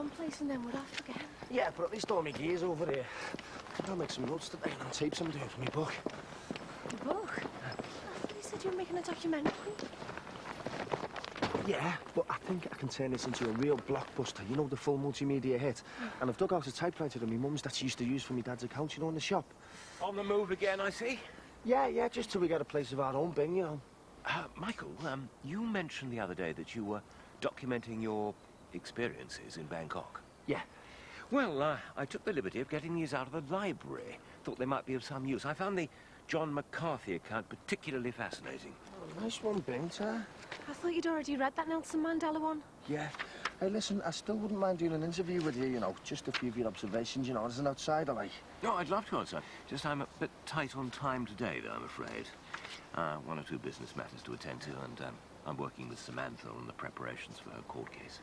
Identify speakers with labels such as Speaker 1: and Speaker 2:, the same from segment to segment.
Speaker 1: someplace and then we're off again.
Speaker 2: Yeah, but at least all my gear's over here. I'll make some notes today and I'll tape some doing for my book.
Speaker 1: Your book? I thought you said you were making a documentary.
Speaker 2: Yeah, but I think I can turn this into a real blockbuster, you know, the full multimedia hit. And I've dug out a typewriter that my mum's that she used to use for my dad's account, you know, in the shop.
Speaker 3: On the move again, I see.
Speaker 2: Yeah, just till we get a place of our own, Bing, you know.
Speaker 3: Michael, you mentioned the other day that you were documenting your experiences in Bangkok.
Speaker 2: Yeah.
Speaker 3: Well, I took the liberty of getting these out of the library. Thought they might be of some use. I found the John McCarthy account particularly fascinating.
Speaker 2: Oh, nice one, Bing, sir.
Speaker 1: I thought you'd already read that Nelson Mandela one.
Speaker 2: Yeah. Hey, listen, I still wouldn't mind doing an interview with you, you know, just a few of your observations, you know, as an outsider, like.
Speaker 3: No, I'd love to, outside. Just I'm a bit tight on time today, though, I'm afraid. One or two business matters to attend to, and I'm working with Samantha on the preparations for her court case.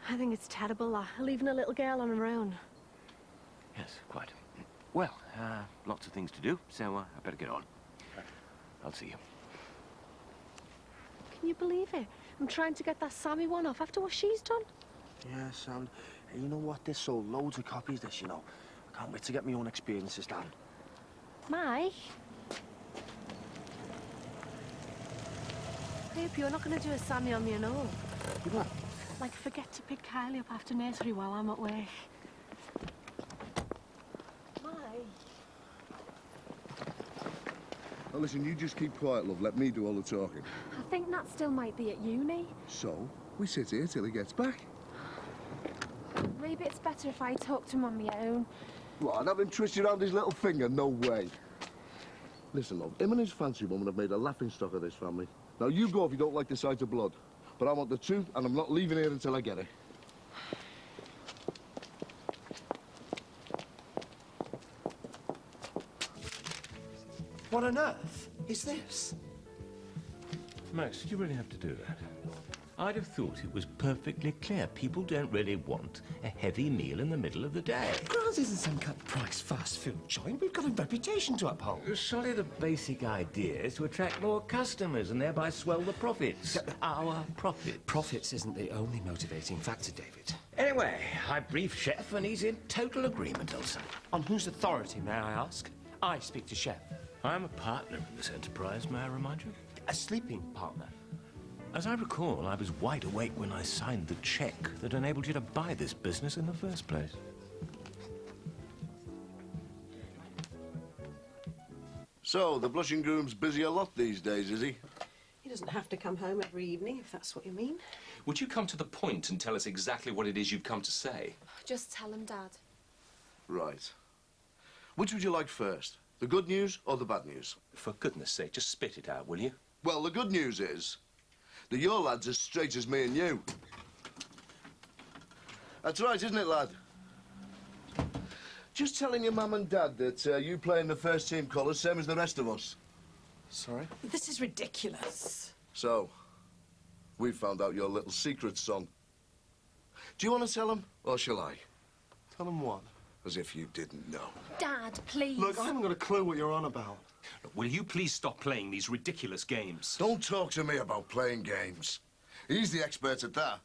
Speaker 1: I think it's terrible, leaving a little girl on her own.
Speaker 3: Yes, quite. Well, lots of things to do, so I better get on. I'll see you.
Speaker 1: Can you believe it? I'm trying to get that Sammy one off after what she's done.
Speaker 2: Yeah, Sam. Hey, you know what? They sold loads of copies, this, you know. I can't wait to get my own experiences down.
Speaker 1: Mike? I hope you're not going to do a Sammy on me and all.
Speaker 2: What?
Speaker 1: Like, forget to pick Kylie up after nursery while I'm at work. Mike?
Speaker 4: Now listen, you just keep quiet, love. Let me do all the talking.
Speaker 1: I think Nat still might be at uni.
Speaker 4: So, we sit here till he gets back.
Speaker 1: Maybe it's better if I talk to him on my own.
Speaker 4: What, have him twist you around his little finger? No way. Listen, love, him and his fancy woman have made a laughingstock of this family. Now, you go if you don't like the sight of blood. But I want the truth, and I'm not leaving here until I get it.
Speaker 5: What on earth is this?
Speaker 6: Max, did you really have to do that? I'd have thought it was perfectly clear. People don't really want a heavy meal in the middle of the day.
Speaker 5: Grant isn't some cut-price fast food joint. We've got a reputation to uphold.
Speaker 6: Surely the basic idea is to attract more customers and thereby swell the profits. Our profits.
Speaker 5: Profits isn't the only motivating factor, David.
Speaker 6: Anyway, I briefed Chef and he's in total agreement, Elsa.
Speaker 5: On whose authority, may I ask? I speak to Chef.
Speaker 6: I'm a partner in this enterprise, may I remind you?
Speaker 5: A sleeping partner.
Speaker 6: As I recall, I was wide awake when I signed the cheque that enabled you to buy this business in the first place.
Speaker 4: So, the blushing groom's busy a lot these days, is he?
Speaker 7: He doesn't have to come home every evening, if that's what you mean.
Speaker 8: Would you come to the point and tell us exactly what it is you've come to say?
Speaker 1: Just tell him, Dad.
Speaker 4: Right. Which would you like first? The good news or the bad news?
Speaker 8: For goodness sake, just spit it out, will you?
Speaker 4: Well, the good news is that your lad's as straight as me and you. That's right, isn't it, lad? Just telling your mum and dad that you play in the first team colours, same as the rest of us.
Speaker 2: Sorry?
Speaker 7: This is ridiculous.
Speaker 4: So, we've found out your little secret, son. Do you want to tell him, or shall I?
Speaker 2: Tell them what?
Speaker 4: As if you didn't know.
Speaker 1: Dad, please.
Speaker 2: Look, I haven't got a clue what you're on about.
Speaker 8: Look, will you please stop playing these ridiculous games?
Speaker 4: Don't talk to me about playing games. He's the expert at that.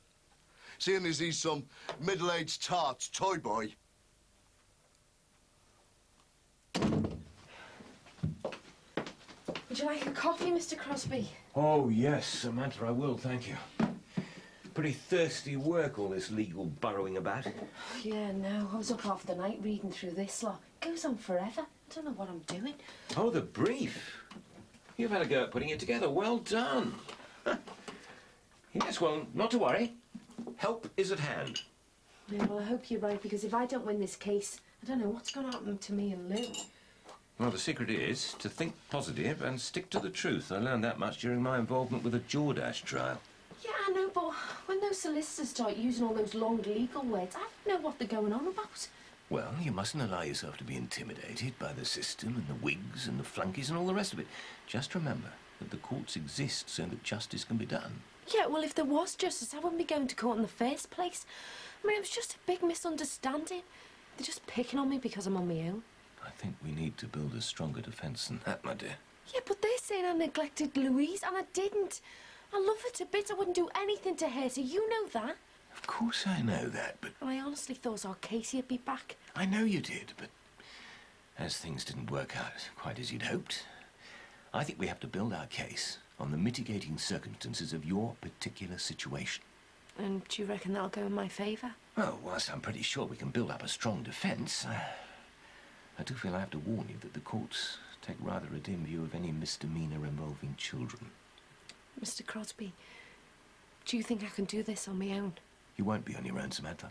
Speaker 4: Seeing as he's some middle-aged tart toy boy.
Speaker 1: Would you like a coffee, Mr. Crosby?
Speaker 6: Oh, yes, Samantha, I will, thank you. Pretty thirsty work, all this legal burrowing about.
Speaker 1: Yeah, no. I was up half the night reading through this lot. It goes on forever. I don't know what I'm doing.
Speaker 6: Oh, the brief. You've had a go at putting it together. Well done. Yes, well, not to worry. Help is at hand.
Speaker 1: Yeah, well, I hope you're right, because if I don't win this case, I don't know what's going to happen to me and Lou.
Speaker 6: Well, the secret is to think positive and stick to the truth. I learned that much during my involvement with the Jordache trial.
Speaker 1: Yeah, I know, but when those solicitors start using all those long legal words, I don't know what they're going on about.
Speaker 6: Well, you mustn't allow yourself to be intimidated by the system and the wigs and the flunkies and all the rest of it. Just remember that the courts exist so that justice can be done.
Speaker 1: Yeah, well, if there was justice, I wouldn't be going to court in the first place. I mean, it was just a big misunderstanding. They're just picking on me because I'm on my own.
Speaker 6: I think we need to build a stronger defence than that, my dear.
Speaker 1: Yeah, but they're saying I neglected Louise, and I didn't. I love her to bits. I wouldn't do anything to hurt her. You know that.
Speaker 6: Of course I know that, but...
Speaker 1: I honestly thought our Casey would be back.
Speaker 6: I know you did, but as things didn't work out quite as you'd hoped, I think we have to build our case on the mitigating circumstances of your particular situation.
Speaker 1: And do you reckon that'll go in my favour?
Speaker 6: Well, whilst I'm pretty sure we can build up a strong defence, I do feel I have to warn you that the courts take rather a dim view of any misdemeanour involving children.
Speaker 1: Mr. Crosby, do you think I can do this on my own?
Speaker 6: You won't be on your own, Samantha.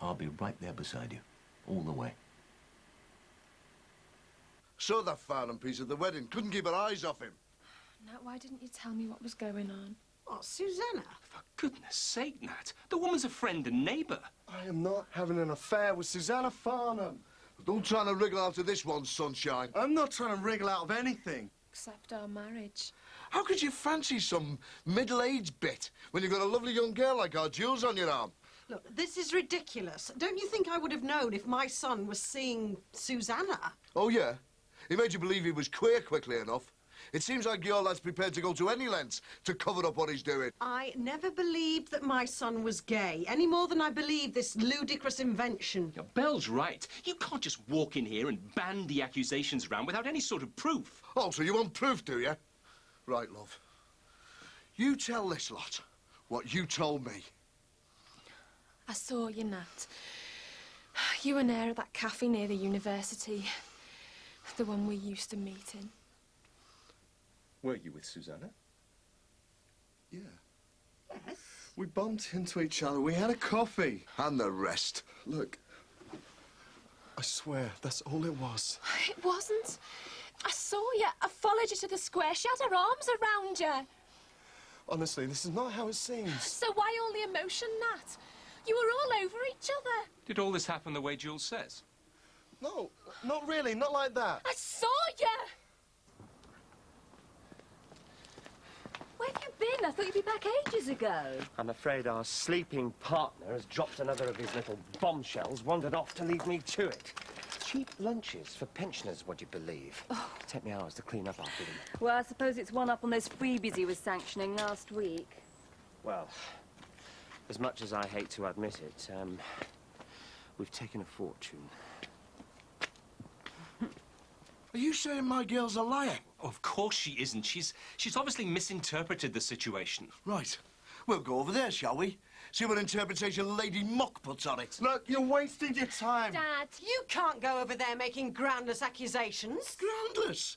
Speaker 6: I'll be right there beside you, all the way.
Speaker 4: Saw that Farnham piece at the wedding. Couldn't keep her eyes off him.
Speaker 9: Nat, why didn't you tell me what was going on?
Speaker 7: Oh, Susanna.
Speaker 8: For goodness sake, Nat. The woman's a friend and neighbour.
Speaker 2: I am not having an affair with Susanna Farnham.
Speaker 4: Don't try to wriggle out of this one, sunshine.
Speaker 2: I'm not trying to wriggle out of anything.
Speaker 9: Except our marriage.
Speaker 4: How could you fancy some middle-aged bit when you've got a lovely young girl like our Jules on your arm?
Speaker 7: Look, this is ridiculous. Don't you think I would have known if my son was seeing Susanna?
Speaker 4: Oh, yeah? He made you believe he was queer quickly enough. It seems like your lad's prepared to go to any lengths to cover up what he's doing.
Speaker 7: I never believed that my son was gay, any more than I believe this ludicrous invention.
Speaker 8: Now, Belle's right. You can't just walk in here and bandy accusations around without any sort of proof.
Speaker 4: Oh, so you want proof, do you? Right, love. You tell this lot what you told me.
Speaker 9: I saw you, Nat. You and Air at that cafe near the university. The one we used to meet in.
Speaker 5: Were you with Susanna?
Speaker 2: Yeah.
Speaker 7: Yes?
Speaker 2: We bumped into each other. We had a coffee.
Speaker 4: And the rest.
Speaker 2: Look, I swear, that's all it was.
Speaker 9: It wasn't. I saw you. I followed you to the square. She had her arms around you.
Speaker 2: Honestly, this is not how it seems.
Speaker 9: So why all the emotion, Nat? You were all over each other.
Speaker 8: Did all this happen the way Jules says?
Speaker 2: No, not really, not like that.
Speaker 9: I saw you.
Speaker 10: Where have you been? I thought you'd be back ages ago.
Speaker 2: I'm afraid our sleeping partner has dropped another of his little bombshells, wandered off to leave me to it. Cheap lunches for pensioners, would you believe? Oh. Take me hours to clean up after them.
Speaker 10: Well, I suppose it's one up on those freebies he was sanctioning last week.
Speaker 2: Well, as much as I hate to admit it, we've taken a fortune.
Speaker 4: Are you saying my girl's a liar?
Speaker 8: Of course she isn't. She's obviously misinterpreted the situation.
Speaker 4: Right. We'll go over there, shall we? See what interpretation Lady Mock puts on it.
Speaker 2: Look, you're wasting your time.
Speaker 7: Dad, you can't go over there making groundless accusations.
Speaker 4: Groundless.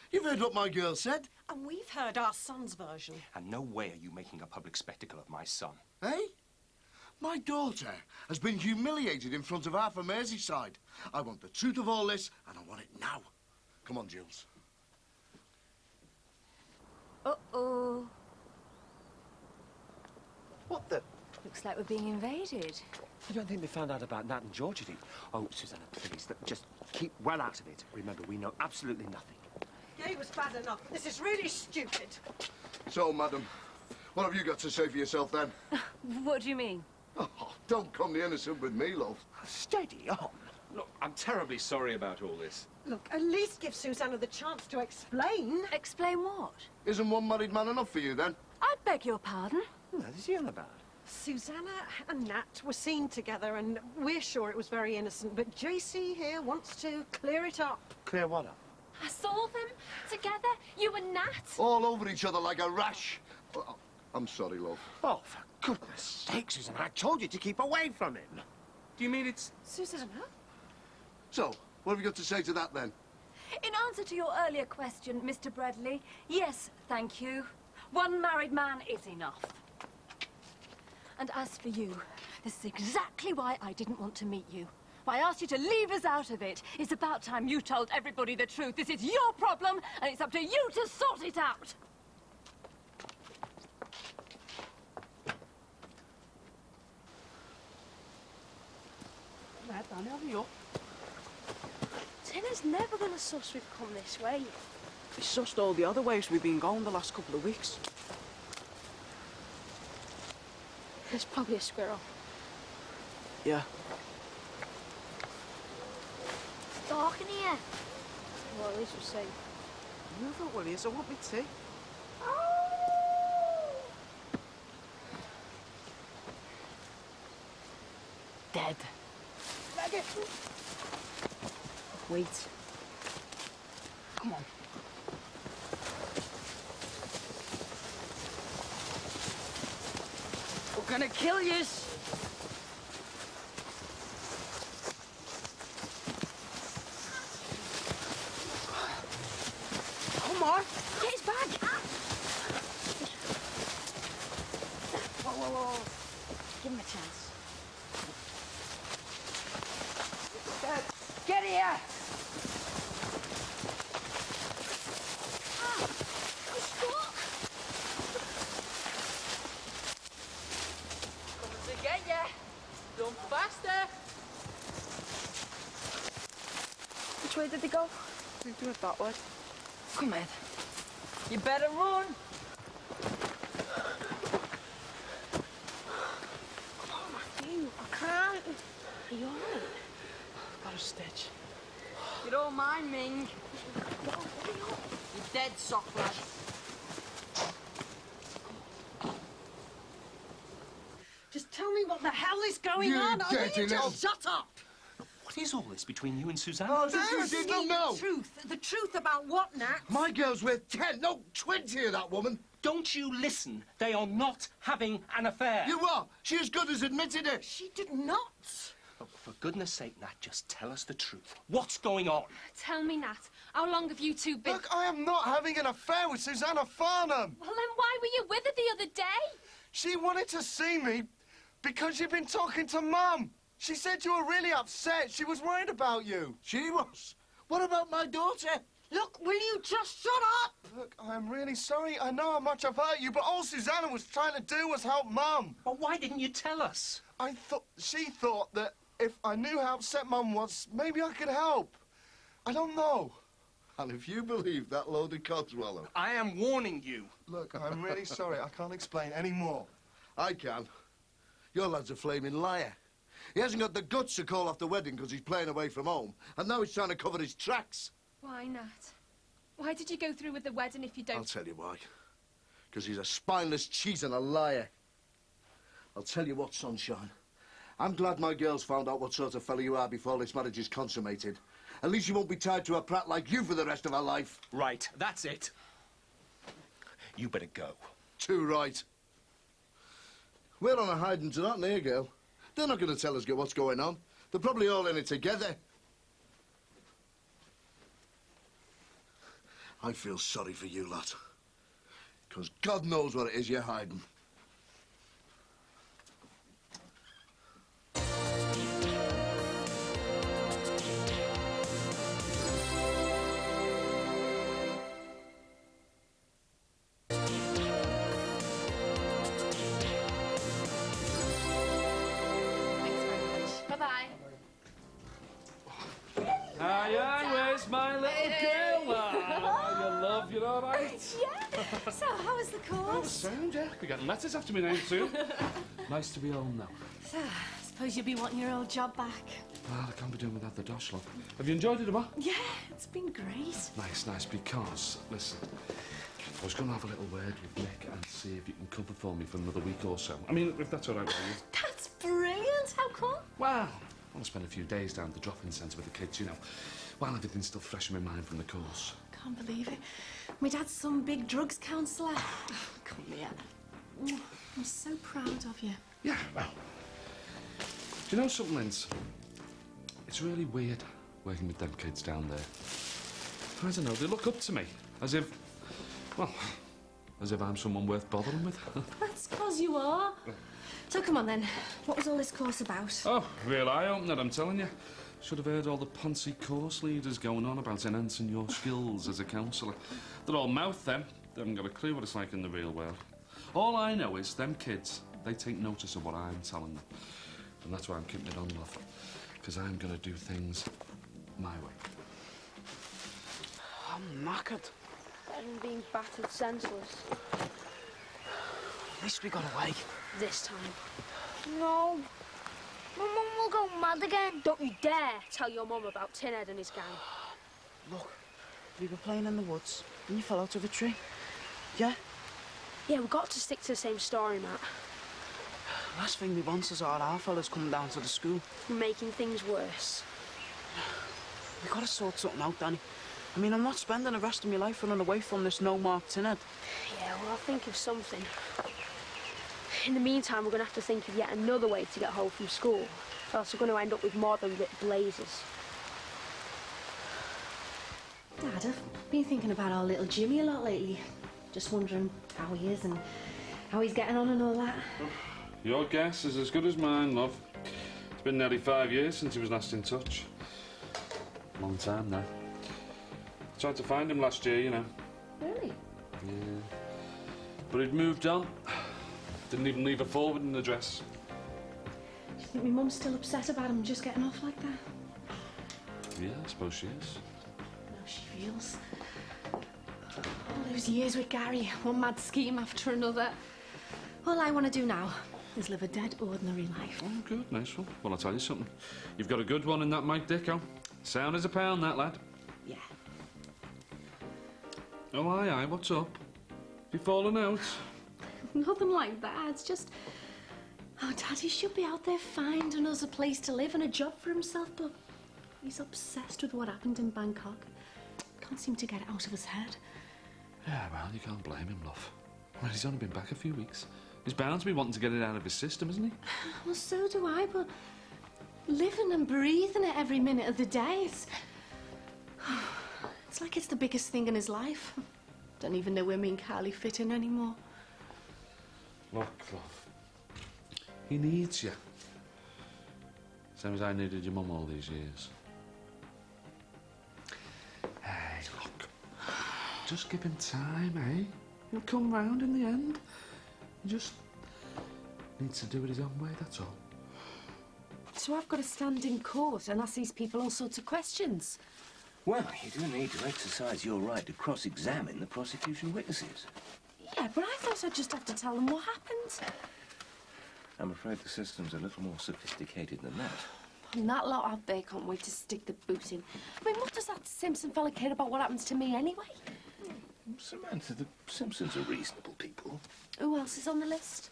Speaker 4: You've heard what my girl said.
Speaker 7: And we've heard our son's version.
Speaker 8: And no way are you making a public spectacle of my son.
Speaker 4: Eh? My daughter has been humiliated in front of half of Merseyside. I want the truth of all this, and I want it now. Come on, Jules.
Speaker 10: Uh-oh.
Speaker 2: What the?
Speaker 10: Looks like we're being invaded.
Speaker 2: I don't think they found out about Nat and George, did he? Oh, Susanna, please, look, just keep well out of it. Remember, we know absolutely nothing.
Speaker 7: Gay was bad enough. This is really stupid.
Speaker 4: So, madam, what have you got to say for yourself, then?
Speaker 10: What do you mean?
Speaker 4: Oh, don't come the innocent with me, love.
Speaker 2: Steady on.
Speaker 8: Look, I'm terribly sorry about all this.
Speaker 7: Look, at least give Susanna the chance to explain.
Speaker 10: Explain what?
Speaker 4: Isn't one married man enough for you, then?
Speaker 10: I beg your pardon?
Speaker 2: What is he on about?
Speaker 7: Susanna and Nat were seen together, and we're sure it was very innocent, but JC here wants to clear it up.
Speaker 2: Clear what up?
Speaker 9: I saw them together, you and Nat.
Speaker 4: All over each other like a rash. Oh, I'm sorry, love.
Speaker 2: Oh, for goodness sake, Susanna, I told you to keep away from him.
Speaker 8: Do you mean it's...
Speaker 7: Susanna?
Speaker 4: So, what have you got to say to that, then?
Speaker 10: In answer to your earlier question, Mr. Bradley, yes, thank you. One married man is enough. And as for you, this is exactly why I didn't want to meet you. Why I asked you to leave us out of it. It's about time you told everybody the truth. This is your problem, and it's up to you to sort it out.
Speaker 11: Tinner's never gonna suss we've come this way. He sussed all the other ways we've been going the last couple of weeks. There's probably a squirrel. Yeah.
Speaker 10: It's dark in here.
Speaker 11: Well, at least we're safe. Move it, will you? So I want me tea.
Speaker 1: dead.
Speaker 11: Wait. Come on. We're gonna kill yous. Come on.
Speaker 1: Get his bag.
Speaker 11: Whoa. Give him a chance. Get here!
Speaker 1: I'm stuck.
Speaker 11: Coming to get ya. Run faster. Which way did they go? They do it that way. Come on. You better run.
Speaker 1: I can't. Are you all right?
Speaker 11: Got a stitch. You don't mind, Ming. You're dead, soft lad.
Speaker 7: Just tell me what the hell is going
Speaker 4: You
Speaker 7: on.
Speaker 4: dirty little-
Speaker 7: Shut up!
Speaker 8: What is all this between you and Suzanne?
Speaker 4: Oh, you did not know.
Speaker 7: The truth about what, Nat?
Speaker 4: My girl's worth 10, no 20 of that woman.
Speaker 8: Don't you listen? They are not having an affair.
Speaker 4: You are. She as good as admitted it.
Speaker 7: She did not.
Speaker 8: Oh, for goodness sake, Nat, just tell us the truth. What's going on?
Speaker 9: Tell me, Nat, how long have you two been...
Speaker 12: Look, I am not having an affair with Susanna Farnham.
Speaker 9: Well, then why were you with her the other day?
Speaker 12: She wanted to see me because you've been talking to Mum. She said you were really upset. She was worried about you.
Speaker 4: She was. What about my daughter?
Speaker 7: Look, will you just shut up?
Speaker 12: Look, I'm really sorry. I know how much I've hurt you, but all Susanna was trying to do was help Mum.
Speaker 8: Well, why didn't you tell us?
Speaker 12: She thought that if I knew how upset Mum was, maybe I could help. I don't know.
Speaker 4: And if you believe that load of codswallow...
Speaker 8: I am warning you.
Speaker 12: Look, I'm really sorry. I can't explain any more.
Speaker 4: I can. Your lad's a flaming liar. He hasn't got the guts to call off the wedding because he's playing away from home, and now he's trying to cover his tracks.
Speaker 9: Why, Nat? Why did you go through with the wedding if you don't...
Speaker 4: I'll tell you why. Because he's a spineless cheat and a liar. I'll tell you what, sunshine. I'm glad my girl's found out what sort of fella you are before this marriage is consummated. At least you won't be tied to a prat like you for the rest of her life.
Speaker 8: Right, that's it. You better go.
Speaker 4: Too right. We're on a hiding to that near, girl. They're not going to tell us what's going on. They're probably all in it together. I feel sorry for you lot. Because God knows what it is you're hiding.
Speaker 9: Bye-bye.
Speaker 5: Aye, where's my little girl? Oh, you love, you're all right?
Speaker 1: Yeah. So, how was the course?
Speaker 5: Sound, yeah. We're getting letters after my name soon. Nice to be home now.
Speaker 1: So, I suppose you'll be wanting your old job back.
Speaker 5: Well, I can't be doing without the dosh, love. Have you enjoyed it, Emma?
Speaker 1: Yeah, it's been great.
Speaker 5: Nice, because, listen, I was going to have a little word with Nick and see if you can cover for me for another week or so. I mean, if that's all right with you.
Speaker 1: That's brilliant. How come?
Speaker 5: Well, I want to spend a few days down at the drop-in centre with the kids, you know, while everything's still fresh in my mind from the course.
Speaker 1: Can't believe it. My dad's some big drugs counsellor. Oh, come here. I'm so proud of you.
Speaker 5: Yeah, well, do you know something, Linz? It's really weird working with them kids down there. I don't know, they look up to me as if, well, as if I'm someone worth bothering with.
Speaker 1: That's 'cause you are. So come on then, what was all this course about?
Speaker 5: Oh, real eye-opener, I'm telling you. Should have heard all the poncy course leaders going on about enhancing your skills as a counsellor. They're all mouth, them. They haven't got a clue what it's like in the real world. All I know is them kids, they take notice of what I'm telling them. And that's why I'm keeping it on, love. Because I'm going to do things my way.
Speaker 11: I'm knackered.
Speaker 13: Better than being battered senseless.
Speaker 11: At least we got away.
Speaker 13: This time. No. My mum will go mad again. Don't you dare tell your mum about Tinhead and his gang.
Speaker 11: Look, we were playing in the woods and you fell out of a tree. Yeah?
Speaker 13: Yeah, we've got to stick to the same story, Matt.
Speaker 11: The last thing we want is our fellas coming down to the school.
Speaker 13: Making things worse.
Speaker 11: We gotta sort something out, Danny. I mean, I'm not spending the rest of my life running away from this no-mark tinhead.
Speaker 13: Yeah, well, I'll think of something. In the meantime, we're going to have to think of yet another way to get home from school. Or else we're going to end up with more than lit blazes.
Speaker 1: Dad, I've been thinking about our little Jimmy a lot lately. Just wondering how he is and how he's getting on and all that.
Speaker 5: Your guess is as good as mine, love. It's been nearly 5 years since he was last in touch. Long time now. Tried to find him last year, you know.
Speaker 1: Really?
Speaker 5: Yeah. But he'd moved on. Didn't even leave a forwarding address.
Speaker 1: Do you think my mum's still upset about him just getting off like that?
Speaker 5: Yeah, I suppose she is.
Speaker 1: No, she feels. All those years with Gary, one mad scheme after another. All I want to do now is live a dead, ordinary life.
Speaker 5: Oh, good, nice one. Well, I'll tell you something. You've got a good one in that Mike Dicko. Sound as a pound, that lad.
Speaker 1: Yeah.
Speaker 5: Oh, aye, what's up? You fallen out?
Speaker 1: Nothing like that. It's just... Oh, Daddy should be out there finding us a place to live and a job for himself, but he's obsessed with what happened in Bangkok. Can't seem to get it out of his head.
Speaker 5: Yeah, well, you can't blame him, love. Well, he's only been back a few weeks. He's bound to be wanting to get it out of his system, isn't he?
Speaker 1: Well, so do I, but living and breathing it every minute of the day, it's like it's the biggest thing in his life. Don't even know where me and Carly fit in anymore.
Speaker 5: Look, love. He needs you. Same as I needed your mum all these years. Hey, look. Just give him time, eh? He'll come round in the end. He just needs to do it his own way, that's all.
Speaker 1: So I've got to stand in court and ask these people all sorts of questions.
Speaker 6: Well, you do need to exercise your right to cross-examine the prosecution witnesses.
Speaker 1: Yeah, but I thought I'd just have to tell them what happened.
Speaker 6: I'm afraid the system's a little more sophisticated than that.
Speaker 1: And that lot out there can't wait to stick the boot in. I mean, what does that Simpson fella care about what happens to me anyway?
Speaker 6: Samantha, the Simpsons are reasonable people.
Speaker 1: Who else is on the list?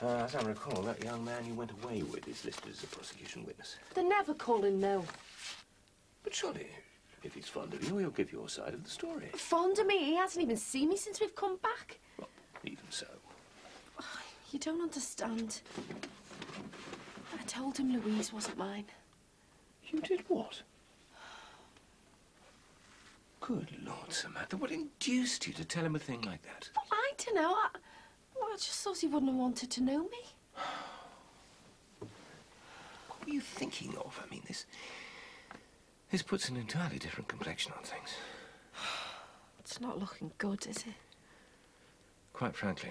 Speaker 6: As I recall, that young man you went away with is listed as a prosecution witness.
Speaker 1: They're never calling no.
Speaker 6: But surely, if he's fond of you, he'll give your side of the story.
Speaker 1: Fond of me? He hasn't even seen me since we've come back.
Speaker 6: Well, even so.
Speaker 1: Oh, you don't understand. I told him Louise wasn't mine.
Speaker 6: You did what? Good Lord, Samantha, what induced you to tell him a thing like that?
Speaker 1: Well, I don't know. I just thought he wouldn't have wanted to know me.
Speaker 6: What were you thinking of? I mean, this puts an entirely different complexion on things.
Speaker 1: It's not looking good, is it?
Speaker 6: Quite frankly,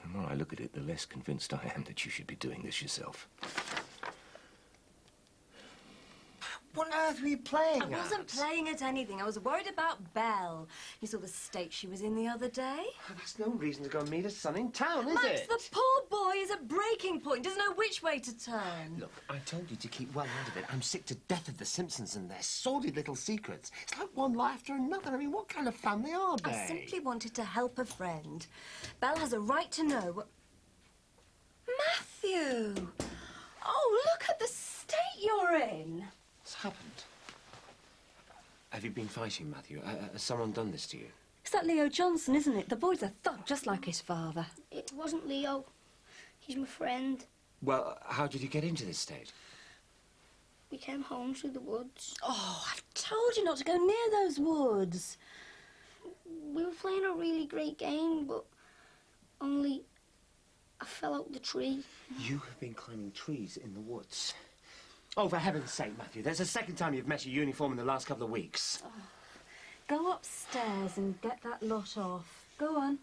Speaker 6: the more I look at it, the less convinced I am that you should be doing this yourself.
Speaker 2: What on earth were you playing
Speaker 10: I wasn't playing at anything. I was worried about Belle. You saw the state she was in the other day?
Speaker 2: Oh, that's no reason to go and meet her son in town, is
Speaker 10: Max,
Speaker 2: it?
Speaker 10: the poor boy is at breaking point. Doesn't know which way to turn.
Speaker 2: Look, I told you to keep well out of it. I'm sick to death of the Simpsons and their sordid little secrets. It's like one lie after another. I mean, what kind of family are they?
Speaker 10: I simply wanted to help a friend. Belle has a right to know... Matthew! Oh, look at the state you're in.
Speaker 2: What's happened? Have you been fighting, Matthew? Has someone done this to you?
Speaker 10: It's that Leo Johnson, isn't it? The boy's a thug, just like his father.
Speaker 13: It wasn't Leo. He's my friend.
Speaker 2: Well, how did you get into this state?
Speaker 13: We came home through the woods.
Speaker 10: Oh, I've told you not to go near those woods.
Speaker 13: We were playing a really great game, but only I fell out the tree.
Speaker 2: You have been climbing trees in the woods. Oh, for heaven's sake, Matthew, there's the second time you've met your uniform in the last couple of weeks.
Speaker 10: Oh, go upstairs and get that lot off. Go on.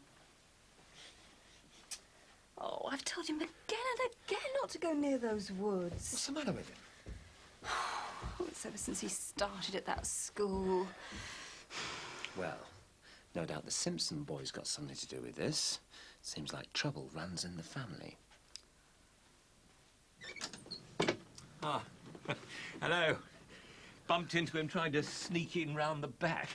Speaker 10: Oh, I've told him again and again not to go near those woods.
Speaker 2: What's the matter with him?
Speaker 10: Oh, it's ever since he started at that school.
Speaker 2: Well, no doubt the Simpson boy's got something to do with this. Seems like trouble runs in the family.
Speaker 6: Ah, hello. Bumped into him trying to sneak in round the back.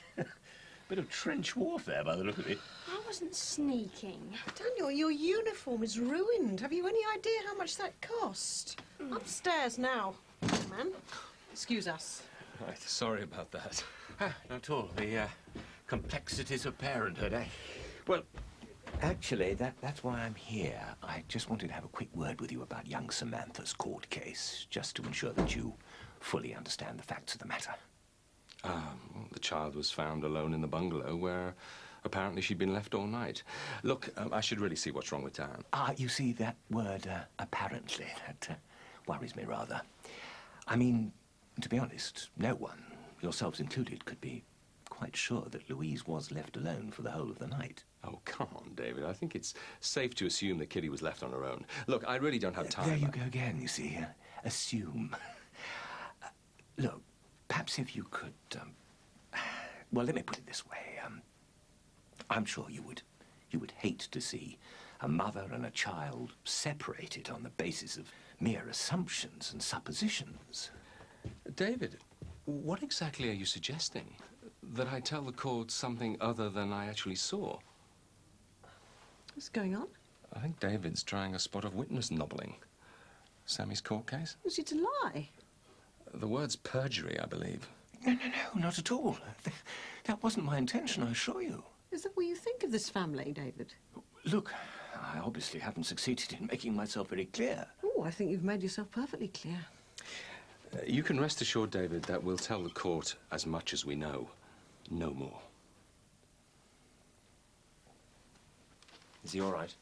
Speaker 6: Bit of trench warfare by the look of it.
Speaker 13: I wasn't sneaking.
Speaker 7: Daniel, your uniform is ruined. Have you any idea how much that cost? Upstairs now, man. Excuse us.
Speaker 3: Right, sorry about that.
Speaker 6: Not at all. The complexities of parenthood, eh? Well, actually, that's why I'm here. I just wanted to have a quick word with you about young Samantha's court case, just to ensure that you fully understand the facts of the matter.
Speaker 3: The child was found alone in the bungalow where apparently she'd been left all night. Look, I should really see what's wrong with Dan.
Speaker 6: You see, that word, apparently, that worries me rather. I mean, to be honest, no one, yourselves included, could be quite sure that Louise was left alone for the whole of the night.
Speaker 3: Oh, come on, David. I think it's safe to assume that Kitty was left on her own. Look, I really don't have time.
Speaker 6: There you go again, you see. Assume. Look, perhaps if you could, well, let me put it this way. I'm sure you would hate to see a mother and a child separated on the basis of mere assumptions and suppositions.
Speaker 3: David, what exactly are you suggesting? That I tell the court something other than I actually saw?
Speaker 7: What's going on?
Speaker 3: I think David's trying a spot of witness nobbling. Sammy's court case?
Speaker 7: Was it a lie?
Speaker 3: The word's perjury, I believe.
Speaker 6: No, not at all. That wasn't my intention, I assure you.
Speaker 7: Is that what you think of this family, David?
Speaker 6: Look, I obviously haven't succeeded in making myself very clear.
Speaker 7: Oh, I think you've made yourself perfectly clear.
Speaker 3: You can rest assured, David, that we'll tell the court as much as we know. No more.
Speaker 2: Is he all right?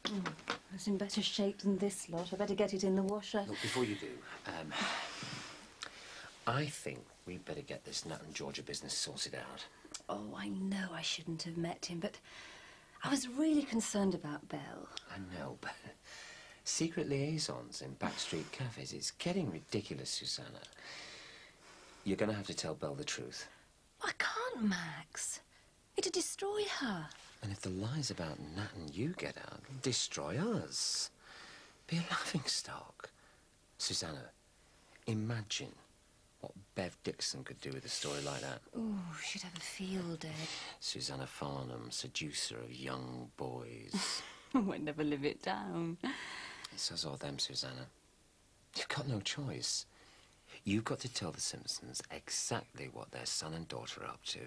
Speaker 10: It's in better shape than this lot. I better get it in the washer.
Speaker 2: Look, before you do, I think we'd better get this Nat and Georgia business sorted out.
Speaker 10: Oh, I know I shouldn't have met him, but I was really concerned about Belle.
Speaker 2: I know, but secret liaisons in backstreet cafes, it's getting ridiculous, Susanna. You're going to have to tell Belle the truth.
Speaker 10: I can't, Max. It'd destroy her.
Speaker 2: And if the lies about Nat and you get out, it'll destroy us. Be a laughingstock. Susanna, imagine what Bev Dixon could do with a story like that.
Speaker 10: Oh, she'd have a field day.
Speaker 2: Susanna Farnham, seducer of young boys.
Speaker 10: I'd never live it down.
Speaker 2: It's us or them, Susanna. You've got no choice. You've got to tell the Simpsons exactly what their son and daughter are up to.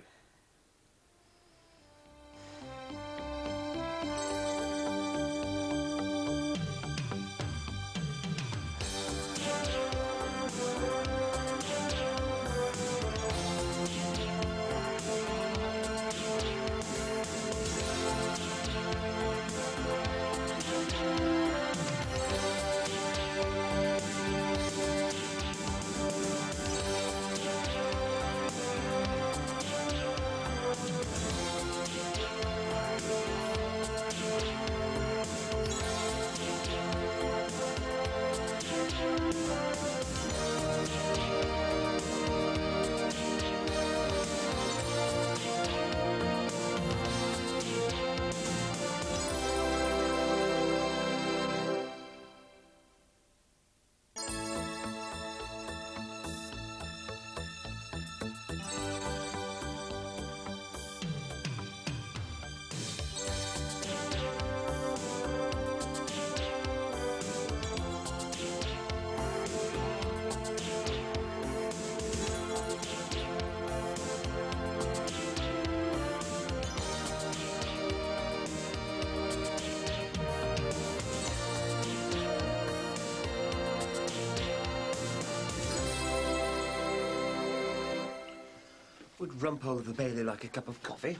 Speaker 2: Would Rumpole of the Bailey like a cup of coffee?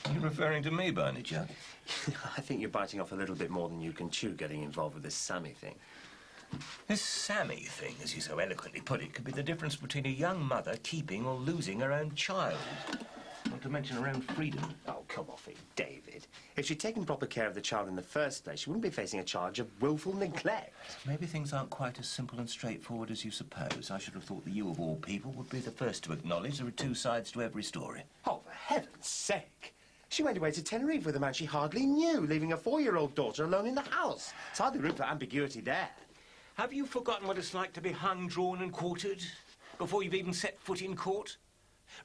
Speaker 6: Are you referring to me by any chance?
Speaker 2: I think you're biting off a little bit more than you can chew getting involved with this Sammy thing.
Speaker 6: This Sammy thing, as you so eloquently put it, could be the difference between a young mother keeping or losing her own child. Not to mention her own freedom.
Speaker 2: Oh, come off it, David. If she'd taken proper care of the child in the first place, she wouldn't be facing a charge of willful neglect.
Speaker 6: Maybe things aren't quite as simple and straightforward as you suppose. I should have thought that you, of all people, would be the first to acknowledge there are two sides to every story.
Speaker 2: Oh, for heaven's sake. She went away to Tenerife with a man she hardly knew, leaving a 4-year-old daughter alone in the house. There's hardly room for ambiguity there.
Speaker 6: Have you forgotten what it's like to be hung, drawn and quartered before you've even set foot in court?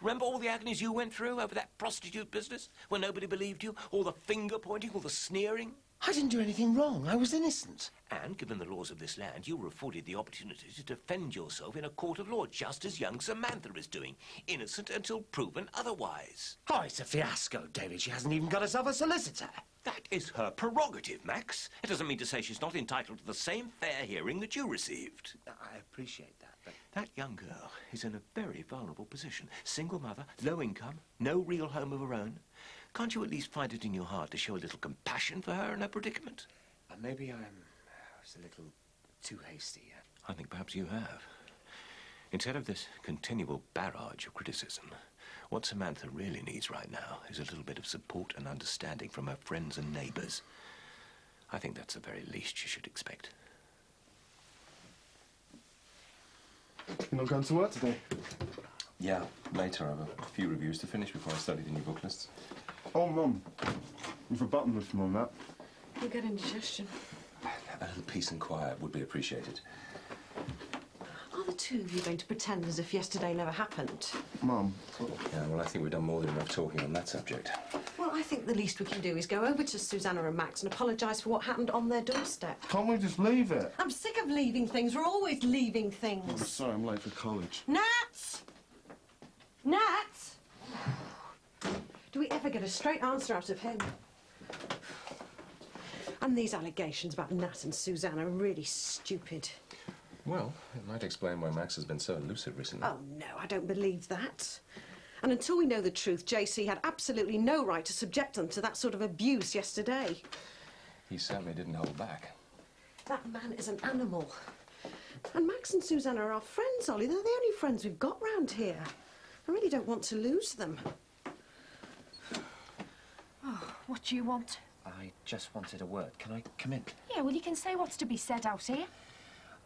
Speaker 3: Remember all the agonies you went through over that prostitute business, when nobody believed you? All the finger-pointing, all the sneering?
Speaker 2: I didn't do anything wrong. I was innocent.
Speaker 3: And, given the laws of this land, you were afforded the opportunity to defend yourself in a court of law, just as young Samantha is doing. Innocent until proven otherwise.
Speaker 2: Oh, it's a fiasco, David. She hasn't even got herself a solicitor.
Speaker 3: That is her prerogative, Max. It doesn't mean to say she's not entitled to the same fair hearing that you received.
Speaker 2: I appreciate that, but...
Speaker 3: That young girl is in a very vulnerable position. Single mother, low income, no real home of her own. Can't you at least find it in your heart to show a little compassion for her and her predicament?
Speaker 2: Maybe I was a little too hasty.
Speaker 3: I think perhaps you have. Instead of this continual barrage of criticism, what Samantha really needs right now is a little bit of support and understanding from her friends and neighbours. I think that's the very least she should expect.
Speaker 12: You're not going to work today?
Speaker 14: Yeah, later. I have a few reviews to finish before I study the new book lists.
Speaker 12: Oh, Mum. You've forgotten with Mum, that.
Speaker 7: You'll get indigestion.
Speaker 14: A little peace and quiet would be appreciated.
Speaker 7: Are the two of you going to pretend as if yesterday never happened?
Speaker 12: Mum.
Speaker 14: Yeah, well, I think we've done more than enough talking on that subject.
Speaker 7: Well, I think the least we can do is go over to Susanna and Max and apologise for what happened on their doorstep.
Speaker 12: Can't we just leave it?
Speaker 7: I'm sick of leaving things. We're always leaving
Speaker 12: I'm
Speaker 7: things.
Speaker 12: sorry, I'm late for college.
Speaker 7: Nats! Nats! Do we ever get a straight answer out of him? And these allegations about Nat and Susanna are really stupid.
Speaker 14: Well, it might explain why Max has been so elusive recently.
Speaker 7: Oh, no, I don't believe that. And until we know the truth, JC had absolutely no right to subject them to that sort of abuse yesterday.
Speaker 14: He certainly didn't hold back.
Speaker 7: That man is an animal. And Max and Susanna are our friends, Ollie. They're the only friends we've got round here. I really don't want to lose them.
Speaker 15: Oh, what do you want?
Speaker 2: I just wanted a word. Can I come in?
Speaker 15: Yeah, well, you can say what's to be said out here.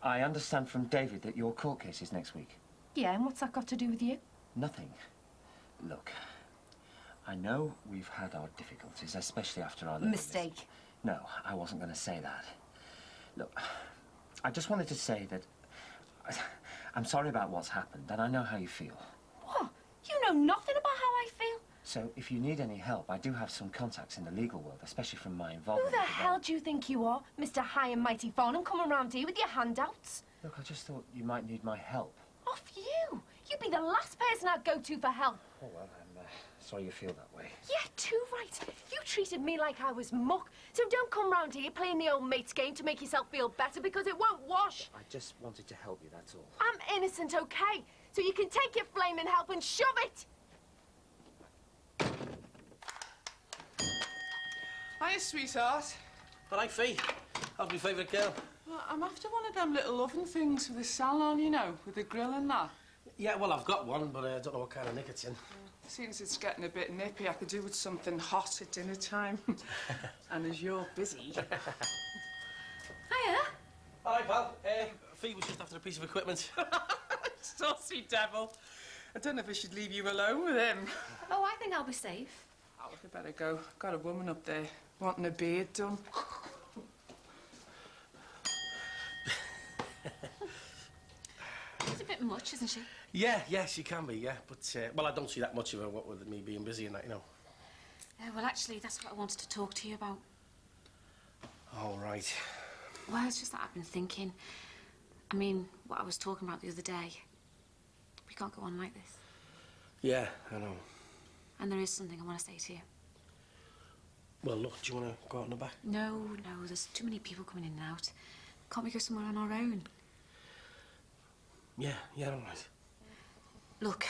Speaker 2: I understand from David that your court case is next week.
Speaker 15: Yeah, and what's that got to do with you?
Speaker 2: Nothing. Look, I know we've had our difficulties, especially after our...
Speaker 15: Mistake.
Speaker 2: No, I wasn't going to say that. Look, I just wanted to say that I'm sorry about what's happened, and I know how you feel.
Speaker 15: What? You know nothing about how I feel?
Speaker 2: So, if you need any help, I do have some contacts in the legal world, especially from my
Speaker 15: Who
Speaker 2: involvement.
Speaker 15: the hell do you think you are, Mr. High and Mighty Farnham, coming around here with your handouts?
Speaker 2: Look, I just thought you might need my help.
Speaker 15: Off you! You'd be the last person I'd go to for help.
Speaker 2: Oh, well, I'm sorry you feel that way.
Speaker 15: Yeah, too right. You treated me like I was muck. So don't come round here playing the old mates game to make yourself feel better, because it won't wash.
Speaker 2: I just wanted to help you, that's all.
Speaker 15: I'm innocent, okay? So you can take your flaming help and shove it!
Speaker 16: Hiya, sweetheart.
Speaker 17: All right, Fee. How's my favourite girl?
Speaker 16: Well, I'm after one of them little oven things for the salon, you know, with the grill and that.
Speaker 17: Yeah, well, I've got one, but I don't know what kind of nick it's in.
Speaker 16: Since it's getting a bit nippy, I could do with something hot at dinner time. And as you're busy...
Speaker 15: Hiya.
Speaker 17: All right, pal. Fee was just after a piece of equipment.
Speaker 16: Saucy devil. I don't know if I should leave you alone with him.
Speaker 1: Oh, I think I'll be safe.
Speaker 16: Oh, look, I better go. Got a woman up there wanting a beard done.
Speaker 1: She's a bit much, isn't she?
Speaker 17: Yeah, she can be, yeah. But, well, I don't see that much of her, what with me being busy and that, you know.
Speaker 1: Well, actually, that's what I wanted to talk to you about.
Speaker 17: All right.
Speaker 1: Well, it's just that I've been thinking. I mean, what I was talking about the other day. We can't go on like this.
Speaker 17: Yeah, I know.
Speaker 1: And there is something I want to say to you.
Speaker 17: Well, look, do you want to go out in the back?
Speaker 1: No, there's too many people coming in and out. Can't we go somewhere on our own?
Speaker 17: Yeah, all right.
Speaker 1: Look,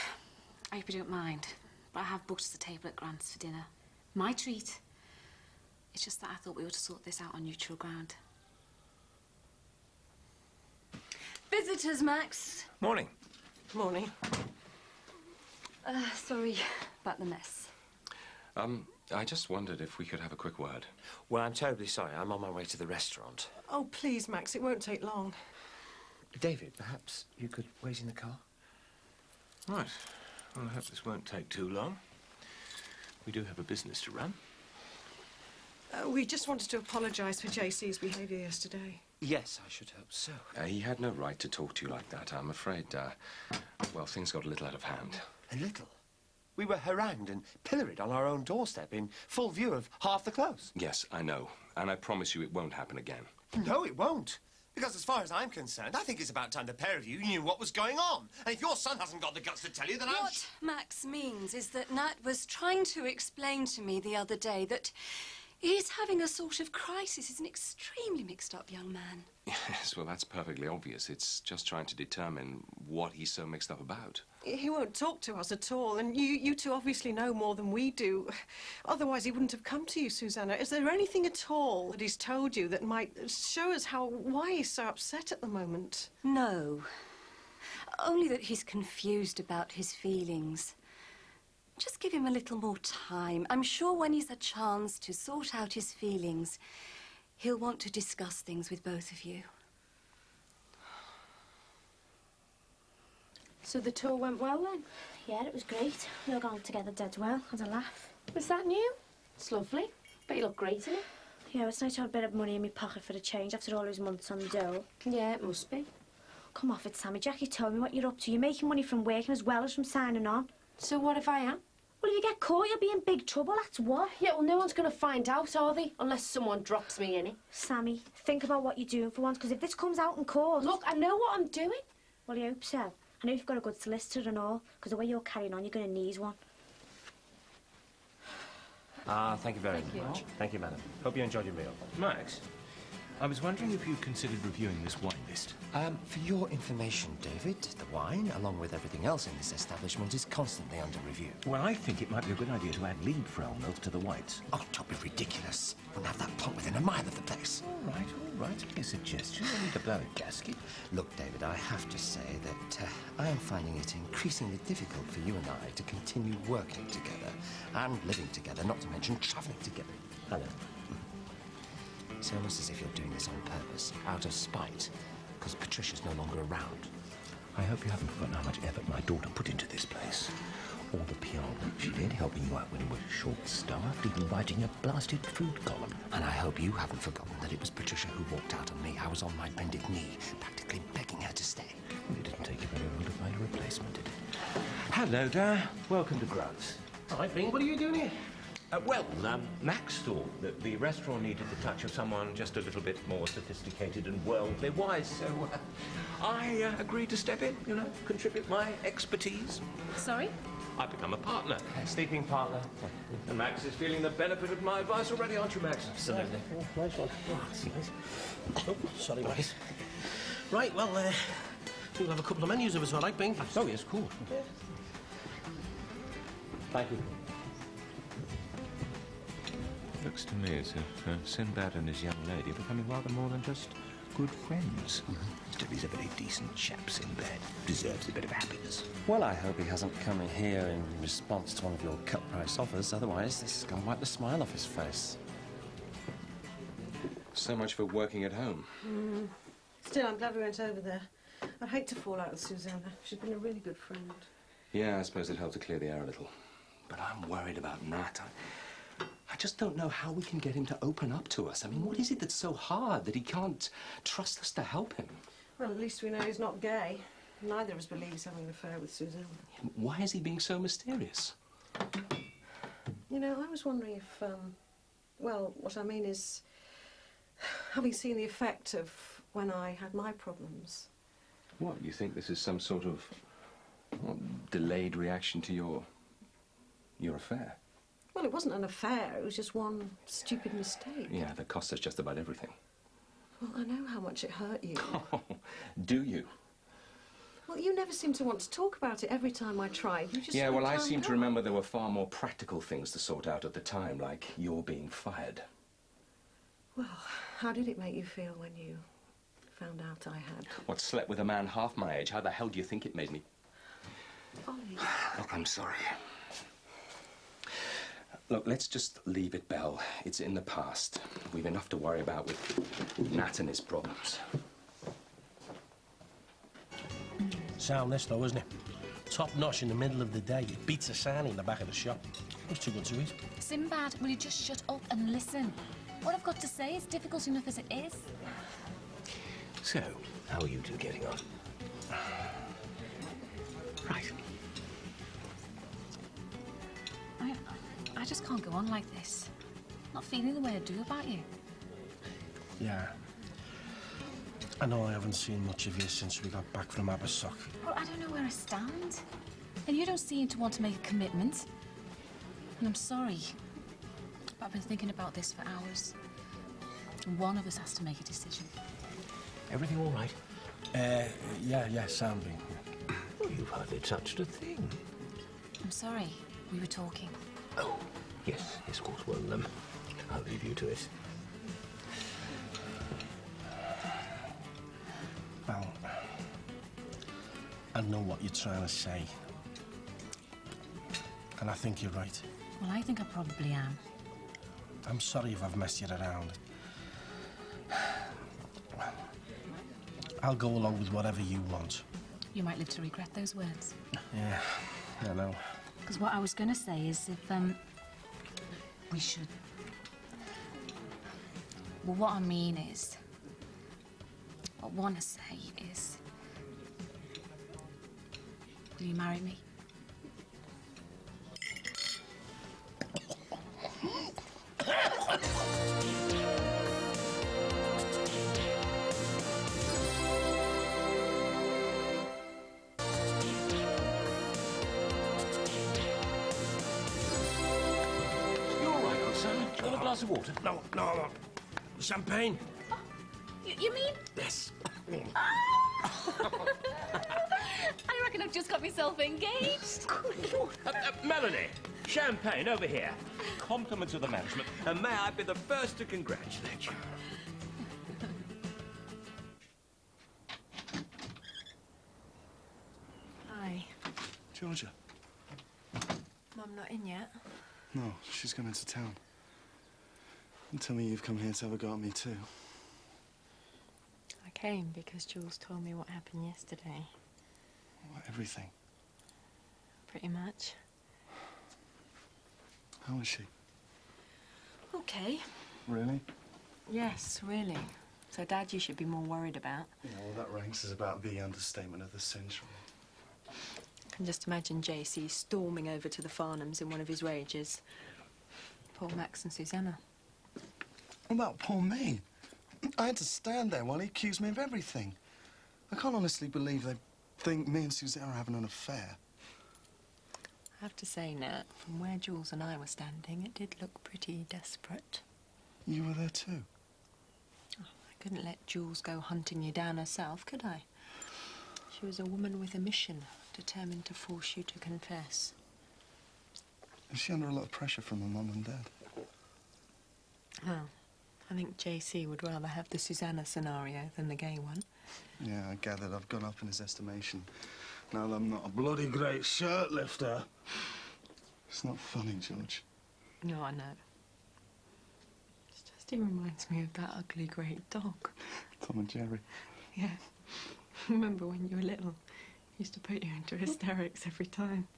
Speaker 1: I hope you don't mind, but I have booked us a table at Grant's for dinner. My treat. It's just that I thought we ought to sort this out on neutral ground.
Speaker 10: Visitors, Max.
Speaker 3: Morning.
Speaker 7: Morning.
Speaker 10: Sorry about the mess.
Speaker 14: I just wondered if we could have a quick word.
Speaker 2: Well, I'm terribly sorry. I'm on my way to the restaurant.
Speaker 7: Oh, please, Max, it won't take long.
Speaker 2: David, perhaps you could wait in the car?
Speaker 3: Right. Well, I hope this won't take too long. We do have a business to run.
Speaker 7: We just wanted to apologise for JC's behaviour yesterday.
Speaker 2: Yes, I should hope so.
Speaker 14: He had no right to talk to you like that. I'm afraid, well, things got a little out of hand.
Speaker 2: A little? We were harangued and pilloried on our own doorstep in full view of half the close.
Speaker 3: Yes, I know. And I promise you it won't happen again.
Speaker 2: No, it won't. Because as far as I'm concerned, I think it's about time the pair of you knew what was going on. And if your son hasn't got the guts to tell you, then
Speaker 18: What Max means is that Nat was trying to explain to me the other day that he's having a sort of crisis. He's an extremely mixed-up young man.
Speaker 3: Yes, well, that's perfectly obvious. It's just trying to determine what he's so mixed up about.
Speaker 7: He won't talk to us at all, and you two obviously know more than we do. Otherwise, he wouldn't have come to you, Susanna. Is there anything at all that he's told you that might show us why he's so upset at the moment?
Speaker 18: No. Only that he's confused about his feelings. Just give him a little more time. I'm sure when he's a chance to sort out his feelings, he'll want to discuss things with both of you.
Speaker 13: So the tour went well then?
Speaker 19: Yeah, it was great. We all got on together dead well. Had a laugh.
Speaker 13: Was that new? It's lovely. Bet you look great in it.
Speaker 19: Yeah, it's nice to have a bit of money in my pocket for a change after all those months on the dole.
Speaker 13: Yeah, it must be.
Speaker 19: Come off it, Sammy. Jackie told me what you're up to. You're making money from working as well as from signing on.
Speaker 13: So what if I am?
Speaker 19: Well, if you get caught, you'll be in big trouble, that's what.
Speaker 13: Yeah, well, no one's going to find out, are they? Unless someone drops me in it.
Speaker 19: Sammy, think about what you're doing for once, because if this comes out in court...
Speaker 13: Look, I know what I'm doing.
Speaker 19: Well, I hope so. I know you've got a good solicitor and all, because the way you're carrying on, you're going to need one.
Speaker 14: Thank you very much. Thank you, madam. Hope you enjoyed your meal.
Speaker 6: Max, I was wondering if you considered reviewing this wine list.
Speaker 2: For your information, David, the wine, along with everything else in this establishment, is constantly under review.
Speaker 6: Well, I think it might be a good idea to add Liebfrau milk to the whites.
Speaker 2: Oh, don't be ridiculous. Wouldn't have that pump within a mile of the place.
Speaker 6: All right. A suggestion. I need to blow a gasket.
Speaker 2: Look, David, I have to say that I am finding it increasingly difficult for you and I to continue working together and living together, not to mention travelling together.
Speaker 6: Hello.
Speaker 2: It's almost as if you're doing this on purpose, out of spite, because Patricia's no longer around.
Speaker 6: I hope you haven't forgotten how much effort my daughter put into this place. All the PR work she did, helping you out when you were short-staffed, even writing a blasted food column.
Speaker 2: And I hope you haven't forgotten that it was Patricia who walked out on me. I was on my bended knee, practically begging her to stay.
Speaker 6: Well, it didn't take you very long to find a replacement, did it? Hello there. Welcome to Grubs.
Speaker 17: Hi, Bing. What are you doing here?
Speaker 6: Max thought that the restaurant needed the touch of someone just a little bit more sophisticated and worldly wise, so I agreed to step in, contribute my expertise.
Speaker 13: Sorry?
Speaker 6: I've become a partner, a sleeping partner. And Max is feeling the benefit of my advice already, aren't you, Max?
Speaker 17: Absolutely. Oh, nice one. Oh, sorry, Max. Right, well, we'll have a couple of menus of us, all right, Bing?
Speaker 6: Oh, yes, cool.
Speaker 17: Yeah.
Speaker 6: Thank you.
Speaker 3: Looks to me as if Sinbad and his young lady are becoming rather more than just good friends.
Speaker 6: He's a very decent chap, Sinbad. Deserves a bit of happiness.
Speaker 2: Well, I hope he hasn't come in here in response to one of your cut-price offers. Otherwise, this is going to wipe the smile off his face.
Speaker 3: So much for working at home.
Speaker 7: Still, I'm glad we went over there. I'd hate to fall out with Susanna. She's been a really good friend.
Speaker 3: Yeah, I suppose it helped to clear the air a little. But I'm worried about Nat. I just don't know how we can get him to open up to us. I mean, what is it that's so hard that he can't trust us to help him?
Speaker 7: Well, at least we know he's not gay. Neither of us believe he's having an affair with Susanna.
Speaker 3: Why is he being so mysterious?
Speaker 7: You know, I was wondering if, well, what I mean is, having seen the effect of when I had my problems.
Speaker 3: What, you think this is some sort of delayed reaction to your affair?
Speaker 7: Well, it wasn't an affair. It was just one stupid mistake.
Speaker 3: Yeah, that cost us just about everything.
Speaker 7: Well, I know how much it hurt you.
Speaker 3: Do you?
Speaker 7: Well, you never seem to want to talk about it every time I tried. You just
Speaker 3: Yeah, well, I
Speaker 7: turned
Speaker 3: seem to
Speaker 7: down.
Speaker 3: remember there were far more practical things to sort out at the time, like your being fired.
Speaker 7: Well, how did it make you feel when you found out I had?
Speaker 3: What, slept with a man half my age? How the hell do you think it made me?
Speaker 7: Ollie.
Speaker 3: Look, I'm sorry. Look, let's just leave it, Belle. It's in the past. We've enough to worry about with Nat and his problems.
Speaker 17: Sound this, though, isn't it? Top notch in the middle of the day. It beats a sarnie in the back of the shop. It's too good to eat.
Speaker 20: Sinbad, will you just shut up and listen? What I've got to say is difficult enough as it is.
Speaker 6: So, how are you two getting on? Right.
Speaker 20: I just can't go on like this. Not feeling the way I do about you.
Speaker 17: Yeah. I know I haven't seen much of you since we got back from Abersock.
Speaker 20: Well, I don't know where I stand. And you don't seem to want to make a commitment. And I'm sorry. But I've been thinking about this for hours. And one of us has to make a decision.
Speaker 6: Everything all right?
Speaker 17: Yeah, sounding.
Speaker 6: Well, you've hardly touched a thing.
Speaker 20: I'm sorry. We were talking.
Speaker 6: Oh, yes, of course. Well, I'll leave you to it.
Speaker 17: Well, I know what you're trying to say. And I think you're right.
Speaker 20: Well, I think I probably am.
Speaker 17: I'm sorry if I've messed you around. I'll go along with whatever you want.
Speaker 20: You might live to regret those words.
Speaker 17: Yeah, I know.
Speaker 20: Because what I was going to say is if, we should... Well, what I mean is... What I want to say is... Will you marry me?
Speaker 6: Glass of water?
Speaker 17: No. Champagne?
Speaker 20: You mean?
Speaker 17: Yes.
Speaker 20: I reckon I've just got myself engaged.
Speaker 6: Melanie, champagne over here. Compliments of the management, and may I be the first to congratulate you.
Speaker 21: Hi.
Speaker 12: Georgia?
Speaker 21: Mum not in yet?
Speaker 12: No, she's gone into town. And tell me you've come here to have a go at me too.
Speaker 21: I came because Jules told me what happened yesterday.
Speaker 12: What, everything?
Speaker 21: Pretty much.
Speaker 12: How is she?
Speaker 21: Okay.
Speaker 12: Really?
Speaker 21: Yes, really. So, Dad, you should be more worried about.
Speaker 12: Yeah, well, that ranks as about the understatement of the century.
Speaker 21: I can just imagine JC storming over to the Farnhams in one of his rages. Poor Max and Susanna.
Speaker 12: What about poor me? I had to stand there while he accused me of everything. I can't honestly believe they think me and Susanna are having an affair.
Speaker 21: I have to say, Nat, from where Jules and I were standing, it did look pretty desperate.
Speaker 12: You were there too?
Speaker 21: Oh, I couldn't let Jules go hunting you down herself, could I? She was a woman with a mission, determined to force you to confess.
Speaker 12: Is she under a lot of pressure from her mum and dad?
Speaker 21: Well, I think JC would rather have the Susanna scenario than the gay one.
Speaker 12: Yeah, I gathered I've gone up in his estimation. Now that I'm not a bloody great shirt lifter. It's not funny, George.
Speaker 21: No, I know. He reminds me of that ugly great dog.
Speaker 12: Tom and Jerry.
Speaker 21: Yeah. Remember when you were little? He used to put you into hysterics every time.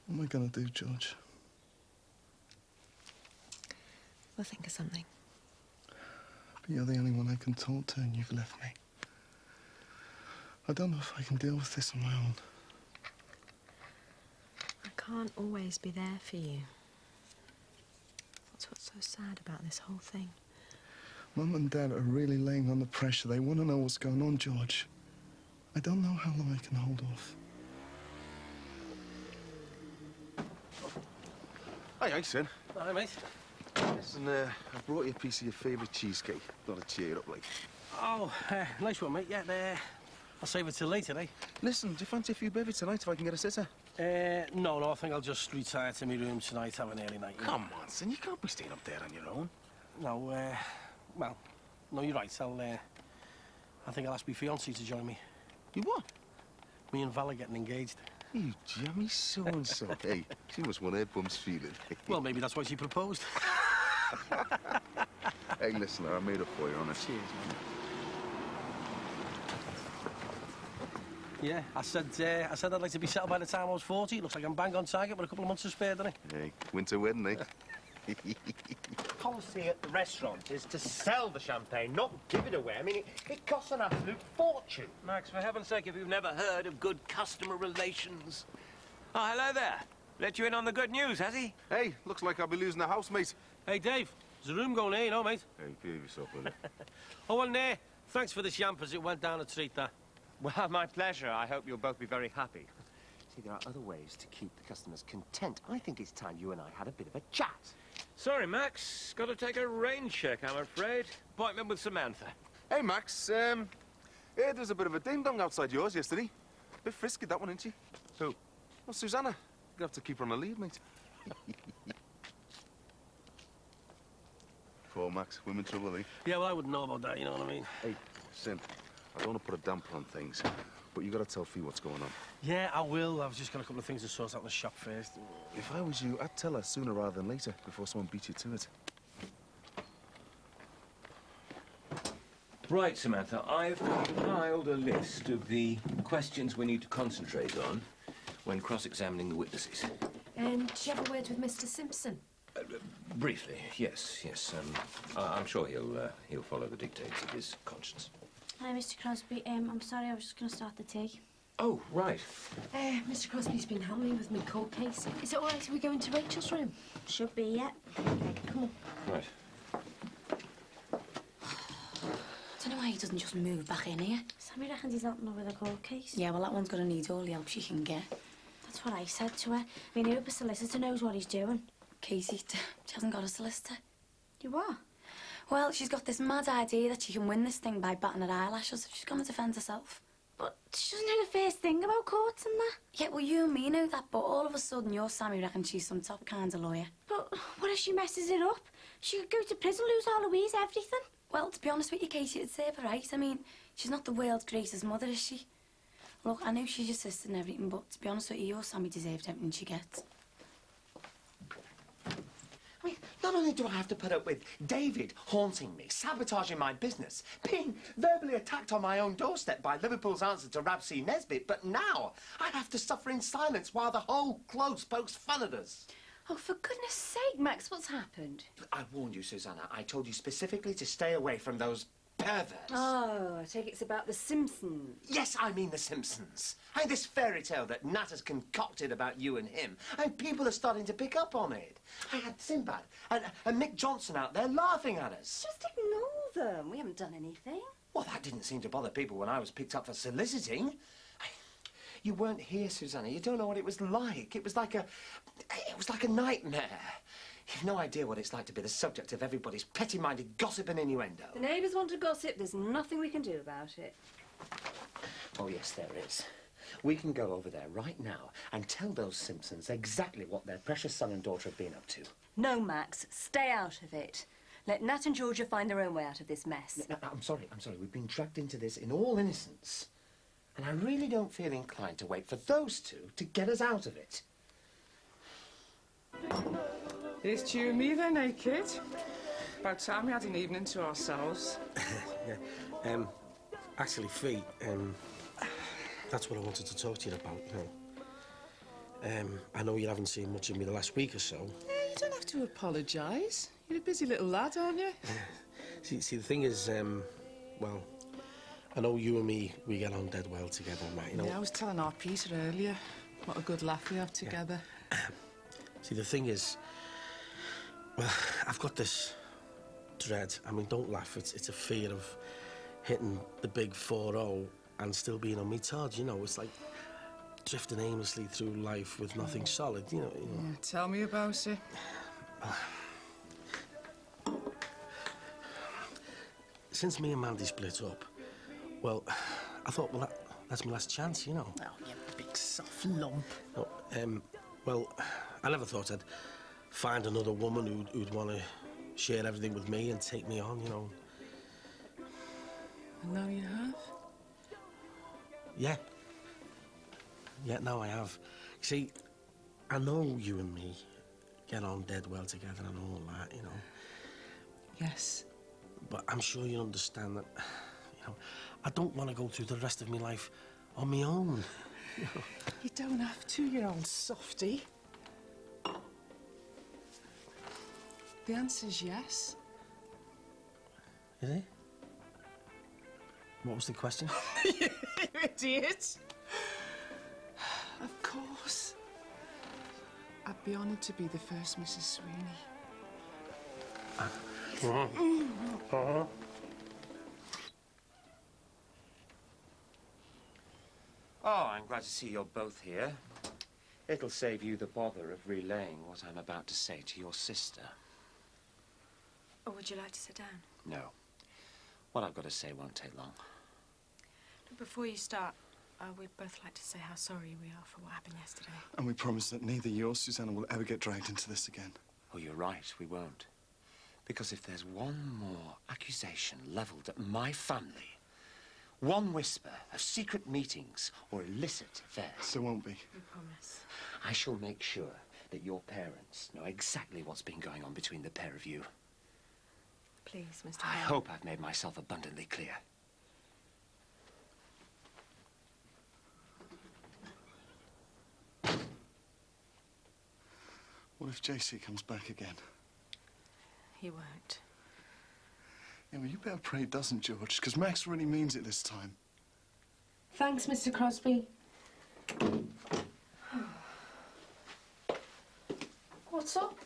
Speaker 12: What am I gonna do, George?
Speaker 21: We'll think of something.
Speaker 12: But you're the only one I can talk to, and you've left me. I don't know if I can deal with this on my own.
Speaker 21: I can't always be there for you. That's what's so sad about this whole thing.
Speaker 12: Mum and Dad are really laying on the pressure. They want to know what's going on, George. I don't know how long I can hold off.
Speaker 4: Hi, Sid.
Speaker 17: Hi, mate.
Speaker 4: Listen, I brought you a piece of your favourite cheesecake. Got to cheer you up, like.
Speaker 17: Oh, nice one, mate. Yeah, I'll save it till later, eh?
Speaker 4: Listen, do you fancy a few bevvies tonight if I can get a sitter?
Speaker 17: No, I think I'll just retire to my room tonight, have an early night.
Speaker 4: Come on, son, you can't be staying up there on your own.
Speaker 17: No, well, no, you're right. I think I'll ask my fiancée to join me.
Speaker 4: You what?
Speaker 17: Me and Val are getting engaged.
Speaker 4: You jammy so-and-so. Hey, she must want her bum's feeling.
Speaker 17: Well, maybe that's why she proposed.
Speaker 4: Hey, listen, I made up for you, honest.
Speaker 17: Cheers, man. Yeah, I said I'd like to be settled by the time I was 40. Looks like I'm bang on target with a couple of months to spare, doesn't it?
Speaker 4: Hey, winter wedding, eh?
Speaker 17: Colin,
Speaker 8: policy at the restaurant is to sell the champagne, not give it away. I mean, it costs an absolute fortune.
Speaker 6: Max, for heaven's sake, if you've never heard of good customer relations. Oh, hello there. Let you in on the good news, has he?
Speaker 22: Hey, looks like I'll be losing the house, mate.
Speaker 17: Hey, Dave, there's a room going here, you know, mate.
Speaker 22: Hey, behave yourself, will you?
Speaker 17: Oh, well, thanks for this yampers. It went down a treat, that.
Speaker 8: Well, my pleasure. I hope you'll both be very happy. See, there are other ways to keep the customers content. I think it's time you and I had a bit of a chat.
Speaker 6: Sorry, Max. Got to take a rain check, I'm afraid. Appointment with Samantha.
Speaker 22: Hey, Max, there's a bit of a ding-dong outside yours yesterday. Bit frisky, that one, isn't she?
Speaker 8: Who?
Speaker 22: Well, Susanna. You'll have to keep her on the lead, mate. Poor Max, women trouble, eh?
Speaker 17: Yeah, well, I wouldn't know about that, you know what I mean?
Speaker 22: Hey, Sim, I don't want to put a damper on things, but you got to tell Fee what's going on.
Speaker 17: Yeah, I will. I've just got a couple of things to sort out in the shop first.
Speaker 22: If I was you, I'd tell her sooner rather than later, before someone beats you to it.
Speaker 6: Right, Samantha, I've compiled a list of the questions we need to concentrate on when cross-examining the witnesses.
Speaker 15: And did you have a word with Mr. Simpson?
Speaker 6: Briefly, yes. I'm sure he'll follow the dictates of his conscience.
Speaker 19: Hi, Mr. Crosby. I'm sorry, I was just going to start the tea.
Speaker 6: Oh, right.
Speaker 15: Mr. Crosby's been helping me with my court case. Is it all right if we go into Rachel's room?
Speaker 19: Should be, yeah.
Speaker 15: Okay, come on.
Speaker 6: Right.
Speaker 23: I don't know why he doesn't just move back in here.
Speaker 19: Sammy reckons he's helping her with a court case.
Speaker 23: Yeah, well, that one's going to need all the help she can get.
Speaker 19: That's what I said to her. I mean, I hope a solicitor knows what he's doing.
Speaker 23: Casey, she hasn't got a solicitor.
Speaker 19: You what?
Speaker 23: Well, she's got this mad idea that she can win this thing by batting her eyelashes if she's going to defend herself.
Speaker 19: But she doesn't know the first thing about courts and that.
Speaker 23: Yeah, well, you and me know that, but all of a sudden your Sammy reckons she's some top kind of lawyer.
Speaker 19: But what if she messes it up? She could go to prison, lose all Louise, everything.
Speaker 23: Well, to be honest with you, Casey, it'd serve her right. I mean, she's not the world's greatest mother, is she? Look, I know she's your sister and everything, but to be honest with you, your Sammy deserved everything she gets.
Speaker 8: I mean, not only do I have to put up with David haunting me, sabotaging my business, being verbally attacked on my own doorstep by Liverpool's answer to Rab C. Nesbitt, but now I have to suffer in silence while the whole close pokes fun at us.
Speaker 15: Oh, for goodness sake, Max, what's happened?
Speaker 8: I warned you, Susanna. I told you specifically to stay away from those perverts.
Speaker 15: Oh, I take it's about the Simpsons.
Speaker 8: Yes, I mean the Simpsons. And this fairy tale that Nat has concocted about you and him. And people are starting to pick up on it. I had Sinbad and Mick Johnson out there laughing at us.
Speaker 15: Just ignore them. We haven't done anything.
Speaker 8: Well, that didn't seem to bother people when I was picked up for soliciting. You weren't here, Susanna. You don't know what it was like. It was like a nightmare. You've no idea what it's like to be the subject of everybody's petty-minded gossip and innuendo.
Speaker 15: The neighbours want to gossip. There's nothing we can do about it.
Speaker 8: Oh, yes, there is. We can go over there right now and tell those Simpsons exactly what their precious son and daughter have been up to.
Speaker 18: No, Max. Stay out of it. Let Nat and Georgia find their own way out of this mess.
Speaker 8: No, I'm sorry. We've been dragged into this in all innocence. And I really don't feel inclined to wait for those two to get us out of it.
Speaker 16: It's you and me then, eh, kid? About time we had an evening to ourselves.
Speaker 17: Yeah. Actually, Fee, that's what I wanted to talk to you about, you know. I know you haven't seen much of me the last week or so.
Speaker 16: Yeah, you don't have to apologise. You're a busy little lad, aren't you?
Speaker 17: See, the thing is, well, I know you and me, we get on dead well together, Matt, you know.
Speaker 16: Yeah, I was telling our Peter earlier what a good laugh we have together.
Speaker 17: Yeah. See, the thing is, well, I've got this dread. I mean, don't laugh. It's a fear of hitting the big 4-0 and still being on me Todd, you know. It's like drifting aimlessly through life with nothing solid, you know.
Speaker 16: Yeah, tell me about it.
Speaker 17: Since me and Mandy split up, well, I thought, well, that's my last chance, you know.
Speaker 16: Oh, you big soft lump.
Speaker 17: No, well, I never thought I'd find another woman who'd want to share everything with me and take me on, you know.
Speaker 16: And now you have?
Speaker 17: Yeah. Yeah, now I have. See, I know you and me get on dead well together and all that, you know.
Speaker 16: Yes.
Speaker 17: But I'm sure you understand that, you know, I don't want to go through the rest of my life on my own. You know?
Speaker 16: You don't have to, you old softy. The answer's yes.
Speaker 17: Is it? What was the question?
Speaker 16: You idiot! Of course. I'd be honoured to be the first Mrs. Sweeney.
Speaker 2: Oh, I'm glad to see you're both here. It'll save you the bother of relaying what I'm about to say to your sister.
Speaker 18: Or would you like to sit down?
Speaker 2: No. What I've got to say won't take long.
Speaker 21: Before you start, we'd both like to say how sorry we are for what happened yesterday.
Speaker 12: And we promise that neither you or Susanna will ever get dragged into this again.
Speaker 2: Oh, you're right, we won't. Because if there's one more accusation levelled at my family, one whisper of secret meetings or illicit affairs...
Speaker 12: There won't be.
Speaker 21: We promise.
Speaker 2: I shall make sure that your parents know exactly what's been going on between the pair of you.
Speaker 21: Please, Mr.
Speaker 2: I hope I've made myself abundantly clear.
Speaker 12: What if JC comes back again?
Speaker 21: He won't.
Speaker 12: Yeah, well, you better pray it doesn't, George, because Max really means it this time.
Speaker 7: Thanks, Mr. Crosby.
Speaker 19: What's up?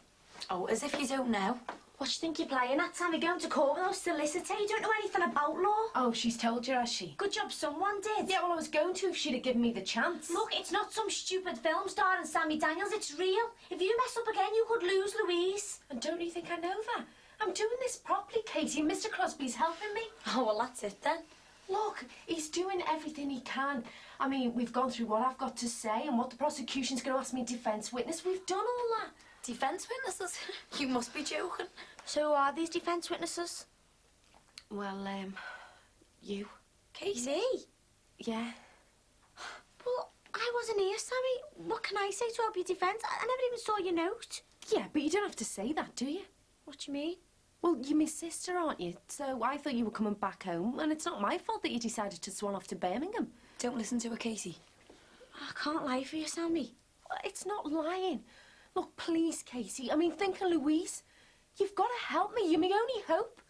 Speaker 23: Oh, as if you don't know.
Speaker 19: What do you think you're playing at, Sammy? Going to court with no solicitor? You don't know anything about law.
Speaker 7: Oh, she's told you, has she?
Speaker 19: Good job someone did.
Speaker 7: Yeah, well, I was going to if she'd have given me the chance.
Speaker 19: Look, it's not some stupid film starring Sammy Daniels. It's real. If you mess up again, you could lose Louise.
Speaker 7: And don't you think I know that? I'm doing this properly, Katie, and Mr. Crosby's helping me.
Speaker 23: Oh, well, that's it then.
Speaker 7: Look, he's doing everything he can. I mean, we've gone through what I've got to say and what the prosecution's going to ask me defence witness. We've done all that.
Speaker 23: Defence witnesses? You must be joking.
Speaker 19: So who are these defence witnesses?
Speaker 7: Well, you.
Speaker 23: Katie?
Speaker 19: Me?
Speaker 7: Yeah.
Speaker 19: Well, I wasn't here, Sammy. What can I say to help your defence? I never even saw your note.
Speaker 7: Yeah, but you don't have to say that, do you?
Speaker 19: What do you mean?
Speaker 7: Well, you're my sister, aren't you? So I thought you were coming back home, and it's not my fault that you decided to swan off to Birmingham.
Speaker 23: Don't listen to her, Katie.
Speaker 19: I can't lie for you, Sammy.
Speaker 7: It's not lying. Look, please, Katie. I mean, think of Louise. You've got to help me. You're my only hope.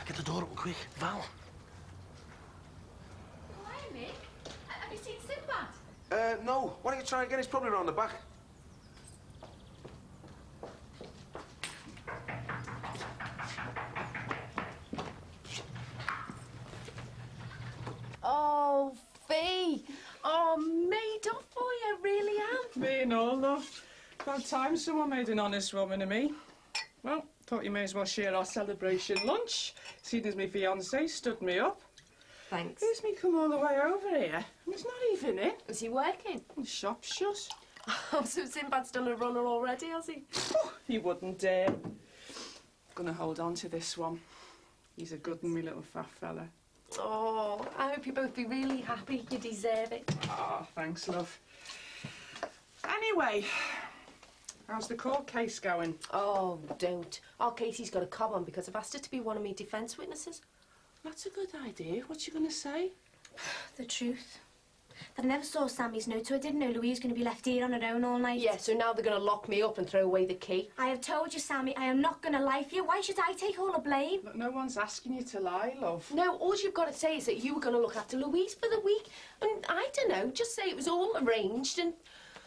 Speaker 17: Get the door open quick, Val.
Speaker 15: Why, Mick? Have you seen Sinbad?
Speaker 22: No. Why don't you try again? He's probably around the back.
Speaker 7: Oh, Fee. Oh, made up for you, really am.
Speaker 16: Me and all, love. About time someone made an honest woman of me. Well, thought you may as well share our celebration lunch, seeing as my fiancé stood me up.
Speaker 7: Thanks.
Speaker 16: Here's me come all the way over here. He's not even in.
Speaker 7: Is he working?
Speaker 16: The shop's shut.
Speaker 7: Oh, so Sinbad's done a runner already, has he?
Speaker 16: He wouldn't dare. Gonna hold on to this one. He's a good one, me little fat fella.
Speaker 15: Oh, I hope you both be really happy. You deserve it.
Speaker 16: Oh, thanks, love. Anyway, how's the court case going?
Speaker 15: Oh, don't. Our Casey's got a cob on because I've asked her to be one of my defence witnesses.
Speaker 16: That's a good idea. What's she going to say?
Speaker 19: The truth. That I never saw Sammy's note, so I didn't know Louise was going to be left here on her own all night.
Speaker 15: Yeah, so now they're going to lock me up and throw away the key.
Speaker 19: I have told you, Sammy, I am not going to lie for you. Why should I take all the blame?
Speaker 16: Look, no one's asking you to lie, love.
Speaker 15: No, all you've got to say is that you were going to look after Louise for the week. And I don't know, just say it was all arranged and...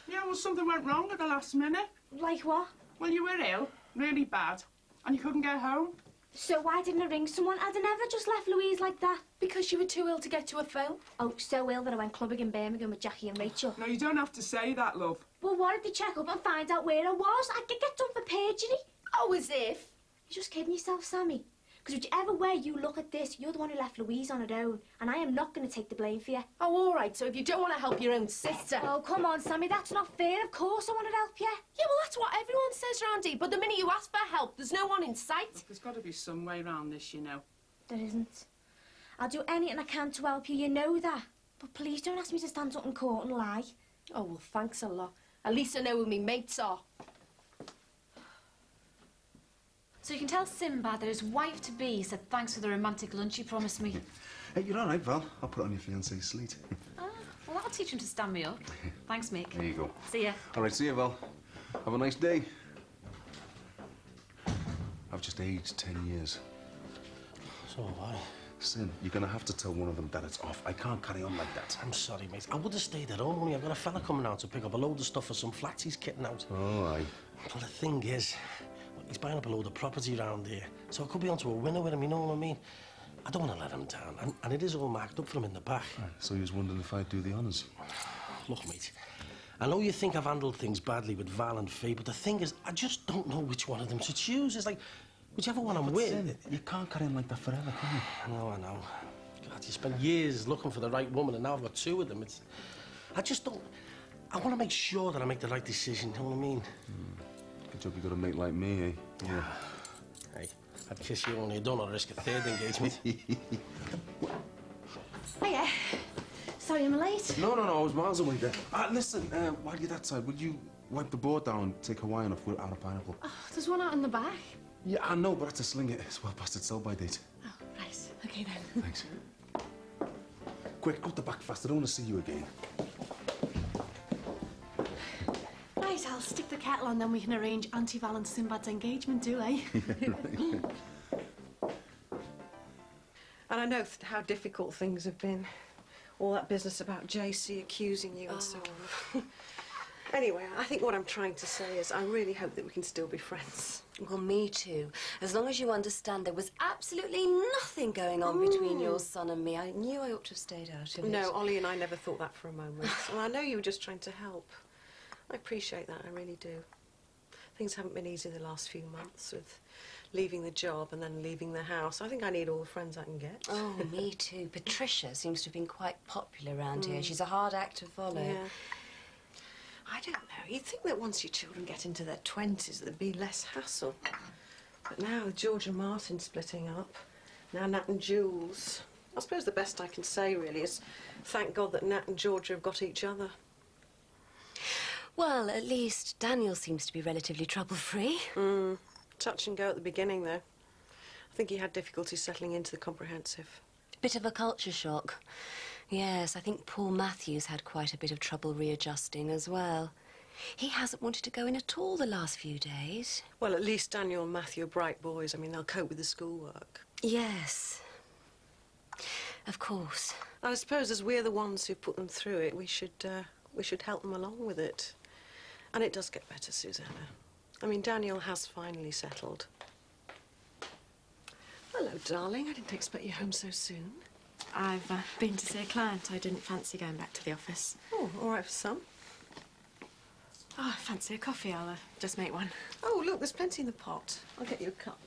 Speaker 16: Yeah, well, something went wrong at the last minute.
Speaker 19: Like what?
Speaker 16: Well, you were ill, really bad, and you couldn't get home.
Speaker 19: So why didn't I ring someone? I'd have never just left Louise like that.
Speaker 15: Because you were too ill to get to a phone.
Speaker 19: Oh, so ill that I went clubbing in Birmingham with Jackie and Rachel.
Speaker 16: No, you don't have to say that, love.
Speaker 19: Well, what if they check up and find out where I was? I could get done for perjury.
Speaker 15: Oh, as if.
Speaker 19: You're just kidding yourself, Sammy. Because whichever way you look at this, you're the one who left Louise on her own. And I am not going to take the blame for you.
Speaker 15: Oh, all right, so if you don't want to help your own sister...
Speaker 19: Oh, come on, Sammy, that's not fair. Of course I want to help you.
Speaker 15: Yeah, well, that's what everyone says round here. But the minute you ask for help, there's no one in sight.
Speaker 16: Look, there's got to be some way around this, you know.
Speaker 19: There isn't. I'll do anything I can to help you, you know that. But please don't ask me to stand up in court and lie.
Speaker 15: Oh, well, thanks a lot. At least I know who me mates are.
Speaker 20: So you can tell Sinbad that his wife-to-be said thanks for the romantic lunch he promised me.
Speaker 12: Hey, you're all right, Val. I'll put it on your fiancé's slate.
Speaker 20: Ah, well, that'll teach him to stand me up. Thanks, Mick.
Speaker 12: There you go.
Speaker 20: See ya.
Speaker 12: All right, see you, Val. Have a nice day. I've just aged 10 years.
Speaker 17: So have I.
Speaker 12: Sin, you're going to have to tell one of them that it's off. I can't carry on like that.
Speaker 17: I'm sorry, mate. I would have stayed at home, only I've got a fella coming out to pick up a load of stuff for some flats he's kitting out.
Speaker 12: Oh, aye.
Speaker 17: Well, the thing is, he's buying up a load of property around here, so I could be onto a winner with him, you know what I mean? I don't want to let him down, and it is all marked up for him in the back.
Speaker 12: Aye, so you was wondering if I'd do the honours?
Speaker 17: Look, mate, I know you think I've handled things badly with Val and Faye, but the thing is, I just don't know which one of them to choose. It's like, whichever one I'm with...
Speaker 12: Sin, you can't carry on like that forever, can you?
Speaker 17: No, I know. God, you spent years looking for the right woman, and now I've got two of them. It's... I just don't... I want to make sure that I make the right decision, you know what I mean?
Speaker 12: Good job you got a mate like me, eh? Yeah.
Speaker 17: Hey, I'd kiss you only I don't want to risk a third engagement.
Speaker 19: Hiya. Sorry I'm late.
Speaker 12: No, I was miles away there. Listen, while you're that side, would you wipe the board down and take Hawaiian off without a pineapple?
Speaker 1: Oh, there's one out in the back.
Speaker 12: Yeah, I know, but I had to sling it. It's well past its sell-by date.
Speaker 1: Oh, right. Okay, then.
Speaker 12: Thanks. Quick, out the back fast. I don't want to see you again.
Speaker 1: Right, I'll stick the kettle on, then we can arrange Auntie Val and Sinbad's engagement, do eh?
Speaker 7: And I know how difficult things have been. All that business about JC accusing you and so on. Anyway, I think what I'm trying to say is I really hope that we can still be friends.
Speaker 18: Well, me too. As long as you understand there was absolutely nothing going on between your son and me. I knew I ought to have stayed out of it.
Speaker 7: No, Ollie and I never thought that for a moment. And I know you were just trying to help. I appreciate that, I really do. Things haven't been easy the last few months with leaving the job and then leaving the house. I think I need all the friends I can get.
Speaker 18: Oh, me too. Patricia seems to have been quite popular around here. She's a hard act to follow.
Speaker 7: Yeah. I don't know. You'd think that once your children get into their 20s, there'd be less hassle. But now with George and Martin splitting up, now Nat and Jules, I suppose the best I can say, really, is thank God that Nat and George have got each other.
Speaker 18: Well, at least Daniel seems to be relatively trouble-free.
Speaker 7: Touch and go at the beginning, though. I think he had difficulty settling into the comprehensive.
Speaker 18: Bit of a culture shock. Yes, I think Paul Matthews had quite a bit of trouble readjusting as well. He hasn't wanted to go in at all the last few days.
Speaker 7: Well, at least Daniel and Matthew are bright boys. I mean, they'll cope with the schoolwork.
Speaker 18: Yes. Of course.
Speaker 7: I suppose as we're the ones who put them through it, we should help them along with it. And it does get better, Susanna. I mean, Daniel has finally settled. Hello, darling. I didn't expect you home so soon.
Speaker 1: I've been to see a client. I didn't fancy going back to the office.
Speaker 7: Oh, all right for some.
Speaker 1: Oh, I fancy a coffee. I'll just make one.
Speaker 7: Oh, look, there's plenty in the pot. I'll get you a cup.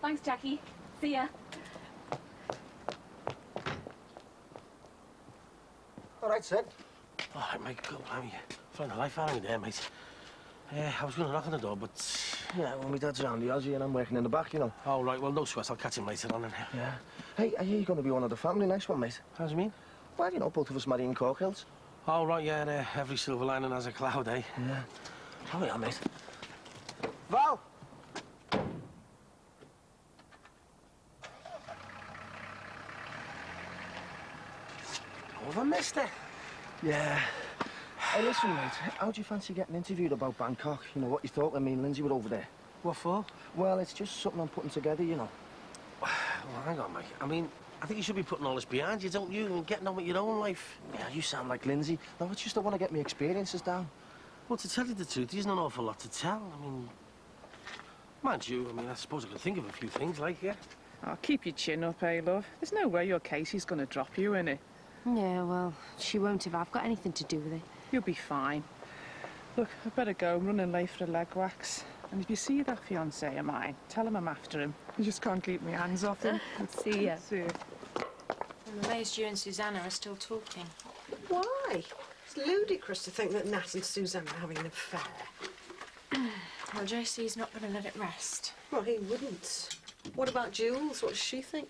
Speaker 10: Thanks, Jackie. See ya.
Speaker 17: All right, Sid. All right, mate, go. Find a life out of me there, mate. I was going to knock on the door, but...
Speaker 5: Yeah, well, my dad's around the Aussie and I'm working in the back, you know.
Speaker 17: Oh, right, well, no sweat. I'll catch him later on.
Speaker 5: Yeah. Hey, I hear you're going to be one of the family. Nice one, mate.
Speaker 17: How do you mean?
Speaker 5: Well, you know, both of us marrying Cork Hills.
Speaker 17: Oh, right, yeah, every silver lining has a cloud, eh?
Speaker 5: Yeah. How are you, mate? Val!
Speaker 17: Oh, have I missed it?
Speaker 5: Yeah. Hey, listen, mate, how do you fancy getting interviewed about Bangkok? You know, what you thought when me and Lindsay were over there?
Speaker 17: What for?
Speaker 5: Well, it's just something I'm putting together, you know.
Speaker 17: Well, hang on, mate. I mean, I think you should be putting all this behind you, don't you? And getting on with your own life.
Speaker 5: Yeah, you sound like Lindsay. No, it's just I want to get my experiences down.
Speaker 17: Well, to tell you the truth, there's not an awful lot to tell. I mean, mind you, I suppose I could think of a few things, like, yeah.
Speaker 16: Oh, keep your chin up, eh, love? There's no way your Casey's going to drop you, innit?
Speaker 13: Yeah, well, she won't if I've got anything to do with it.
Speaker 16: You'll be fine. Look, I better go. I'm running late for a leg wax. And if you see that fiancé of mine, tell him I'm after him. I just can't keep my hands off him.
Speaker 13: See ya.
Speaker 16: See ya.
Speaker 21: I'm amazed you and Susanna are still talking.
Speaker 7: Why? It's ludicrous to think that Nat and Susanna are having an affair.
Speaker 21: Well, JC's not going to let it rest.
Speaker 7: Well, he wouldn't. What about Jules? What does she think?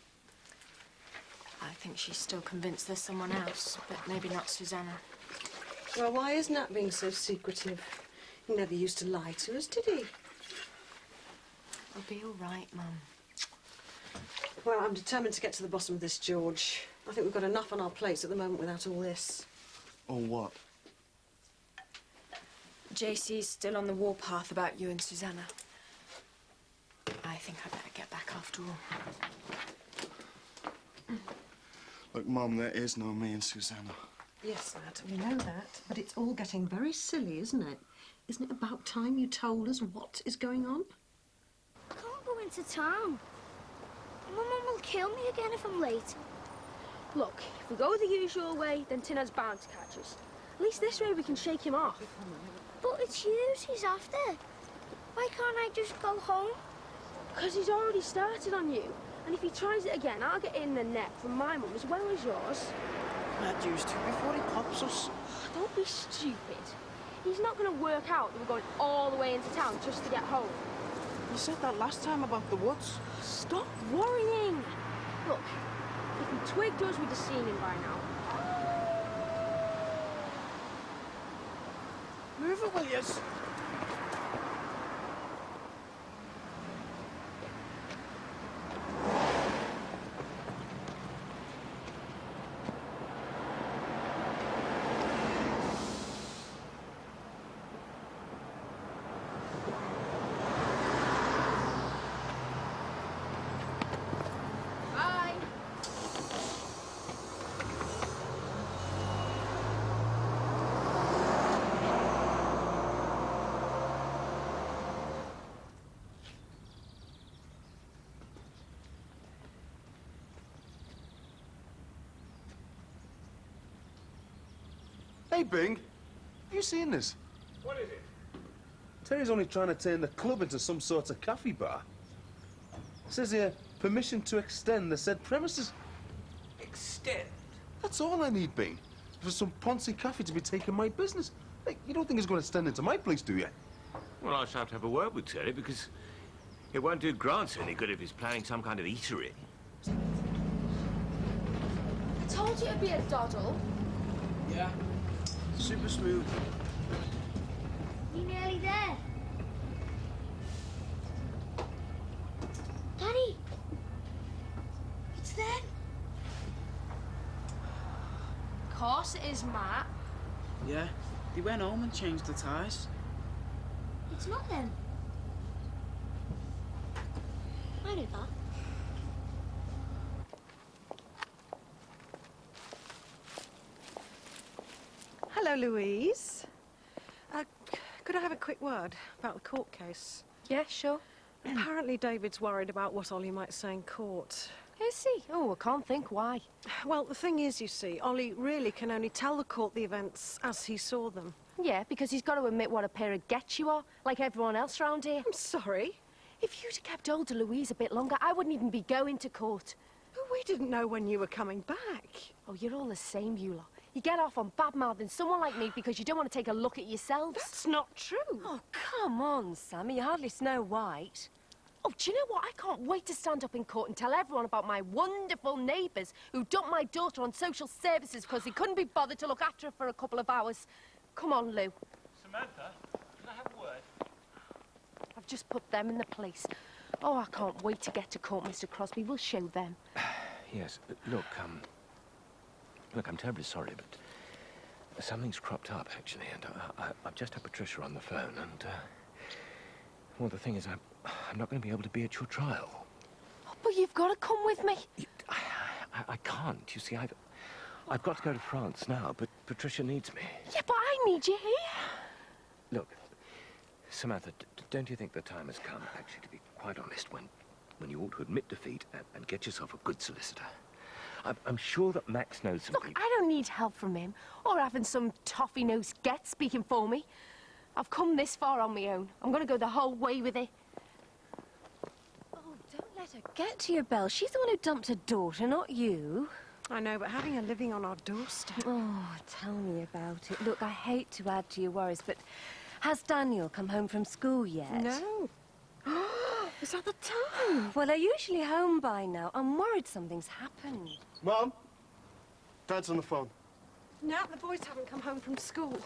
Speaker 21: I think she's still convinced there's someone else, but maybe not Susanna.
Speaker 7: Well, why is Nat being so secretive? He never used to lie to us, did he?
Speaker 21: I'll be all right, Mum.
Speaker 7: Well, I'm determined to get to the bottom of this, George. I think we've got enough on our plates at the moment without all this.
Speaker 12: Or what?
Speaker 21: JC's still on the warpath about you and Susanna. I think I better get back after all.
Speaker 12: Look, Mum, there is no me and Susanna.
Speaker 7: Yes, Nat, we know that, but it's all getting very silly, isn't it? Isn't it about time you told us what is going on?
Speaker 19: I can't go into town. My mum will kill me again if I'm late.
Speaker 13: Look, if we go the usual way, then Tina's bound to catch us. At least this way we can shake him off.
Speaker 19: But it's you he's after. Why can't I just go home?
Speaker 13: Because he's already started on you. And if he tries it again, I'll get in the net from my mum as well as yours.
Speaker 17: Not used to before he pops us.
Speaker 13: Don't be stupid. He's not going to work out that we're going all the way into town just to get home.
Speaker 17: You said that last time about the woods.
Speaker 13: Stop worrying. Look, if he twigged us, we'd have seen him by now.
Speaker 17: Move it, will yous?
Speaker 19: Bye.
Speaker 22: Hey, Bing. Have you seen this?
Speaker 9: What is it?
Speaker 22: Terry's only trying to turn the club into some sort of cafe bar. It says here, permission to extend the said premises.
Speaker 9: Extend?
Speaker 22: That's all I need, Bing. For some Ponzi cafe to be taking my business. Hey, you don't think it's going to extend into my place, do you?
Speaker 3: Well, I shall have to have a word with Terry, because it won't do Grant any good if he's planning some kind of eatery.
Speaker 19: I told you it'd be a doddle.
Speaker 17: Yeah. Super smooth.
Speaker 19: You're nearly there. Daddy! It's them.
Speaker 13: Of course it is, Matt.
Speaker 11: Yeah, they went home and changed the tyres.
Speaker 19: It's not them. I knew that.
Speaker 7: Hello, Louise. Could I have a quick word about the court case?
Speaker 13: Yeah, sure.
Speaker 7: Apparently David's worried about what Ollie might say in court.
Speaker 13: Is he? Oh, I can't think why.
Speaker 7: Well, the thing is, you see, Ollie really can only tell the court the events as he saw them.
Speaker 13: Yeah, because he's got to admit what a pair of gets you are, like everyone else round here.
Speaker 7: I'm sorry.
Speaker 15: If you'd have kept hold of Louise a bit longer, I wouldn't even be going to court.
Speaker 7: But we didn't know when you were coming back.
Speaker 15: Oh, you're all the same, you lot. You get off on bad-mouthing someone like me because you don't want to take a look at yourselves.
Speaker 7: That's not true.
Speaker 10: Oh, come on, Sammy. You're hardly Snow White.
Speaker 15: Oh, do you know what? I can't wait to stand up in court and tell everyone about my wonderful neighbours who dumped my daughter on social services because they couldn't be bothered to look after her for a couple of hours. Come on, Lou.
Speaker 9: Samantha, can I have a word?
Speaker 15: I've just put them in the place. Oh, I can't wait to get to court, Mr. Crosby. We'll show them.
Speaker 3: Yes, look, I'm terribly sorry, but something's cropped up, actually, and I've just had Patricia on the phone, and, well, the thing is, I'm not going to be able to be at your trial.
Speaker 15: Oh, but you've got to come with me.
Speaker 3: I can't. You see, I've got to go to France now, but Patricia needs me.
Speaker 15: Yeah, but I need you here.
Speaker 3: Look, Samantha, don't you think the time has come, actually, to be quite honest, when you ought to admit defeat and get yourself a good solicitor? I'm sure that Max knows some
Speaker 15: Look,
Speaker 3: people.
Speaker 15: I don't need help from him or having some toffee-nosed get speaking for me. I've come this far on my own. I'm going to go the whole way with it.
Speaker 10: Oh, don't let her get to you, Belle. She's the one who dumped her daughter, not you.
Speaker 7: I know, but having her living on our doorstep...
Speaker 10: Oh, tell me about it. Look, I hate to add to your worries, but has Daniel come home from school yet?
Speaker 7: No. Is that the time?
Speaker 10: Well, they're usually home by now. I'm worried something's happened.
Speaker 12: Mum? Dad's on the phone.
Speaker 7: Now the boys haven't come home from school.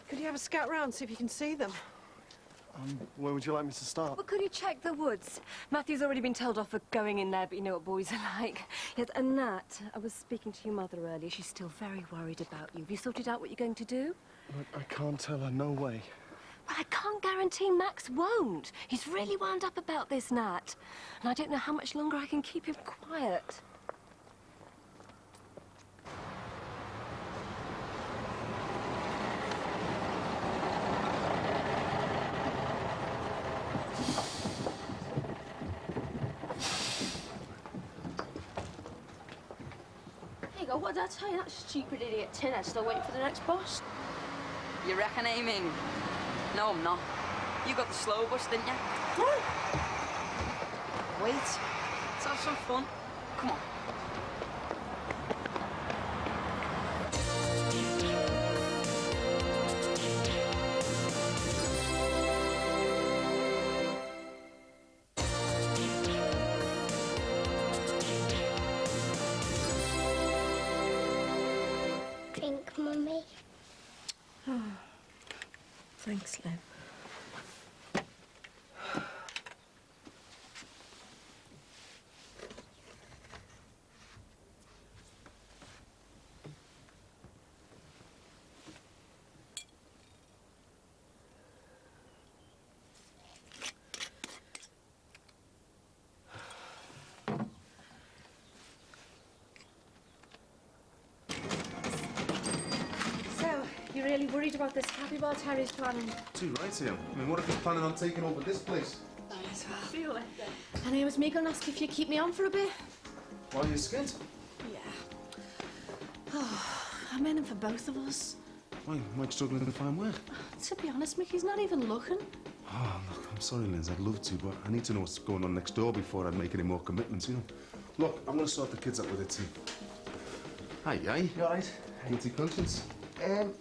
Speaker 7: Could you have a scout round, see if you can see them?
Speaker 12: Where would you like me to start?
Speaker 10: Well, could you check the woods? Matthew's already been told off for going in there, but you know what boys are like. Yes, and Nat, I was speaking to your mother earlier. She's still very worried about you. Have you sorted out what you're going to do?
Speaker 12: I can't tell her, no way.
Speaker 10: Well, I can't guarantee Max won't. He's really wound up about this, Nat. And I don't know how much longer I can keep him quiet.
Speaker 13: Hey, go, what did I tell you? That stupid idiot Tinhead's still waiting for the next bus.
Speaker 4: You reckon, Amy? No, I'm not. You got the slow bus, didn't you? Wait. Let's have some fun. Come on.
Speaker 19: Drink, Mummy.
Speaker 15: Oh, thanks, Lou.
Speaker 13: You're really worried about this capybara Terry's planning?
Speaker 22: Too right, Tim. I mean, what if he's planning on taking over this place?
Speaker 13: See you later. And it was me going to ask if you keep me on for a bit.
Speaker 22: Why are you scared?
Speaker 13: Yeah. Oh, I'm in for both of us.
Speaker 22: Why, Mike's struggling to find work.
Speaker 13: To be honest, Mickey's not even looking.
Speaker 22: Oh, look, I'm sorry, Linz. I'd love to, but I need to know what's going on next door before I'd make any more commitments, you know. Look, I'm going to sort the kids out with it, too. Hi, you all right? Guilty conscience?
Speaker 5: No.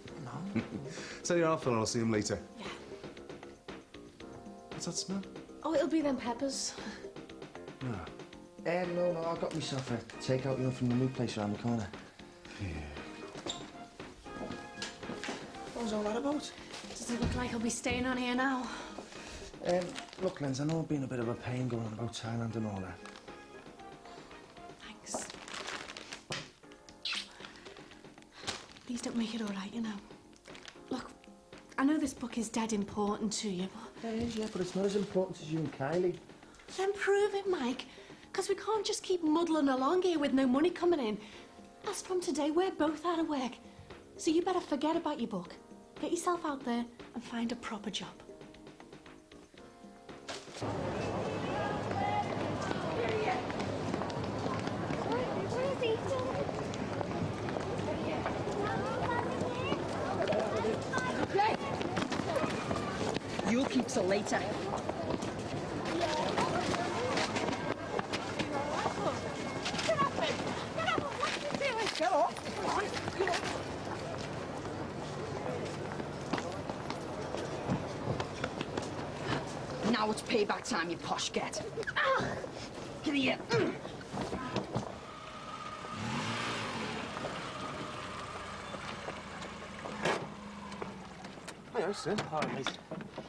Speaker 22: Tell your Alpha and I'll see him later. Yeah. What's that smell?
Speaker 13: Oh, it'll be them peppers.
Speaker 22: No.
Speaker 5: No, I got myself a takeout, you know, from the new place around the corner.
Speaker 22: Yeah.
Speaker 5: What was all that about?
Speaker 13: Does it look like I'll be staying on here now?
Speaker 5: Look, Linz, I know I've been a bit of a pain going on about Thailand and all that.
Speaker 13: Thanks. Please don't make it all right, you know. Look, I know this book is dead important to you, but...
Speaker 5: It is, yeah, but it's not as important as you and Kylie.
Speaker 13: Then prove it, Mike. Because we can't just keep muddling along here with no money coming in. As from today, we're both out of work. So you better forget about your book. Get yourself out there and find a proper job.
Speaker 15: You'll keep till later. payback time, you posh get. Ah! Get here.
Speaker 17: Hi, Sid. Hi, mate.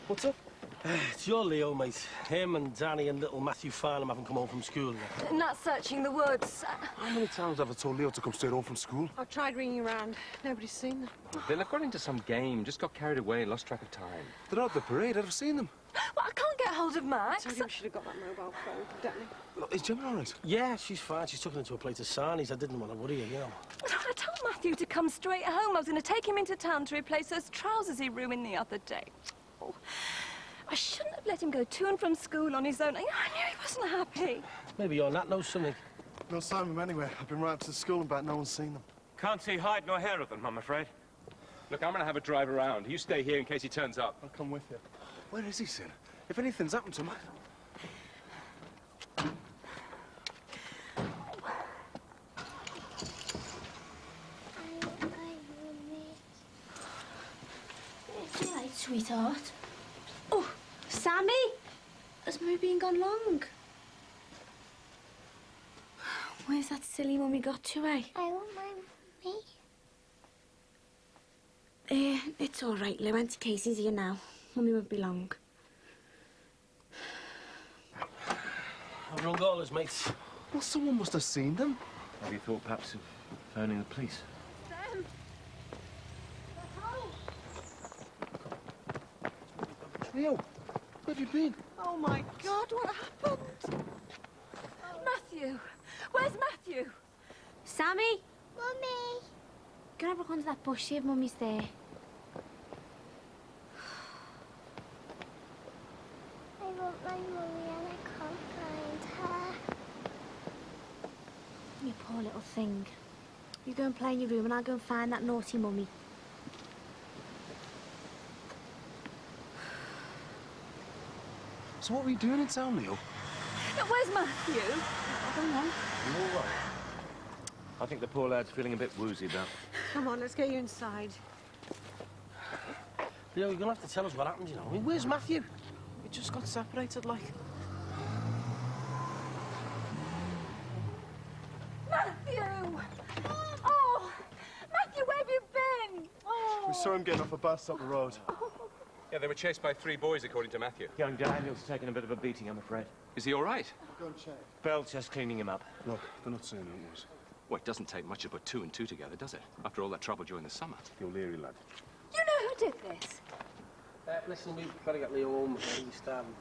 Speaker 17: What's up? It's your Leo, mate. Him and Danny and little Matthew Farnham haven't come home from school yet.
Speaker 10: Not searching the woods.
Speaker 22: How many times have I told Leo to come straight home from school?
Speaker 7: I've tried ringing around. Nobody's seen them.
Speaker 6: They'll have got into some game, just got carried away, lost track of time.
Speaker 22: They're out at the parade. I'd have seen them.
Speaker 10: Well, I can't get hold of Max.
Speaker 7: I told you we should have got that mobile phone, Danny.
Speaker 22: Look, is Gemma all right?
Speaker 17: Yeah, she's fine. She's tucking into a plate of sarnies. I didn't want to worry her, you know.
Speaker 10: I told Matthew to come straight home. I was going to take him into town to replace those trousers he ruined the other day. Oh, I shouldn't have let him go to and from school on his own. I knew he wasn't happy.
Speaker 17: Maybe your Nat knows something.
Speaker 12: No sign of them anywhere. I've been right up to the school and back. No one's seen them.
Speaker 6: Can't see hide nor hair of them, I'm afraid. Look, I'm gonna have a drive around. You stay here in case he turns up.
Speaker 12: I'll come with you.
Speaker 22: Where is he, Sid? If anything's happened to him,
Speaker 19: It's all right, sweetheart. Oh, Sammy! Has Mummy been gone long? Where's that silly Mummy got to, eh?
Speaker 23: I want my Mummy.
Speaker 19: It's all right, Lou. Auntie Casey's here now. Mummy won't be long.
Speaker 17: I've rung all his mates.
Speaker 22: well, someone must have seen them.
Speaker 3: Have you thought perhaps of phoning the police?
Speaker 10: Sam!
Speaker 22: Leo, where have you been?
Speaker 10: Oh, my God, what happened? Matthew! Where's Matthew?
Speaker 19: Sammy!
Speaker 23: Mummy!
Speaker 19: Can I have a look under that bush, see if Mummy's there?
Speaker 23: I want my Mummy and I can't find her.
Speaker 19: You poor little thing. You go and play in your room and I'll go and find that naughty Mummy.
Speaker 22: So what were you doing in town, Leo?
Speaker 10: Where's Matthew?
Speaker 19: I don't know.
Speaker 3: You all right? I think the poor lad's feeling a bit woozy about.
Speaker 7: Come on, let's get you inside.
Speaker 17: Leo, you're gonna have to tell us what happened, you know. I mean, where's Matthew?
Speaker 7: We just got separated, like.
Speaker 10: Matthew! Oh! Matthew, where have you been? Oh!
Speaker 12: We saw him getting off a bus up the road.
Speaker 6: Yeah, they were chased by 3 boys, according to Matthew.
Speaker 3: Young Daniel's taken a bit of a beating, I'm afraid.
Speaker 6: Is he all right?
Speaker 12: Go and check.
Speaker 3: Bell's just cleaning him up.
Speaker 22: Look, they're not saying who it was.
Speaker 6: Well, it doesn't take much to put 2 and 2 together, does it? After all that trouble during the summer.
Speaker 22: The O'Leary lad.
Speaker 10: You know who did this?
Speaker 17: Listen, we've got to get Leo home before he's starving.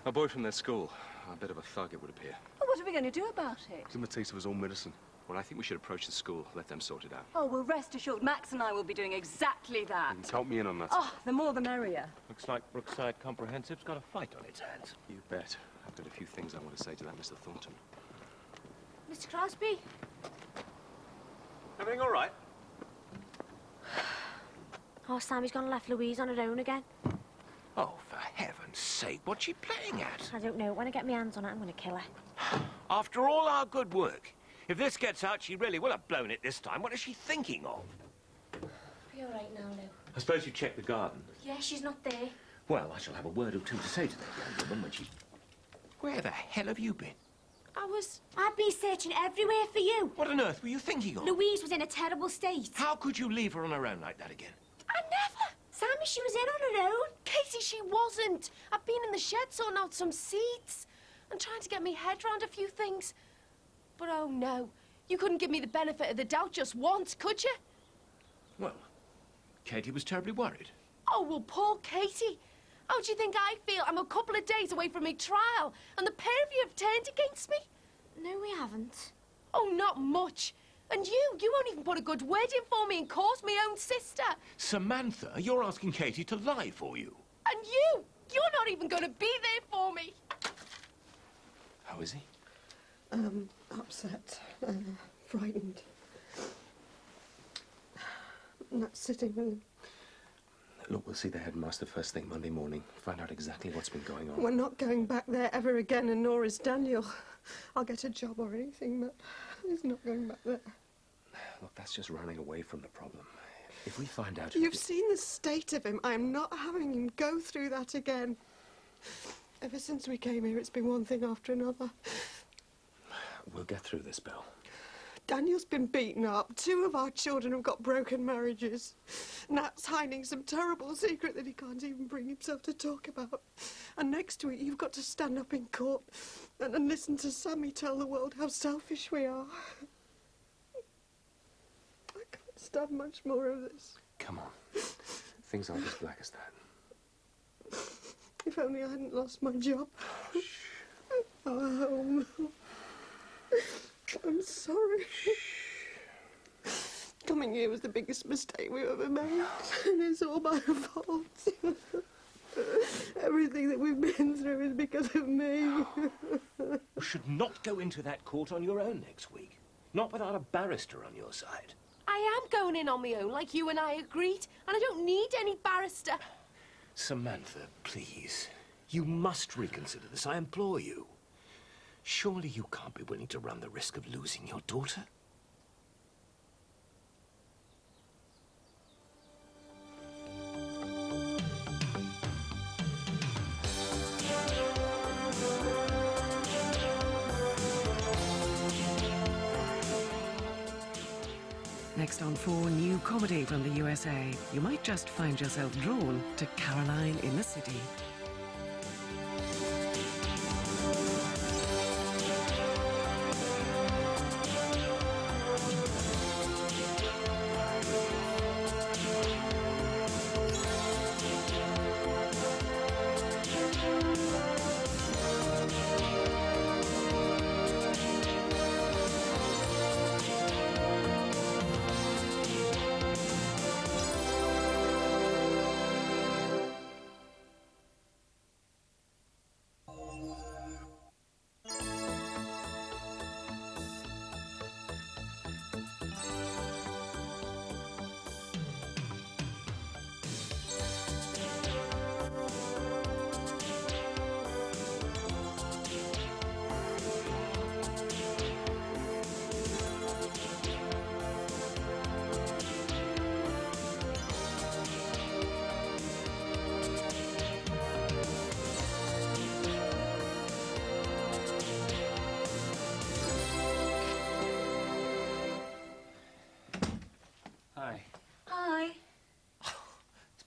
Speaker 6: A boy from their school. A bit of a thug, it would appear.
Speaker 10: Well, what are we going to do about it?
Speaker 22: Give him a taste of his own medicine.
Speaker 6: Well, I think we should approach the school, let them sort it out.
Speaker 10: Oh, well, rest assured, Max and I will be doing exactly that.
Speaker 22: You can count me in on that.
Speaker 10: Oh, the more the merrier.
Speaker 3: Looks like Brookside Comprehensive's got a fight on its hands.
Speaker 6: You bet. I've got a few things I want to say to that Mr. Thornton.
Speaker 19: Mr. Crosby?
Speaker 6: Everything all right?
Speaker 19: Oh, Sammy's gone and left Louise on her own again.
Speaker 3: Oh, for heaven's sake, what's she playing at?
Speaker 19: I don't know. When I get my hands on her, I'm going to kill her.
Speaker 3: After all our good work, if this gets out, she really will have blown it this time. What is she thinking of?
Speaker 19: Be all right now, Lou.
Speaker 3: I suppose you checked the garden.
Speaker 19: Yeah, she's not there.
Speaker 3: Well, I shall have a word or two to say to that young woman when she's... Where the hell have you been?
Speaker 19: I've been searching everywhere for you.
Speaker 3: What on earth were you thinking of?
Speaker 19: Louise was in a terrible state.
Speaker 3: How could you leave her on her own like that again?
Speaker 19: I never. Sammy, she was in on her own.
Speaker 15: Katie, she wasn't. I've been in the shed sorting out some seeds and trying to get me head round a few things. But oh no, you couldn't give me the benefit of the doubt just once, could you?
Speaker 3: Well, Katie was terribly worried.
Speaker 15: Oh, well, poor Katie. How do you think I feel? I'm a couple of days away from my trial, and the pair of you have turned against me.
Speaker 19: No, we haven't.
Speaker 15: Oh, not much. And you won't even put a good word in for me in court, my own sister.
Speaker 3: Samantha, you're asking Katie to lie for you.
Speaker 15: And you're not even going to be there for me.
Speaker 3: How is he?
Speaker 7: Upset, frightened. Not sitting with him.
Speaker 2: Look, we'll see the headmaster first thing Monday morning. Find out exactly what's been going on.
Speaker 7: We're not going back there ever again, and nor is Daniel. I'll get a job or anything, but he's not going back there.
Speaker 2: Look, that's just running away from the problem. If we find out...
Speaker 7: You've seen the state of him. I'm not having him go through that again. Ever since we came here, it's been one thing after another.
Speaker 3: We'll get through this, Bill.
Speaker 7: Daniel's been beaten up. 2 of our children have got broken marriages. Nat's hiding some terrible secret that he can't even bring himself to talk about. And next week, you've got to stand up in court and listen to Sammy tell the world how selfish we are. I can't stand much more of this.
Speaker 3: Come on. Things aren't as black as that.
Speaker 7: If only I hadn't lost my job. Our home. I'm sorry. Coming here was the biggest mistake we've ever made. And it's all my fault. Everything that we've been through is because of me.
Speaker 3: You should not go into that court on your own next week. Not without a barrister on your side.
Speaker 15: I am going in on my own, like you and I agreed, and I don't need any barrister.
Speaker 3: Samantha, please. You must reconsider this, I implore you. Surely you can't be willing to run the risk of losing your daughter?
Speaker 8: Next on 4, new comedy from the USA. You might just find yourself drawn to Caroline in the City.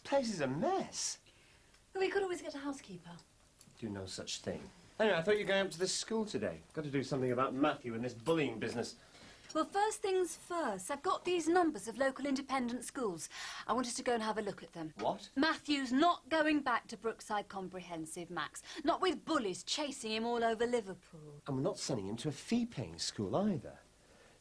Speaker 2: Place is a mess.
Speaker 18: We could always get a housekeeper.
Speaker 2: Do no such thing. Anyway, I thought you were going up to the school today. Got to do something about Matthew and this bullying business.
Speaker 18: Well, first things first. I've got these numbers of local independent schools. I wanted to go and have a look at them.
Speaker 2: What?
Speaker 18: Matthew's not going back to Brookside Comprehensive, Max. Not with bullies chasing him all over Liverpool.
Speaker 2: And we're not sending him to a fee-paying school either.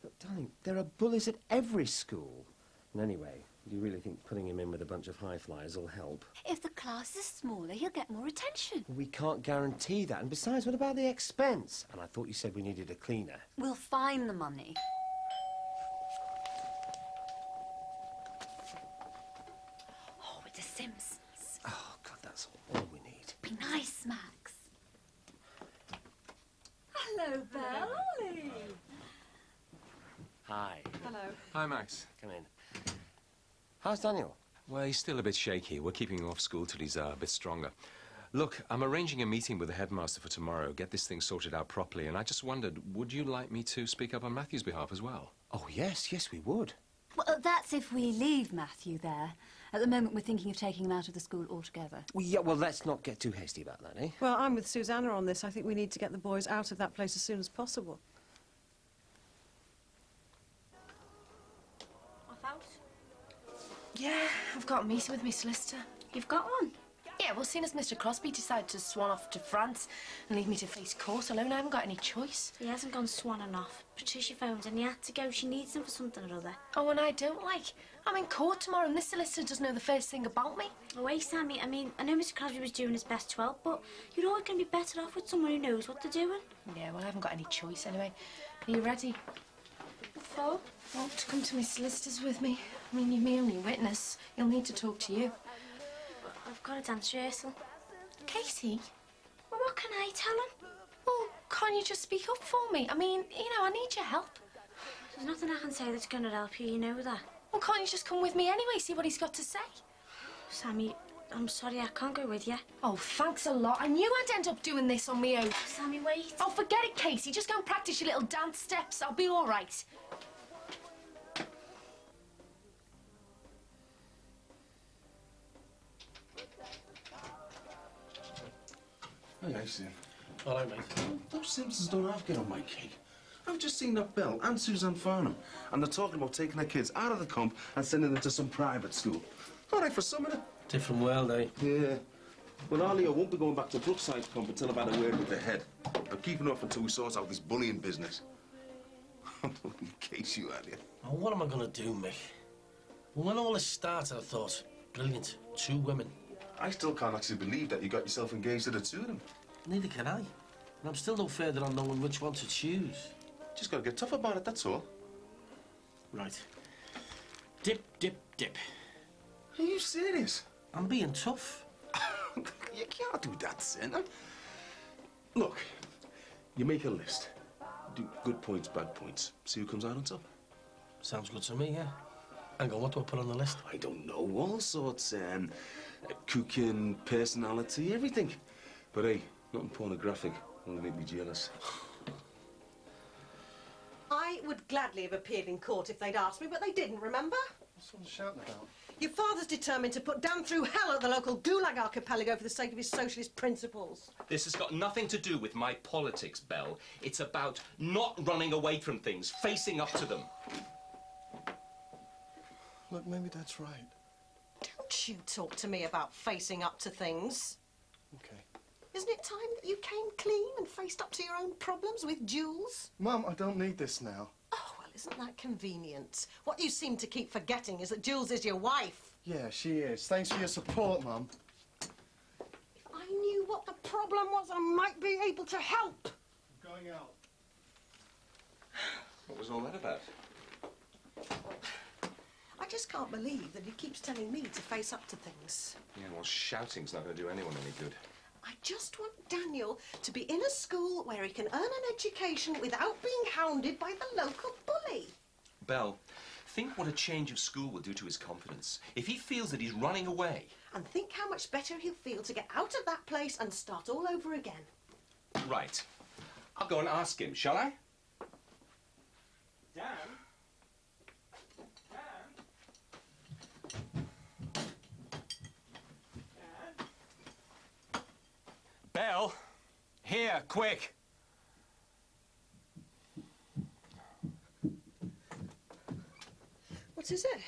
Speaker 2: Look, darling, there are bullies at every school. And anyway, do you really think putting him in with a bunch of high-flyers will help?
Speaker 18: If the class is smaller, he'll get more attention.
Speaker 2: We can't guarantee that. And besides, what about the expense? And I thought you said we needed a cleaner.
Speaker 18: We'll find the money. Oh, with the Simpsons.
Speaker 2: Oh, God, that's all we need.
Speaker 18: Be nice, Max. Hello, Belle. Ollie.
Speaker 2: Hi.
Speaker 6: Hello. Hi, Max.
Speaker 2: Come in. How's Daniel?
Speaker 6: Well, he's still a bit shaky. We're keeping him off school till he's a bit stronger. Look, I'm arranging a meeting with the headmaster for tomorrow, get this thing sorted out properly, and I just wondered, would you like me to speak up on Matthew's behalf as well?
Speaker 2: Oh, yes, we would.
Speaker 18: Well, that's if we leave Matthew there. At the moment, we're thinking of taking him out of the school altogether.
Speaker 2: Well, yeah, well, let's not get too hasty about that, eh?
Speaker 7: Well, I'm with Susanna on this. I think we need to get the boys out of that place as soon as possible.
Speaker 19: Off out?
Speaker 15: Yeah, I've got a meeting with my solicitor.
Speaker 19: You've got one?
Speaker 15: Yeah, well, seeing as Mr. Crosby decided to swan off to France and leave me to face court alone, I haven't got any choice.
Speaker 19: He hasn't gone swanning off. Patricia phoned and he had to go. She needs him for something or other.
Speaker 15: Oh, and I don't like. I'm in court tomorrow and this solicitor doesn't know the first thing about me.
Speaker 19: Oh, wait, Sammy. I mean, I know Mr. Crosby was doing his best to help, but you're always going to be better off with someone who knows what they're doing.
Speaker 15: Yeah, well, I haven't got any choice anyway. Are you ready?
Speaker 19: What for?
Speaker 15: Well, to come to my solicitors with me. I mean, you're my only witness. He'll need to talk to you.
Speaker 19: I've got a dance rehearsal.
Speaker 15: Katie?
Speaker 19: Well, what can I tell him?
Speaker 15: Well, can't you just speak up for me? I mean, you know, I need your help.
Speaker 19: There's nothing I can say that's going to help you, you know that.
Speaker 15: Well, can't you just come with me anyway, see what he's got to say?
Speaker 19: Sammy, I'm sorry, I can't go with you.
Speaker 15: Oh, thanks a lot. I knew I'd end up doing this on my own.
Speaker 19: Sammy, wait.
Speaker 15: Oh, forget it, Casey. Just go and practice your little dance steps. I'll be all right.
Speaker 22: Hey, Sam.
Speaker 17: All right, mate.
Speaker 22: Those Simpsons don't have get on my cake. I've just seen that Belle and Suzanne Farnham, and they're talking about taking their kids out of the comp and sending them to some private school. All right for some of it.
Speaker 17: Different world, eh?
Speaker 22: Yeah. Well, our Leo won't be going back to Brookside comp until I've had a word with the head. I'm keeping her off until we sort out this bullying business. In case you had it.
Speaker 17: Oh, what am I going to do, Mick? Well, when all this started, I thought, brilliant, 2 women.
Speaker 22: I still can't actually believe that you got yourself engaged to the 2 of them.
Speaker 17: Neither can I. And I'm still no further on knowing which one to choose.
Speaker 22: Just got to get tough about it, that's all.
Speaker 17: Right. Dip, dip, dip.
Speaker 22: Are you serious?
Speaker 17: I'm being tough.
Speaker 22: You can't do that, Sin. Look, you make a list. Do good points, bad points. See who comes out on top.
Speaker 17: Sounds good to me, yeah. Hang on, what do I put on the list?
Speaker 22: I don't know, all sorts. Cooking, personality, everything. But hey, nothing pornographic. Only make me jealous.
Speaker 7: I would gladly have appeared in court if they'd asked me, but they didn't, remember?
Speaker 12: What's all the shouting about?
Speaker 7: Your father's determined to put Dan through hell at the local Gulag archipelago for the sake of his socialist principles.
Speaker 6: This has got nothing to do with my politics, Belle. It's about not running away from things, facing up to them.
Speaker 12: Look, maybe that's right.
Speaker 7: Don't you talk to me about facing up to things.
Speaker 12: Okay.
Speaker 7: Isn't it time that you came clean and faced up to your own problems with Jules?
Speaker 12: Mum, I don't need this now.
Speaker 7: Oh, well, isn't that convenient? What you seem to keep forgetting is that Jules is your wife.
Speaker 12: Yeah, she is. Thanks for your support, Mum.
Speaker 7: If I knew what the problem was, I might be able to help.
Speaker 12: I'm going out.
Speaker 6: What was all that about?
Speaker 7: I just can't believe that he keeps telling me to face up to things.
Speaker 6: Yeah, well, shouting's not going to do anyone any good.
Speaker 7: I just want Daniel to be in a school where he can earn an education without being hounded by the local bully.
Speaker 6: Belle, think what a change of school will do to his confidence. If he feels that he's running away.
Speaker 7: And think how much better he'll feel to get out of that place and start all over again.
Speaker 6: Right. I'll go and ask him, shall I?
Speaker 9: Dan?
Speaker 6: Belle, here, quick.
Speaker 7: What is it?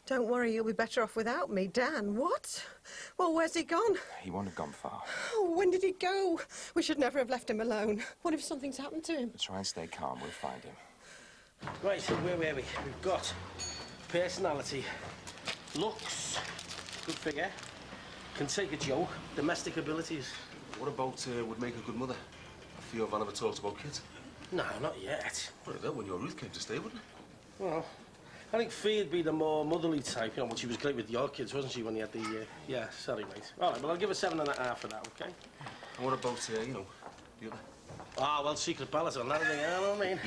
Speaker 7: Don't worry, you'll be better off without me. Dan, what? Well, where's he gone?
Speaker 6: He won't have gone far.
Speaker 7: Oh, when did he go? We should never have left him alone. What if something's happened to him?
Speaker 6: Try and stay calm, we'll find him.
Speaker 17: Right, so where were we? We've got personality, looks, good figure, can take a joke, domestic abilities.
Speaker 22: What about would make a good mother? I feel Van ever talked about kids.
Speaker 17: No, not yet.
Speaker 22: Well, it will when your Ruth came to stay, wouldn't it?
Speaker 17: Well, I think Fee'd be the more motherly type, you know, but she was great with your kids, wasn't she, when you had the, yeah, sorry, mate. All right, well, I'll give her 7.5 for that, OK?
Speaker 22: And what about, you know, the other?
Speaker 17: Ah, well, secret ballot on that thing, you know what I mean?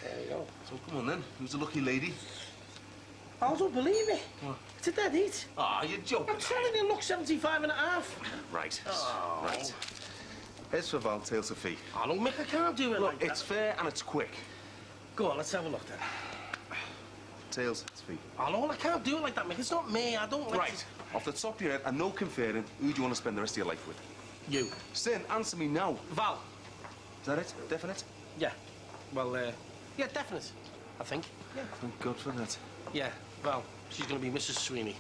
Speaker 17: There you go.
Speaker 22: So come on then, who's the lucky lady?
Speaker 17: I don't believe it.
Speaker 22: What?
Speaker 17: It's a dead heat.
Speaker 22: Ah, you're joking.
Speaker 17: I'm telling you, look, 75.5.
Speaker 22: Right.
Speaker 17: Oh.
Speaker 22: Right. Heads for Val, tails for Fee.
Speaker 17: Oh, look, Mick, I can't do it
Speaker 22: Look,
Speaker 17: like that.
Speaker 22: it's fair and it's quick.
Speaker 17: Go on, let's have a look then.
Speaker 22: Tails, it's Fee.
Speaker 17: Oh, no, I can't do it like that, Mick. It's not me. I don't like
Speaker 22: Right. Off the top of your head, and no conferring, who do you want to spend the rest of your life with?
Speaker 17: You.
Speaker 22: Sin, answer me now.
Speaker 17: Val.
Speaker 22: Is that it? Definite?
Speaker 17: Yeah. Well, yeah, definite, I think. Yeah.
Speaker 22: Thank God for that.
Speaker 17: Yeah, Val. She's going to be Mrs. Sweeney.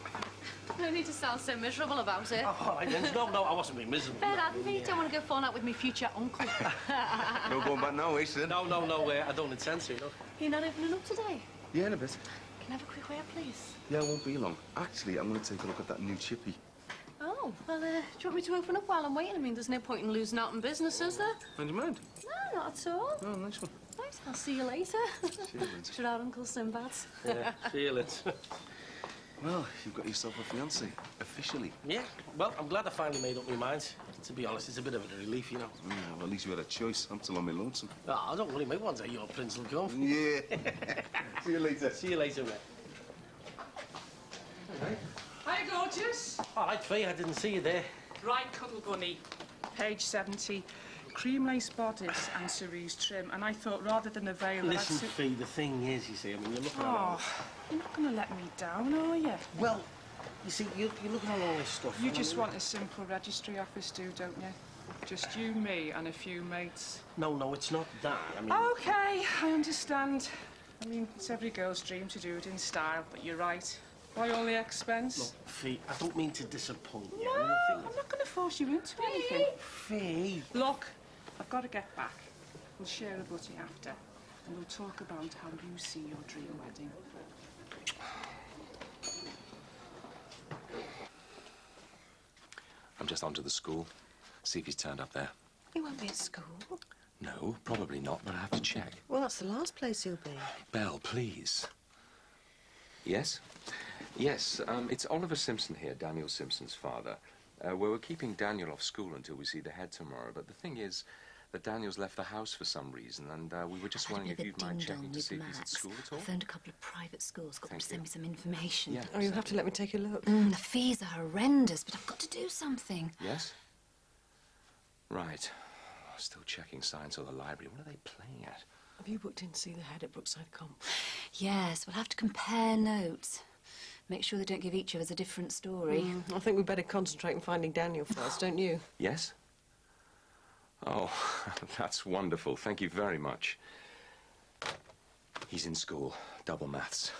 Speaker 15: No need to sound so miserable about it.
Speaker 17: Oh, all right, then. No, I wasn't being miserable.
Speaker 15: Fair hadn't me. Don't want to go falling out with my future uncle.
Speaker 22: No going back now, eh, Sin?
Speaker 17: No, I don't intend to, no.
Speaker 15: You're not opening up today?
Speaker 22: Yeah, in a bit.
Speaker 15: Can I have a quick word, please?
Speaker 22: Yeah, it won't be long. Actually, I'm going to take a look at that new chippy.
Speaker 15: Oh, well, do you want me to open up while I'm waiting? I mean, there's no point in losing out on business, is there?
Speaker 22: Don't you mind?
Speaker 15: No, not at all.
Speaker 22: Oh, nice one.
Speaker 15: Right, I'll see you later.
Speaker 22: See you later.
Speaker 15: Should our Uncle Sinbad.
Speaker 17: Yeah, feel it.
Speaker 22: Well, you've got yourself a fiancé, officially.
Speaker 17: Yeah, well, I'm glad I finally made up my mind. To be honest, it's a bit of a relief, you know.
Speaker 22: Yeah, well, at least you had a choice. I'm still on my lonesome.
Speaker 17: Oh, don't worry, mate. One day your prince will come.
Speaker 22: Yeah.
Speaker 12: See you later.
Speaker 17: See you later, mate. Okay.
Speaker 16: Hi, gorgeous.
Speaker 17: All right, Fee, I didn't see you there.
Speaker 16: Right, Cuddle Bunny. Page 70. Cream lace bodice and cerise trim. And I thought rather than a veil...
Speaker 17: Listen, Fee, the thing is, you see, I mean, you're looking at all...
Speaker 16: You're not going to let me down, are you?
Speaker 17: Well, you see, you're looking at all this stuff.
Speaker 16: You just want a simple registry office, don't you? Just you, me, and a few mates.
Speaker 17: No, it's not that. I mean...
Speaker 16: OK, I understand. I mean, it's every girl's dream to do it in style, but you're right. Why all the expense?
Speaker 17: Look, Fee, I don't mean to disappoint you.
Speaker 16: No, I'm not going to force you into anything.
Speaker 17: Fee!
Speaker 16: Look, I've got to get back. We'll share a butty after, and we'll talk about how you see your dream wedding.
Speaker 6: I'm just on to the school. See if he's turned up there.
Speaker 21: He won't be at school.
Speaker 6: No, probably not, but I have to check.
Speaker 21: Well, that's the last place he'll be.
Speaker 6: Belle, please. Yes? Yes, it's Oliver Simpson here, Daniel Simpson's father. We're keeping Daniel off school until we see the head tomorrow, but the thing is that Daniel's left the house for some reason, and we were just wondering if you'd mind checking to see if he's at school at all.
Speaker 18: I phoned a couple of private schools, got them to send me some information.
Speaker 6: Yeah,
Speaker 21: Oh, you'll have to let me take a look.
Speaker 18: The fees are horrendous, but I've got to do something.
Speaker 6: Yes? Right. Still checking science or the library. What are they playing at?
Speaker 21: Have you booked in to see the head at Brookside Comp?
Speaker 18: Yes, we'll have to compare notes. Make sure they don't give each of us a different story.
Speaker 21: I think we'd better concentrate on finding Daniel first, don't you?
Speaker 6: Yes? Oh, that's wonderful. Thank you very much. He's in school. Double maths.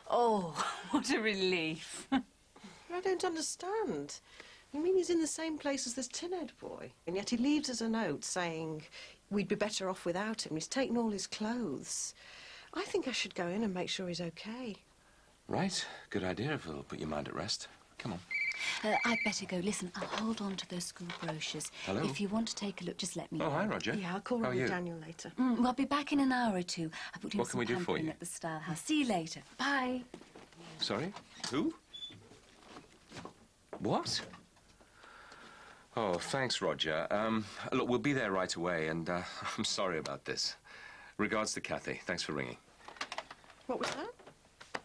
Speaker 18: Oh, what a relief.
Speaker 21: I don't understand. I mean, he's in the same place as this tin-head boy, and yet he leaves us a note saying we'd be better off without him. He's taken all his clothes. I think I should go in and make sure he's okay.
Speaker 6: Right. Good idea if it'll put your mind at rest. Come on.
Speaker 18: I'd better go. Listen, I'll hold on to those school brochures.
Speaker 6: Hello?
Speaker 18: If you want to take a look, just let me know.
Speaker 6: Oh, hi, Roger.
Speaker 21: Yeah, I'll call
Speaker 6: How are
Speaker 21: with
Speaker 6: you?
Speaker 21: Daniel later.
Speaker 18: Well, I'll be back in an hour or two. I booked him
Speaker 6: What can we do for
Speaker 18: pampering
Speaker 6: you?
Speaker 18: at the Style House. See you later. Bye.
Speaker 6: Sorry? Who? What? Oh, thanks, Roger. Look, we'll be there right away, and I'm sorry about this. Regards to Kathy. Thanks for ringing.
Speaker 21: What was that?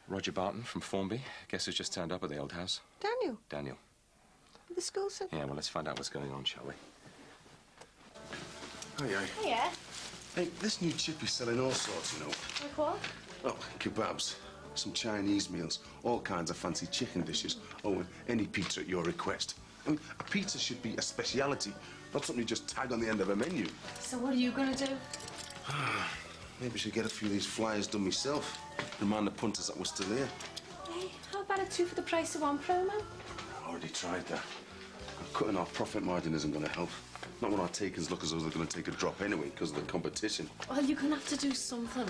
Speaker 6: Roger Barton from Formby. Guess who's just turned up at the old house?
Speaker 21: Daniel.
Speaker 6: Daniel.
Speaker 21: The school said...
Speaker 6: Yeah, well, let's find out what's going on, shall we?
Speaker 12: Hiya.
Speaker 19: Hiya.
Speaker 12: Hey, this new chippy's selling all sorts, you know.
Speaker 19: Like what?
Speaker 12: Oh, kebabs, some Chinese meals, all kinds of fancy chicken dishes. Oh, and any pizza at your request. I mean, a pizza should be a speciality, not something you just tag on the end of a menu.
Speaker 19: So what are you going to do?
Speaker 12: Maybe I should get a few of these flyers done myself. Remind the punters that we're still here.
Speaker 19: Hey, how about a 2 for the price of 1 promo?
Speaker 12: I already tried that. Cutting our profit margin isn't going to help. Not when our takings look as though they're going to take a drop anyway because of the competition.
Speaker 19: Well, you're going to have to do something.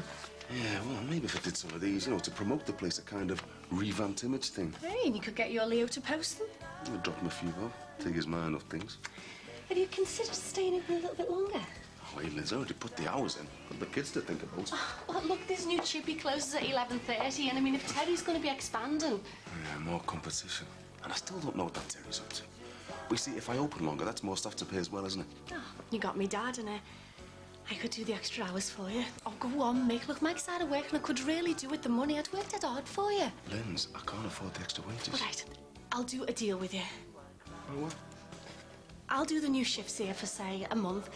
Speaker 12: Yeah, well, maybe if I did some of these, you know, to promote the place, a kind of revamped image thing.
Speaker 19: Hey, and you could get your Leo to post them.
Speaker 12: I'll drop him a few, though. Take his mind off things.
Speaker 19: Have you considered staying in for a little bit longer?
Speaker 12: Oh, hey, Liz, I already put the hours in. Got the kids to think about.
Speaker 19: Well, look, this new chippy closes at 11:30, and I mean, if Terry's going to be expanding...
Speaker 12: Yeah, more competition. And I still don't know what that Terry's up to. We see, if I open longer, that's more stuff to pay as well, isn't it?
Speaker 19: Oh, you got me, Dad, and I could do the extra hours for you. Oh, go on, Mick. Look, Mike's out of work, and I could really do with the money. I'd worked it hard for you.
Speaker 12: Linz, I can't afford the extra wages.
Speaker 19: All right, I'll do a deal with you.
Speaker 12: Oh, what?
Speaker 19: I'll do the new shifts here for, say, a month.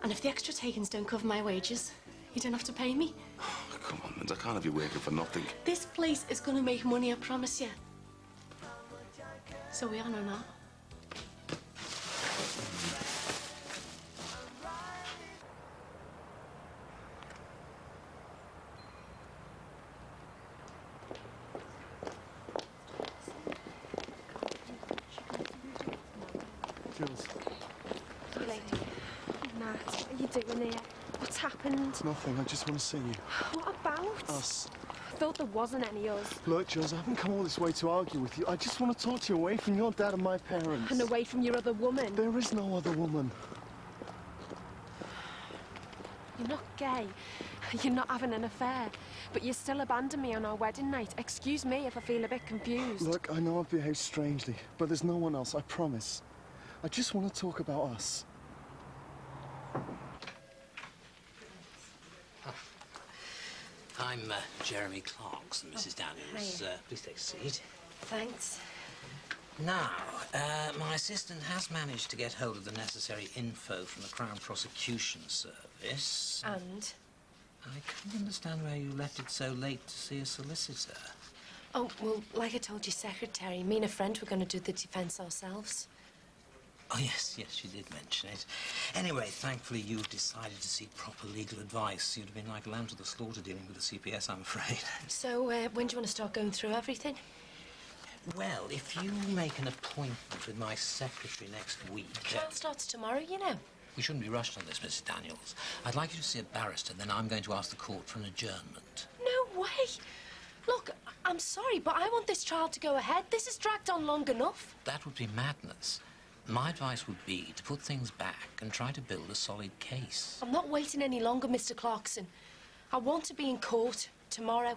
Speaker 19: And if the extra takings don't cover my wages, you don't have to pay me.
Speaker 12: Oh, come on, Linz, I can't have you working for nothing.
Speaker 19: This place is going to make money, I promise you. So we on or not?
Speaker 12: Jules.
Speaker 15: See you later. Nat, what are you doing here? What's happened?
Speaker 12: Nothing, I just want to see you.
Speaker 15: What about?
Speaker 12: Us.
Speaker 15: I thought there wasn't any us.
Speaker 12: Look, Jules, I haven't come all this way to argue with you. I just want to talk to you away from your dad and my parents.
Speaker 15: And away from your other woman.
Speaker 12: There is no other woman.
Speaker 15: You're not gay. You're not having an affair. But you still abandoned me on our wedding night. Excuse me if I feel a bit confused.
Speaker 12: Look, I know I've behaved strangely, but there's no one else, I promise. I just want to talk about us.
Speaker 1: I'm Jeremy Clarkson, Mrs. Daniels. Please take a seat.
Speaker 19: Thanks.
Speaker 1: Now, my assistant has managed to get hold of the necessary info from the Crown Prosecution Service.
Speaker 19: And?
Speaker 1: I can't understand why you left it so late to see a solicitor.
Speaker 19: Oh, well, like I told your secretary, me and a friend were going to do the defence ourselves.
Speaker 1: Oh, yes, she did mention it. Anyway, thankfully you've decided to seek proper legal advice. You'd have been like a lamb to the slaughter dealing with the CPS, I'm afraid.
Speaker 19: So, when do you want to start going through everything?
Speaker 1: Well, if you make an appointment with my secretary next week...
Speaker 19: Trial starts tomorrow, you know.
Speaker 1: We shouldn't be rushed on this, Mrs. Daniels. I'd like you to see a barrister, then I'm going to ask the court for an adjournment.
Speaker 19: No way! Look, I'm sorry, but I want this trial to go ahead. This has dragged on long enough.
Speaker 1: That would be madness. My advice would be to put things back and try to build a solid case.
Speaker 19: I'm not waiting any longer, Mr. Clarkson. I want to be in court tomorrow.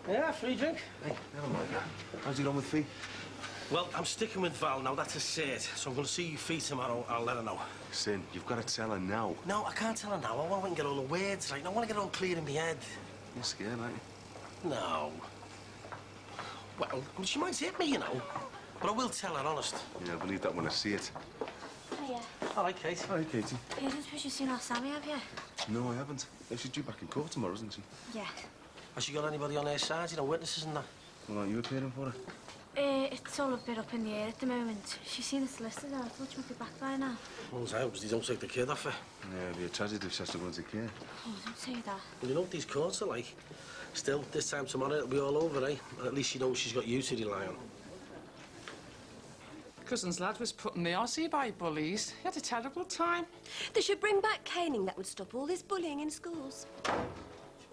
Speaker 17: Yeah, free drink.
Speaker 22: Hey, never mind that. How's it on with Fee?
Speaker 17: Well, I'm sticking with Val now, that's a cert. So I'm going to see you Fee tomorrow, I'll let her know.
Speaker 22: Sin, you've got to tell her now.
Speaker 17: No, I can't tell her now. I want to get all the words right. I want to get it all clear in my head.
Speaker 22: You're scared, aren't you?
Speaker 17: No. Well, she might hit me, you know. But I will tell her, honest.
Speaker 22: Yeah, I believe that when I see it.
Speaker 23: Hiya.
Speaker 17: All right, Kate.
Speaker 22: Hi, Katie.
Speaker 23: You don't suppose you've seen our Sammy, have you?
Speaker 22: No, I haven't. She's due back in court tomorrow, isn't she?
Speaker 23: Yeah.
Speaker 17: Has she got anybody on her side, you know, witnesses and that?
Speaker 22: Well, aren't you appearing for her?
Speaker 23: It's all a bit up in the air at the moment. She's seen the solicitor. I thought she might be back by now.
Speaker 17: Well, I hope they don't take the kid off her.
Speaker 22: Yeah, it'd be a tragedy if she has to go into care.
Speaker 23: Oh, don't say that.
Speaker 17: Well, you know what these courts are like. Still, this time tomorrow it'll be all over, eh? And at least she knows she's got you to rely on.
Speaker 16: Cousin's lad was put in the Aussie by bullies. He had a terrible time.
Speaker 18: They should bring back caning. That would stop all this bullying in schools.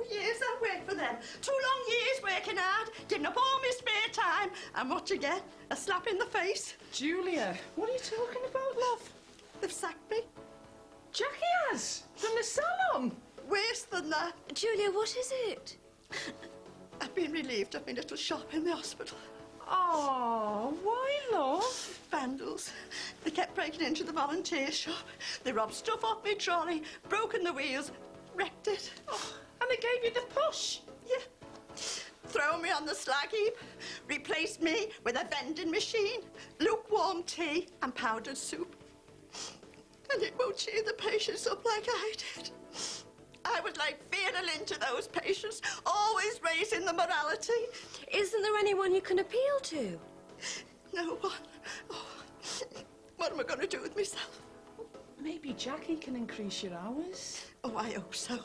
Speaker 14: Years I've worked for them. 2 long years working hard, giving up all my spare time. And what you get? A slap in the face.
Speaker 16: Julia, what are you talking about, love?
Speaker 14: They've sacked me.
Speaker 16: Jackie has? From the salon?
Speaker 14: Worse than that.
Speaker 18: Julia, what is it?
Speaker 14: I've been relieved of my little shop in the hospital.
Speaker 16: Oh, why, love?
Speaker 14: Vandals. They kept breaking into the volunteer shop. They robbed stuff off my trolley, broken the wheels, wrecked it.
Speaker 16: Oh, and they gave you the push?
Speaker 14: Yeah. Throw me on the slag heap, replaced me with a vending machine, lukewarm tea and powdered soup. And it won't cheer the patients up like I did. I was like feeding into those patients, always raising the morality.
Speaker 18: Isn't there anyone you can appeal to?
Speaker 14: No one. Oh, what am I going to do with myself?
Speaker 16: Maybe Jackie can increase your hours.
Speaker 14: Oh, I hope so.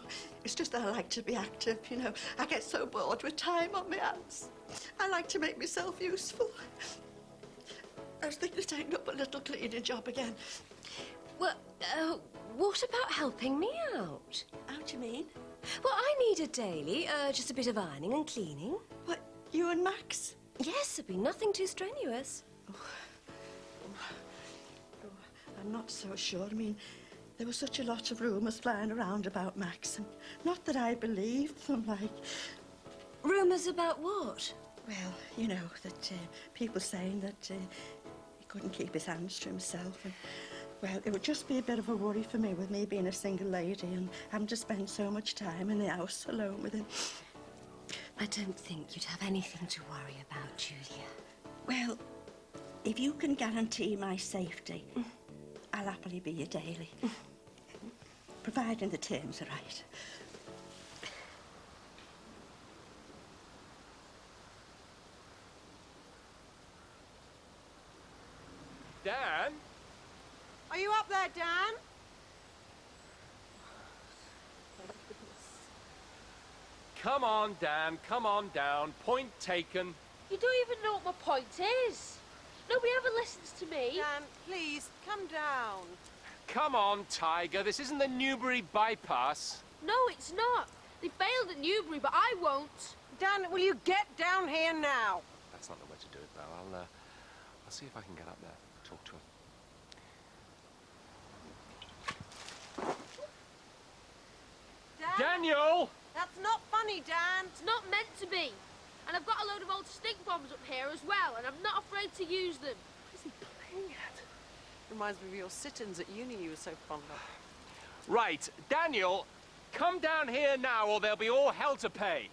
Speaker 14: It's just that I like to be active, you know. I get so bored with time on my hands. I like to make myself useful. I was thinking of taking up a little cleaning job again.
Speaker 18: Well, what about helping me out?
Speaker 14: How do you mean?
Speaker 18: Well, I need a daily, just a bit of ironing and cleaning.
Speaker 14: What, you and Max?
Speaker 18: Yes, it'd be nothing too strenuous.
Speaker 14: I'm not so sure. I mean, there were such a lot of rumours flying around about Max, and not that I believed them, like...
Speaker 18: Rumours about what?
Speaker 14: Well, you know, that people saying that he couldn't keep his hands to himself, and... Well, it would just be a bit of a worry for me with me being a single lady and having to spend so much time in the house alone with him.
Speaker 18: I don't think you'd have anything to worry about, Julia.
Speaker 14: Well, if you can guarantee my safety, I'll happily be your daily. Providing the terms are right.
Speaker 20: Dan?
Speaker 21: Are you up there, Dan?
Speaker 20: Come on, Dan. Come on down. Point taken.
Speaker 15: You don't even know what my point is. Nobody ever listens to me.
Speaker 21: Dan, please, come down.
Speaker 20: Come on, Tiger. This isn't the Newbury bypass.
Speaker 15: No, it's not. They failed at Newbury, but I won't.
Speaker 21: Dan, will you get down here now?
Speaker 6: That's not the way to do it, Val. I'll see if I can get up there, talk to him.
Speaker 20: Daniel!
Speaker 15: That's not funny, Dan. It's not meant to be. And I've got a load of old stink bombs up here as well, and I'm not afraid to use them.
Speaker 21: What is he playing at? Reminds me of your sit-ins at uni you were so fond of.
Speaker 20: Right, Daniel, come down here now or there'll be all hell to pay.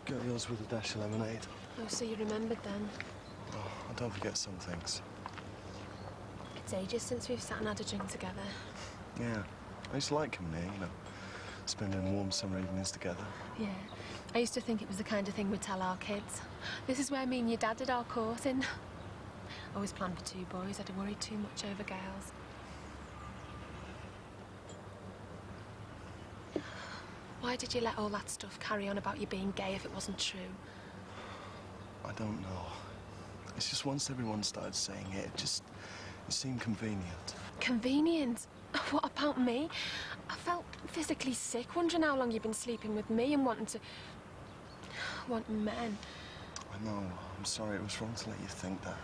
Speaker 4: Got yours with a dash of lemonade.
Speaker 19: Oh, so you remembered then?
Speaker 4: Oh, I don't forget some things.
Speaker 19: It's ages since we've sat and had a drink together.
Speaker 4: Yeah, I used to like coming here, you know, spending warm summer evenings together.
Speaker 19: Yeah. I used to think it was the kind of thing we'd tell our kids. This is where me and your dad did our courting. Always planned for 2 boys. I'd worried too much over girls. Why did you let all that stuff carry on about you being gay if it wasn't true?
Speaker 4: I don't know. It's just once everyone started saying it, it seemed convenient.
Speaker 19: Convenient? What about me? I felt physically sick, wondering how long you've been sleeping with me and wanting men.
Speaker 4: I know. I'm sorry. It was wrong to let you think that.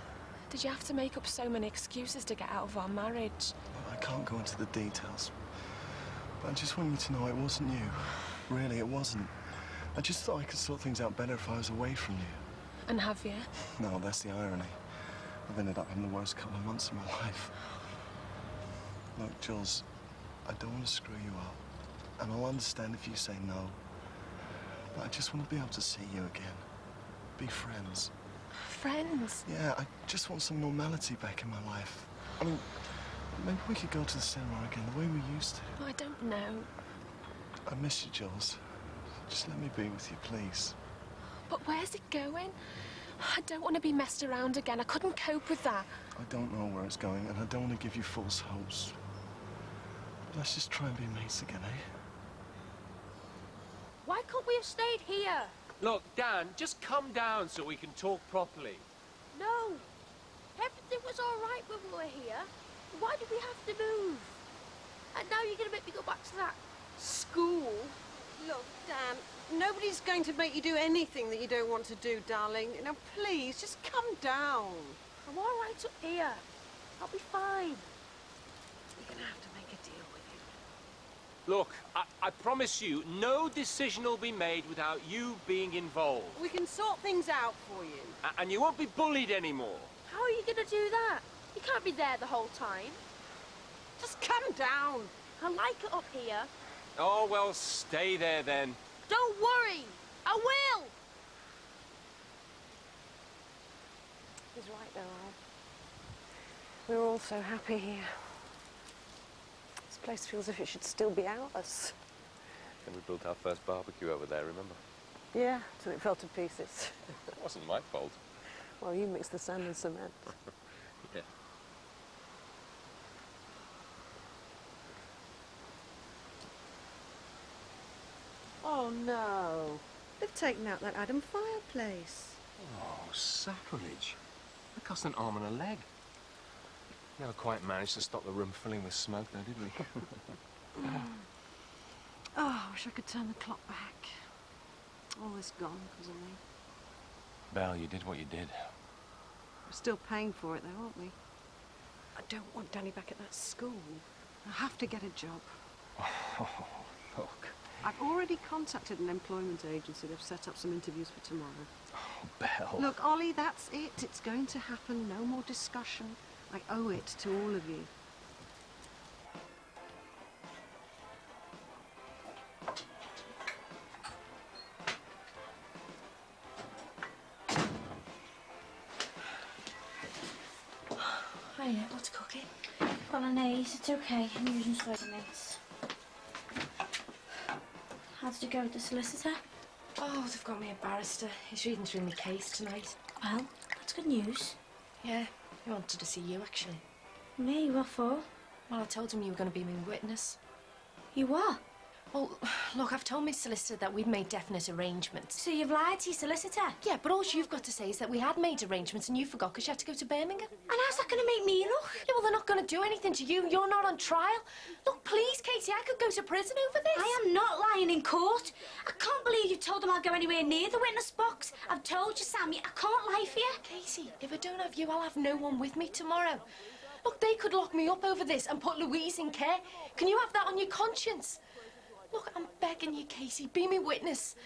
Speaker 19: Did you have to make up so many excuses to get out of our marriage?
Speaker 4: I can't go into the details. But I just want you to know it wasn't you. Really, it wasn't. I just thought I could sort things out better if I was away from you.
Speaker 19: And have you?
Speaker 4: No, that's the irony. I've ended up having the worst couple of months of my life. Look, Jules, I don't want to screw you up. And I'll understand if you say no. But I just want to be able to see you again. Be friends.
Speaker 19: Friends?
Speaker 4: Yeah, I just want some normality back in my life. I mean, maybe we could go to the cinema again the way we used to.
Speaker 19: I don't know.
Speaker 4: I miss you, Jules. Just let me be with you, please.
Speaker 19: But where's it going? I don't want to be messed around again. I couldn't cope with that.
Speaker 4: I don't know where it's going, and I don't want to give you false hopes. Let's just try and be mates again, eh?
Speaker 15: Why couldn't we have stayed here?
Speaker 20: Look, Dan, just come down so we can talk properly.
Speaker 15: No. Everything was all right when we were here. Why did we have to move? And now you're going to make me go back to that school?
Speaker 21: Look, Dan, nobody's going to make you do anything that you don't want to do, darling. Now, please, just come down.
Speaker 15: I'm all right up here. I'll be fine.
Speaker 21: You're going to have to make a deal with him.
Speaker 20: Look, I promise you, no decision will be made without you being involved.
Speaker 21: We can sort things out for you.
Speaker 20: And you won't be bullied anymore.
Speaker 15: How are you going to do that? You can't be there the whole time.
Speaker 21: Just come down.
Speaker 15: I like it up here.
Speaker 20: Oh, well, stay there then.
Speaker 15: Don't worry. I will.
Speaker 21: He's right, though, Al. We're all so happy here. This place feels as if it should still be ours.
Speaker 6: And we built our first barbecue over there, remember?
Speaker 21: Yeah, till it fell to pieces.
Speaker 6: It wasn't my fault.
Speaker 21: Well, you mixed the sand and cement.
Speaker 6: Yeah.
Speaker 21: Oh, no. They've taken out that Adam fireplace.
Speaker 6: Oh, sacrilege. That cost an arm and a leg. Never quite managed to stop the room filling with smoke, though, did we?
Speaker 21: Oh, I wish I could turn the clock back. All this gone because of me.
Speaker 6: Belle, you did what you did.
Speaker 21: We're still paying for it, though, aren't we? I don't want Danny back at that school. I have to get a job.
Speaker 6: Oh, look.
Speaker 21: I've already contacted an employment agency. They've set up some interviews for tomorrow.
Speaker 6: Oh, Belle.
Speaker 21: Look, Ollie, that's it. It's going to happen. No more discussion. I owe it to all of you.
Speaker 23: Hiya, what's cooking? Bolognese, it's okay. I'm using soy mince. How did it go with the solicitor?
Speaker 19: Oh, they've got me a barrister. He's reading through my case tonight.
Speaker 23: Well, that's good news.
Speaker 19: Yeah, he wanted to see you, actually.
Speaker 23: Me? What for?
Speaker 19: Well, I told him you were going to be my witness.
Speaker 23: You what?
Speaker 15: Well, look, I've told my solicitor that we've made definite arrangements.
Speaker 23: So you've lied to your solicitor?
Speaker 15: Yeah, but all you've got to say is that we had made arrangements and you forgot because you had to go to Birmingham.
Speaker 23: And how's that going to make me look?
Speaker 15: Yeah, well, they're not going to do anything to you. You're not on trial. Look, please, Katie, I could go to prison over this.
Speaker 23: I am not lying in court. I can't believe you told them I'll go anywhere near the witness box. I've told you, Sammy, I can't lie for you.
Speaker 15: Katie, if I don't have you, I'll have no one with me tomorrow. Look, they could lock me up over this and put Louise in care. Can you have that on your conscience? Look, I'm begging you, Casey, be my witness.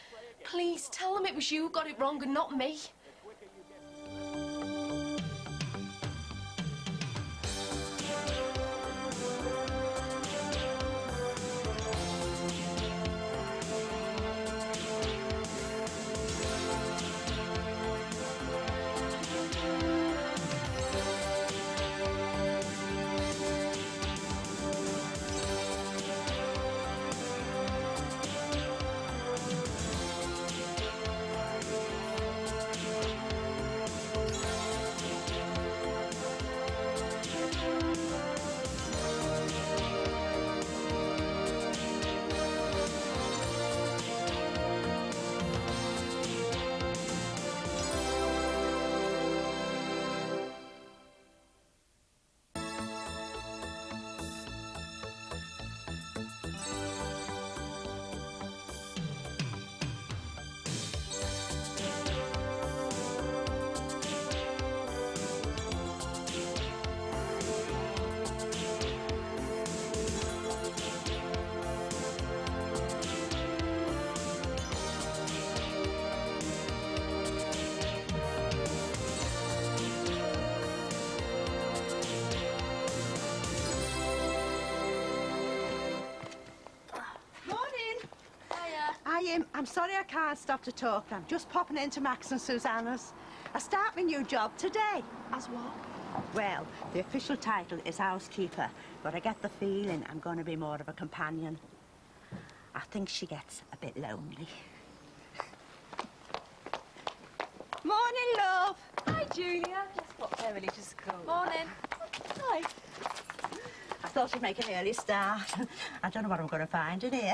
Speaker 15: Please, tell them it was you who got it wrong and not me.
Speaker 14: I'm sorry I can't stop to talk. I'm just popping into Max and Susanna's. I start my new job today.
Speaker 15: As what?
Speaker 14: Well, the official title is housekeeper, but I get the feeling I'm going to be more of a companion. I think she gets a bit lonely. Morning, love.
Speaker 18: Hi, Julia. Just popped early to school.
Speaker 15: Morning.
Speaker 14: Hi. I thought you'd make an early start. I don't know what I'm going to find in here.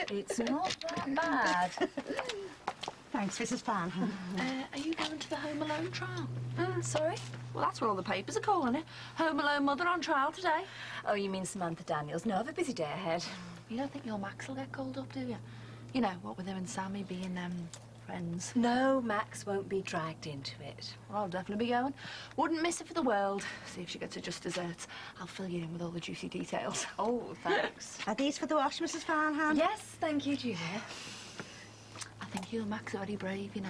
Speaker 18: It's not that bad.
Speaker 14: Thanks, Mrs. Farnham.
Speaker 18: Are you going to the Home Alone trial? Sorry? Well, that's what all the papers are calling it. Home Alone mother on trial today.
Speaker 10: Oh, you mean Samantha Daniels? No, I've a busy day ahead.
Speaker 18: You don't think your Max will get called up, do you? You know, what with him and Sammy being, friends.
Speaker 10: No, Max won't be dragged into it.
Speaker 18: Well, I'll definitely be going. Wouldn't miss it for the world. See if she gets her just desserts. I'll fill you in with all the juicy details.
Speaker 10: Oh, thanks.
Speaker 14: Are these for the wash, Mrs. Farnham?
Speaker 10: Yes, thank you, Julia.
Speaker 18: I think you and Max are very brave, you know,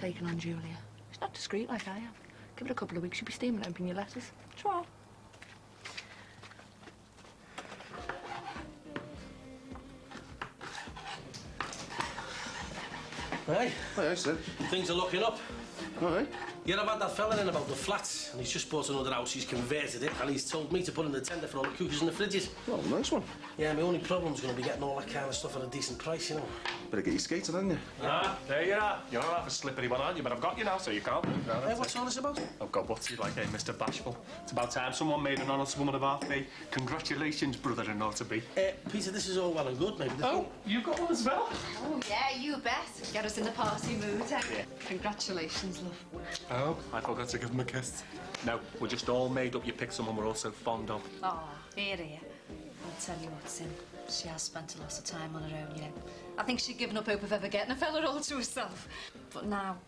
Speaker 18: taking on Julia. She's not discreet like I am. Give it a couple of weeks, she'll be steaming open your letters. Try.
Speaker 17: Hey?
Speaker 12: Hi, sir.
Speaker 17: Things are looking up.
Speaker 12: All right.
Speaker 17: Yeah, I've had that fella in about the flats, and he's just bought another house, he's converted it, and he's told me to put in the tender for all the cookers and the fridges.
Speaker 12: Oh, nice one.
Speaker 17: Yeah, my only problem's going to be getting all that kind of stuff at a decent price, you know.
Speaker 12: Better get your skates on, haven't you?
Speaker 5: Ah, there you are. You're not half a slippery one, aren't you? But I've got you now, so you can't. No,
Speaker 17: what's all this about?
Speaker 5: I've got what's he like, Mr. Bashful. It's about time someone made an honest woman of half me. Congratulations, brother-in-law to be.
Speaker 17: Peter, this is all well and good, maybe.
Speaker 5: Oh, you've got one as well?
Speaker 11: Oh, yeah, you bet. Get us in the party mood, eh?
Speaker 5: Yeah.
Speaker 11: Congratulations, love.
Speaker 5: Oh, I forgot to give him a kiss. No, we're just all made up. You picked someone we're all so fond of.
Speaker 11: Oh, here. I'll tell you what, Sim. She has spent a lot of time on her own, you know. I think she'd given up hope of ever getting a fella all to herself. But now,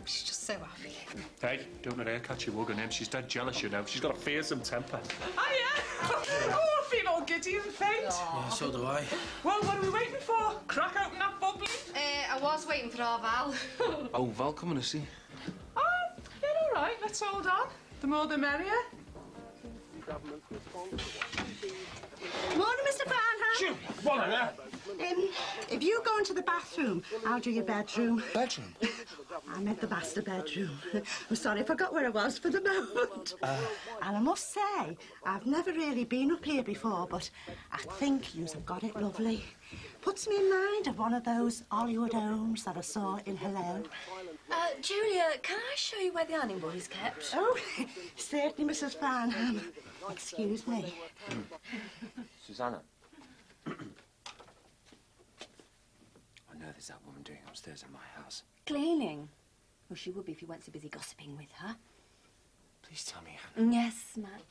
Speaker 11: she's just so happy.
Speaker 5: Hey, don't let her catch you hugging him. She's dead jealous, you know. She's got a fearsome temper.
Speaker 16: Oh, I feel all giddy and faint.
Speaker 17: Yeah, so do I.
Speaker 16: Well, what are we waiting for? Crack open that bubbly.
Speaker 11: I was waiting for our Val.
Speaker 12: Oh, Val coming to see.
Speaker 16: Oh, yeah, all right. Let's hold on. The more the merrier.
Speaker 14: Morning, Mr. Farnham.
Speaker 5: Jim, what on earth?
Speaker 14: If you go into the bathroom, I'll do your bedroom.
Speaker 12: Bedroom?
Speaker 14: I meant the master bedroom. I'm sorry, I forgot where I was for the moment. And I must say, I've never really been up here before, but I think yous have got it lovely. Puts me in mind of one of those Hollywood homes that I saw in Hello.
Speaker 10: Julia, can I show you where the ironing board is kept?
Speaker 14: Oh, certainly, Mrs. Farnham. Excuse me.
Speaker 2: Susanna. on earth is that woman doing upstairs in my house?
Speaker 18: Cleaning. Well, she would be if you weren't so busy gossiping with her.
Speaker 2: Please tell me, Hannah.
Speaker 18: Yes, Max.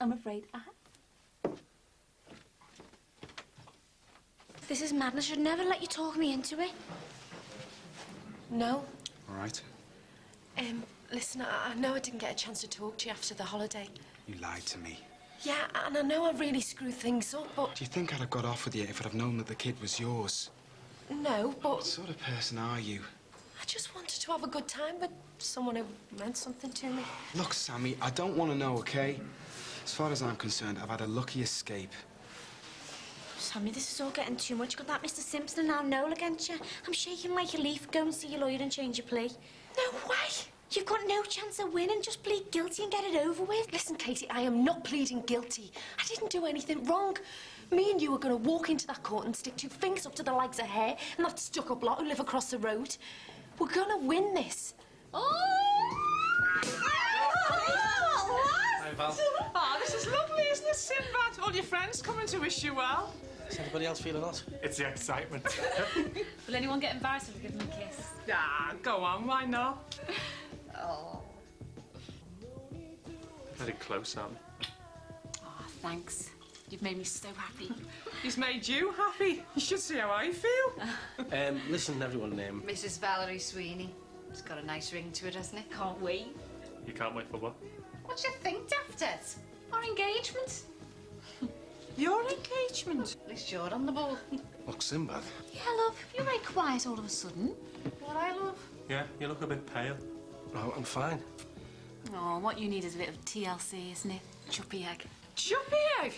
Speaker 18: I'm afraid I have.
Speaker 23: This is madness. I should never let you talk me into it.
Speaker 15: No.
Speaker 22: All right.
Speaker 15: Listen, I know I didn't get a chance to talk to you after the holiday.
Speaker 3: You lied to me.
Speaker 15: Yeah, and I know I really screwed things up, but...
Speaker 3: Do you think I'd have got off with you if I'd have known that the kid was yours?
Speaker 15: No, but...
Speaker 3: What sort of person are you?
Speaker 15: I just wanted to have a good time with someone who meant something to me.
Speaker 3: Look, Sammy, I don't want to know, OK? As far as I'm concerned, I've had a lucky escape.
Speaker 23: Sammy, this is all getting too much. Got that Mr. Simpson and now Noel against you. I'm shaking like a leaf. Go and see your lawyer and change your plea.
Speaker 15: No way!
Speaker 23: You've got no chance of winning. Just plead guilty and get it over with.
Speaker 15: Listen, Katie, I am not pleading guilty. I didn't do anything wrong. Me and you are going to walk into that court and stick 2 fingers up to the likes of her and that stuck-up lot who live across the road. We're going to win this.
Speaker 16: Hi, Val. Oh, this is lovely, isn't it, Sinbad? All your friends coming to wish you well.
Speaker 17: Is anybody else feeling hot?
Speaker 5: It's the excitement.
Speaker 11: Will anyone get embarrassed if we give them a kiss?
Speaker 16: Ah, go on, why not?
Speaker 11: Oh.
Speaker 5: Very close, Sam.
Speaker 11: Oh, thanks. You've made me so happy.
Speaker 16: He's made you happy. You should see how I feel.
Speaker 17: Listen, everyone,
Speaker 11: Mrs. Valerie Sweeney. It's got a nice ring to it, hasn't it? Can't wait.
Speaker 5: You can't wait for what?
Speaker 11: What do you think, Daft? Our engagement.
Speaker 16: Your engagement?
Speaker 11: At least you're on the ball.
Speaker 12: Look, Sinbad.
Speaker 11: Yeah, love. You're very quiet all of a sudden. What I love?
Speaker 5: Yeah, you look a bit pale.
Speaker 17: Oh, I'm fine.
Speaker 11: Oh, what you need is a bit of TLC, isn't it? Chuppy egg.
Speaker 16: Chuppy egg?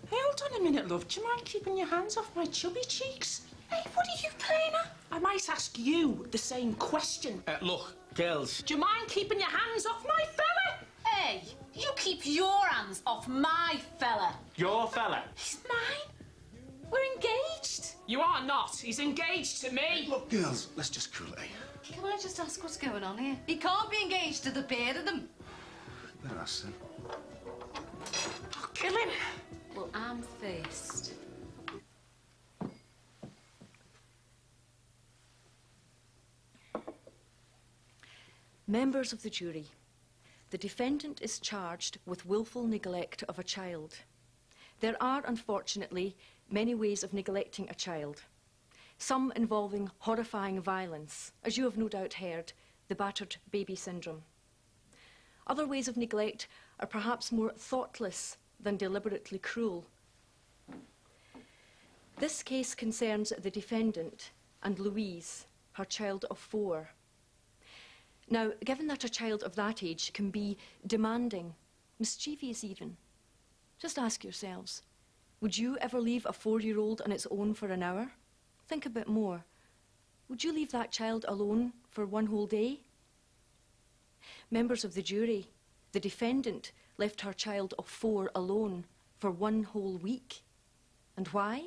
Speaker 16: Hey, hold on a minute, love. Do you mind keeping your hands off my chubby cheeks?
Speaker 11: Hey, what are you playing at?
Speaker 16: I might ask you the same question.
Speaker 17: Look, girls.
Speaker 16: Do you mind keeping your hands off my fella?
Speaker 11: Hey, you keep your hands off my fella.
Speaker 5: Your fella?
Speaker 11: He's mine. We're engaged.
Speaker 16: You are not. He's engaged to me.
Speaker 12: Look, girls, let's just cool it.
Speaker 11: Can I just ask what's going on here? He can't be engaged to the pair of them.
Speaker 12: Let us sin.
Speaker 16: I'll kill him.
Speaker 11: Well, I'm first.
Speaker 8: Members of the jury, the defendant is charged with willful neglect of a child. There are, unfortunately, many ways of neglecting a child, some involving horrifying violence, as you have no doubt heard, the battered baby syndrome. Other ways of neglect are perhaps more thoughtless than deliberately cruel. This case concerns the defendant and Louise, her child of 4. Now, given that a child of that age can be demanding, mischievous even, just ask yourselves, would you ever leave a 4-year-old on its own for an hour? Think a bit more. Would you leave that child alone for 1 whole day? Members of the jury, the defendant left her child of 4 alone for 1 whole week. And why?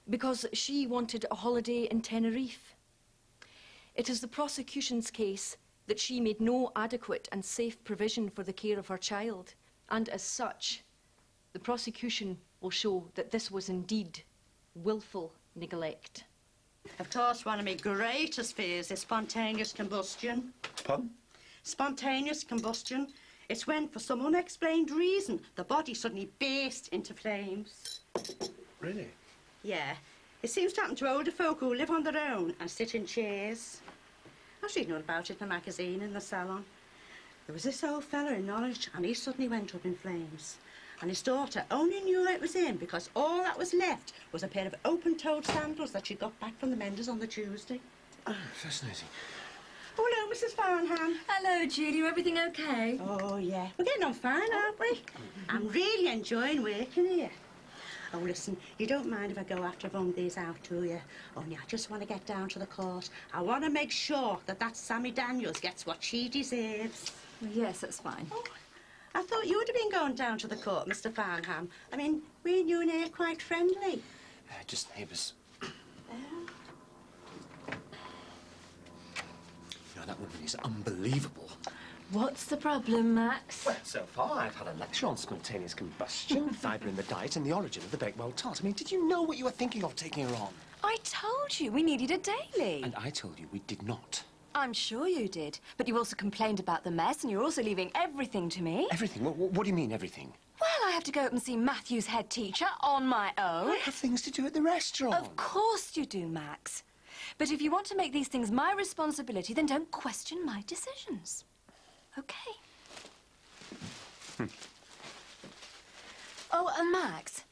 Speaker 8: Because she wanted a holiday in Tenerife. It is the prosecution's case that she made no adequate and safe provision for the care of her child, and as such, the prosecution will show that this was indeed willful neglect.
Speaker 14: Of course, one of my greatest fears is spontaneous combustion.
Speaker 4: Pardon?
Speaker 14: Spontaneous combustion. It's when, for some unexplained reason, the body suddenly bursts into flames.
Speaker 4: Really?
Speaker 14: Yeah. It seems to happen to older folk who live on their own and sit in chairs. I was reading all about it in a magazine in the salon. There was this old fella in Norwich and he suddenly went up in flames. And his daughter only knew it was him because all that was left was a pair of open-toed sandals that she got back from the menders on the Tuesday.
Speaker 2: Oh, fascinating.
Speaker 14: Oh, hello, Mrs. Farnham.
Speaker 18: Hello, Judy. Everything okay?
Speaker 14: Oh, yeah. We're getting on fine, aren't we? I'm really enjoying working here. Oh, listen, you don't mind if I go after one of these out, do you? Only I just want to get down to the court. I want to make sure that Sammy Daniels gets what she deserves.
Speaker 18: Yes, that's fine.
Speaker 14: Oh, I thought you would have been going down to the court, Mr. Farnham. I mean, we and you and her quite friendly.
Speaker 2: Just neighbours. You know, that woman is unbelievable.
Speaker 18: What's the problem, Max?
Speaker 2: Well, so far I've had a lecture on spontaneous combustion, fibre in the diet, and the origin of the Bakewell tart. I mean, did you know what you were thinking of taking her on?
Speaker 18: I told you we needed a daily.
Speaker 2: And I told you we did not.
Speaker 18: I'm sure you did. But you also complained about the mess, and you're also leaving everything to me.
Speaker 2: Everything? What do you mean, everything?
Speaker 18: Well, I have to go up and see Matthew's head teacher on my own.
Speaker 2: I have things to do at the restaurant.
Speaker 18: Of course you do, Max. But if you want to make these things my responsibility, then don't question my decisions. Okay. Oh, and Max,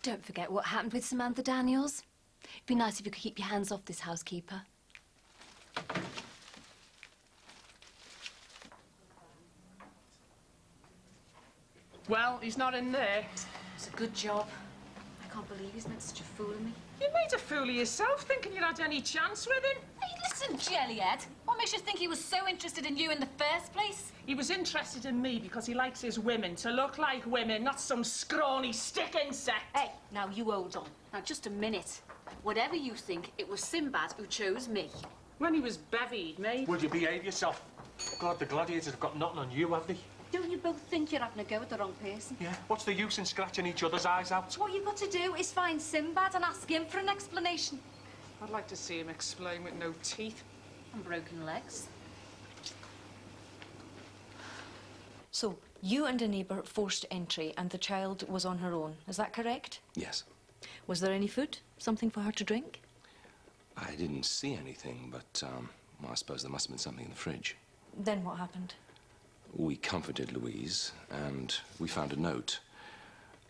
Speaker 18: don't forget what happened with Samantha Daniels. It'd be nice if you could keep your hands off this housekeeper.
Speaker 16: Well, he's not in there.
Speaker 11: It's a good job. I can't believe he's made such a fool of me.
Speaker 16: You made a fool of yourself thinking you had any chance with him.
Speaker 11: Hey, listen, Jellyhead. What makes you think he was so interested in you in the first place?
Speaker 16: He was interested in me because he likes his women to look like women, not some scrawny stick insect.
Speaker 11: Hey, now you hold on. Now, just a minute. Whatever you think, it was Sinbad who chose me.
Speaker 16: When he was bevied, mate.
Speaker 5: Will you behave yourself? God, the gladiators have got nothing on you, have they?
Speaker 11: Don't you both think you're having a go at the wrong person?
Speaker 5: Yeah. What's the use in scratching each other's eyes out?
Speaker 11: What you've got to do is find Sinbad and ask him for an explanation.
Speaker 16: I'd like to see him explain with no teeth.
Speaker 11: And broken legs.
Speaker 8: So, you and a neighbour forced entry and the child was on her own. Is that correct?
Speaker 6: Yes.
Speaker 8: Was there any food? Something for her to drink?
Speaker 6: I didn't see anything, but, well, I suppose there must have been something in the fridge.
Speaker 8: Then what happened?
Speaker 6: We comforted Louise, and we found a note.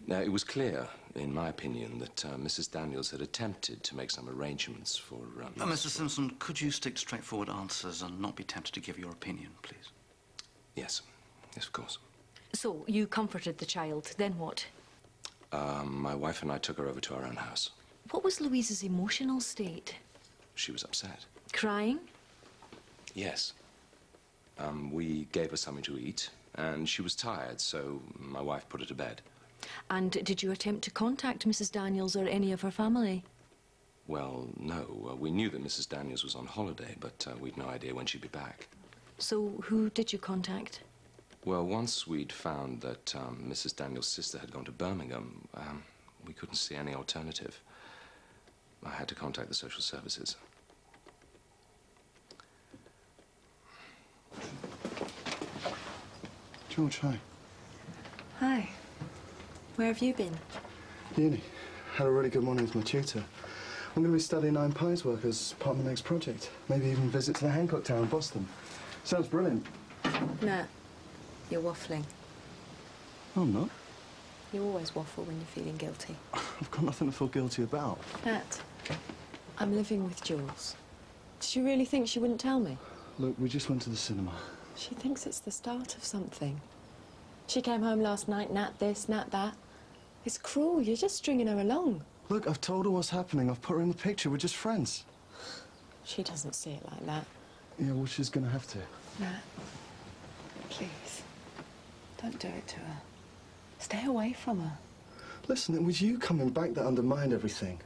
Speaker 6: Now, it was clear, in my opinion, that Mrs. Daniels had attempted to make some arrangements for...
Speaker 7: Mr. Simpson, could you stick to straightforward answers and not be tempted to give your opinion, please?
Speaker 6: Yes. Yes, of course.
Speaker 8: So, you comforted the child. Then what?
Speaker 6: My wife and I took her over to our own house.
Speaker 8: What was Louise's emotional state?
Speaker 6: She was upset.
Speaker 8: Crying?
Speaker 6: Yes. We gave her something to eat, and she was tired, so my wife put her to bed.
Speaker 8: And did you attempt to contact Mrs. Daniels or any of her family?
Speaker 6: Well, no. We knew that Mrs. Daniels was on holiday, but we'd no idea when she'd be back.
Speaker 8: So, who did you contact?
Speaker 6: Well, once we'd found that Mrs. Daniels' sister had gone to Birmingham, we couldn't see any alternative. I had to contact the social services.
Speaker 4: George, hi.
Speaker 18: Hi. Where have you been?
Speaker 4: Uni. Had a really good morning with my tutor. I'm going to be studying Nine Pies work as part of my next project. Maybe even visit to the Hancock Tower in Boston. Sounds brilliant.
Speaker 8: No. You're waffling.
Speaker 4: No, I'm not.
Speaker 8: You always waffle when you're feeling guilty.
Speaker 4: I've got nothing to feel guilty about.
Speaker 8: Nat, I'm living with Jules. Does she really think she wouldn't tell me?
Speaker 4: Look, we just went to the cinema.
Speaker 8: She thinks it's the start of something. She came home last night, Nat this, Nat that. It's cruel. You're just stringing her along.
Speaker 4: Look, I've told her what's happening. I've put her in the picture. We're just friends.
Speaker 8: She doesn't see it like that.
Speaker 4: Yeah, well, she's going to have to.
Speaker 8: Nat, please, don't do it to her. Stay away from her.
Speaker 4: Listen, it was you coming back that undermined everything.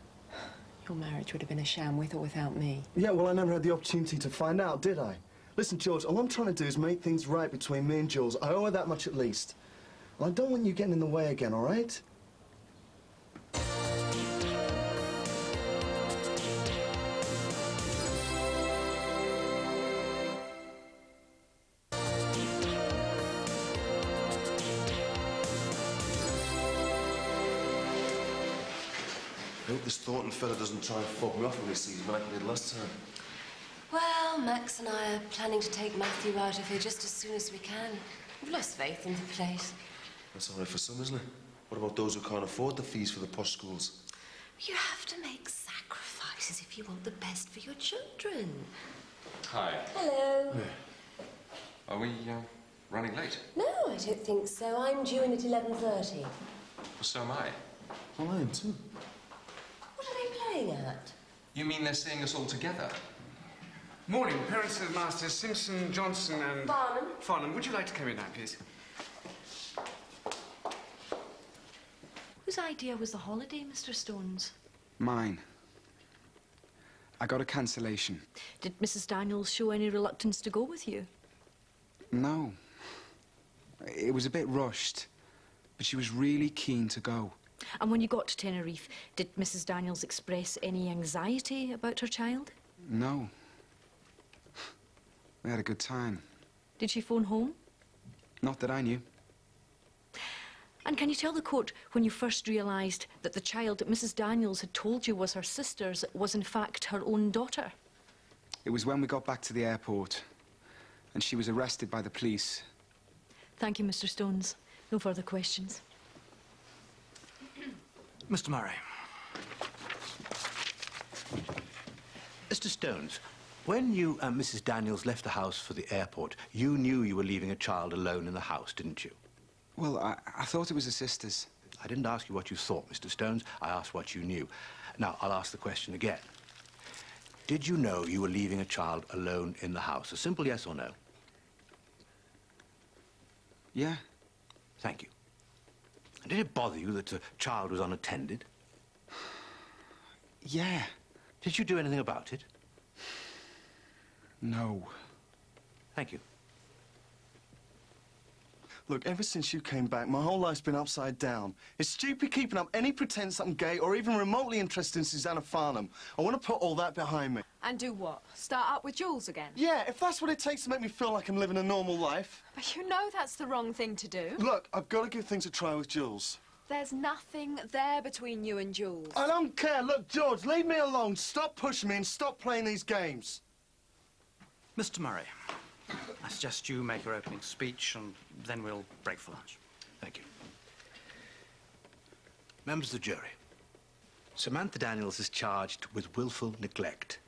Speaker 8: Your marriage would have been a sham with or without me.
Speaker 4: Yeah, well, I never had the opportunity to find out, did I? Listen, George, all I'm trying to do is make things right between me and Jules. I owe her that much at least. Well, I don't want you getting in the way again, all right?
Speaker 12: I hope this Thornton fella doesn't try and fob me off when he sees me like he did last time.
Speaker 18: Well, Max and I are planning to take Matthew out of here just as soon as we can. We've lost faith in the place.
Speaker 12: That's all right for some, isn't it? What about those who can't afford the fees for the posh schools?
Speaker 18: You have to make sacrifices if you want the best for your children.
Speaker 6: Hi.
Speaker 18: Hello.
Speaker 6: Are we running late?
Speaker 18: No, I don't think so. I'm due in at 11:30.
Speaker 6: Well, so am I.
Speaker 12: Well, I am too.
Speaker 18: What are they playing at?
Speaker 6: You mean they're seeing us all together?
Speaker 3: Morning, parents and masters Simpson, Johnson and...
Speaker 18: Farnham.
Speaker 3: Farnham, would you like to come in now, please?
Speaker 8: Whose idea was the holiday, Mr. Stones?
Speaker 3: Mine. I got a cancellation.
Speaker 8: Did Mrs. Daniels show any reluctance to go with you?
Speaker 3: No, It was a bit rushed, but she was really keen to go.
Speaker 8: And when you got to Tenerife, did Mrs. Daniels express any anxiety about her child?
Speaker 3: No. We had a good time.
Speaker 8: Did she phone home?
Speaker 3: Not that I knew.
Speaker 8: And can you tell the court when you first realised that the child that Mrs. Daniels had told you was her sister's was in fact her own daughter?
Speaker 3: It was when we got back to the airport and she was arrested by the police.
Speaker 8: Thank you, Mr. Stones. No further questions.
Speaker 7: Mr. Murray. Mr. Stones, when you and Mrs. Daniels left the house for the airport, you knew you were leaving a child alone in the house, didn't you?
Speaker 3: Well, I thought it was her sister's.
Speaker 7: I didn't ask you what you thought, Mr. Stones. I asked what you knew. Now, I'll ask the question again. Did you know you were leaving a child alone in the house? A simple yes or no.
Speaker 3: Yeah.
Speaker 7: Thank you. And did it bother you that the child was unattended?
Speaker 3: Yeah.
Speaker 7: Did you do anything about it?
Speaker 3: No.
Speaker 7: Thank you.
Speaker 4: Look, ever since you came back, my whole life's been upside down. It's stupid keeping up any pretense I'm gay or even remotely interested in Susanna Farnham. I want to put all that behind me.
Speaker 1: And do what? Start up with Jules again?
Speaker 4: Yeah, if that's what it takes to make me feel like I'm living a normal life.
Speaker 1: But you know that's the wrong thing to do.
Speaker 4: Look, I've got to give things a try with Jules.
Speaker 1: There's nothing there between you and Jules.
Speaker 4: I don't care. Look, George, leave me alone. Stop pushing me and stop playing these games.
Speaker 7: Mr. Murray, I suggest you make your opening speech and then we'll break for lunch. Thank you. Members of the jury, Samantha Daniels is charged with willful neglect.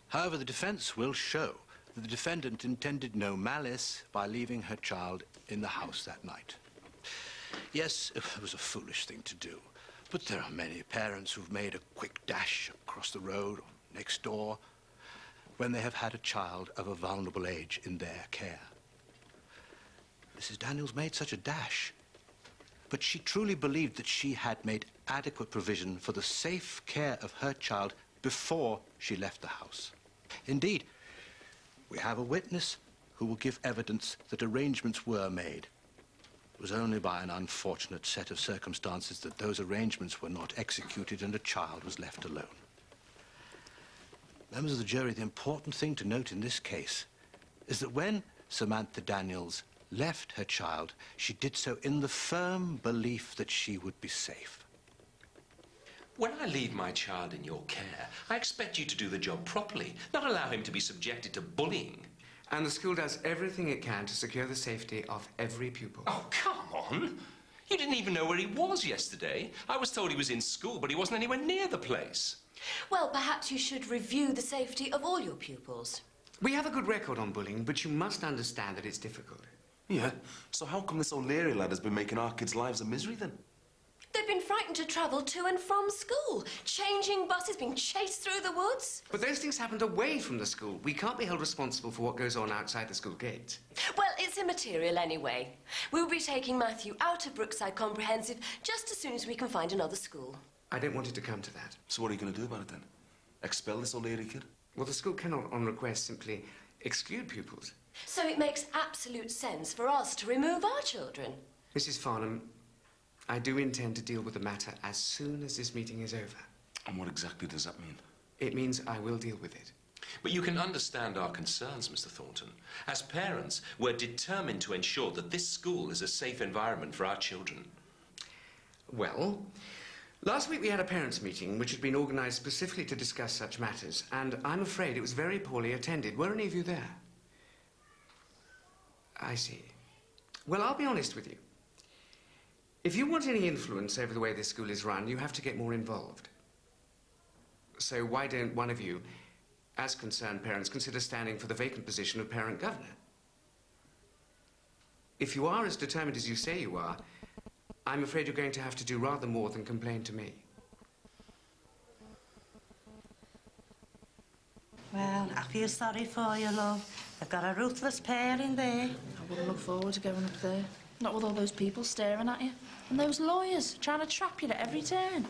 Speaker 7: However, the defense will show that the defendant intended no malice by leaving her child in the house that night. Yes, it was a foolish thing to do, but there are many parents who've made a quick dash across the road or next door when they have had a child of a vulnerable age in their care. Mrs. Daniels made such a dash, but she truly believed that she had made adequate provision for the safe care of her child before she left the house. Indeed, we have a witness who will give evidence that arrangements were made. It was only by an unfortunate set of circumstances that those arrangements were not executed and a child was left alone. Members of the jury, the important thing to note in this case is that when Samantha Daniels left her child, she did so in the firm belief that she would be safe.
Speaker 6: When I leave my child in your care, I expect you to do the job properly, not allow him to be subjected to bullying.
Speaker 9: And the school does everything it can to secure the safety of every pupil.
Speaker 6: Oh, come on. You didn't even know where he was yesterday. I was told he was in school, but he wasn't anywhere near the place.
Speaker 13: Well, perhaps you should review the safety of all your pupils.
Speaker 9: We have a good record on bullying, but you must understand that it's difficult.
Speaker 22: Yeah, so how come this O'Leary lad has been making our kids' lives a misery then?
Speaker 13: They've been frightened to travel to and from school, changing buses, being chased through the woods.
Speaker 9: But those things happened away from the school. We can't be held responsible for what goes on outside the school gates.
Speaker 13: Well, it's immaterial anyway. We'll be taking Matthew out of Brookside Comprehensive just as soon as we can find another school.
Speaker 9: I don't want it to come to that.
Speaker 22: So what are you going to do about it then? Expel this O'Leary kid?
Speaker 9: Well, the school cannot, on request, simply exclude pupils.
Speaker 13: So it makes absolute sense for us to remove our children.
Speaker 9: Mrs. Farnham, I do intend to deal with the matter as soon as this meeting is over.
Speaker 22: And what exactly does that mean?
Speaker 9: It means I will deal with it.
Speaker 6: But you can understand our concerns, Mr. Thornton. As parents, we're determined to ensure that this school is a safe environment for our children.
Speaker 9: Well, last week we had a parents' meeting which had been organised specifically to discuss such matters, and I'm afraid it was very poorly attended. Were any of you there? I see. Well, I'll be honest with you. If you want any influence over the way this school is run, you have to get more involved. So why don't one of you, as concerned parents, consider standing for the vacant position of parent governor? If you are as determined as you say you are, I'm afraid you're going to have to do rather more than complain to me.
Speaker 24: Well, I feel sorry for you, love. They've got a ruthless pair in there.
Speaker 11: I wouldn't look forward to going up there. Not with all those people staring at you. And those lawyers trying to trap you at every turn.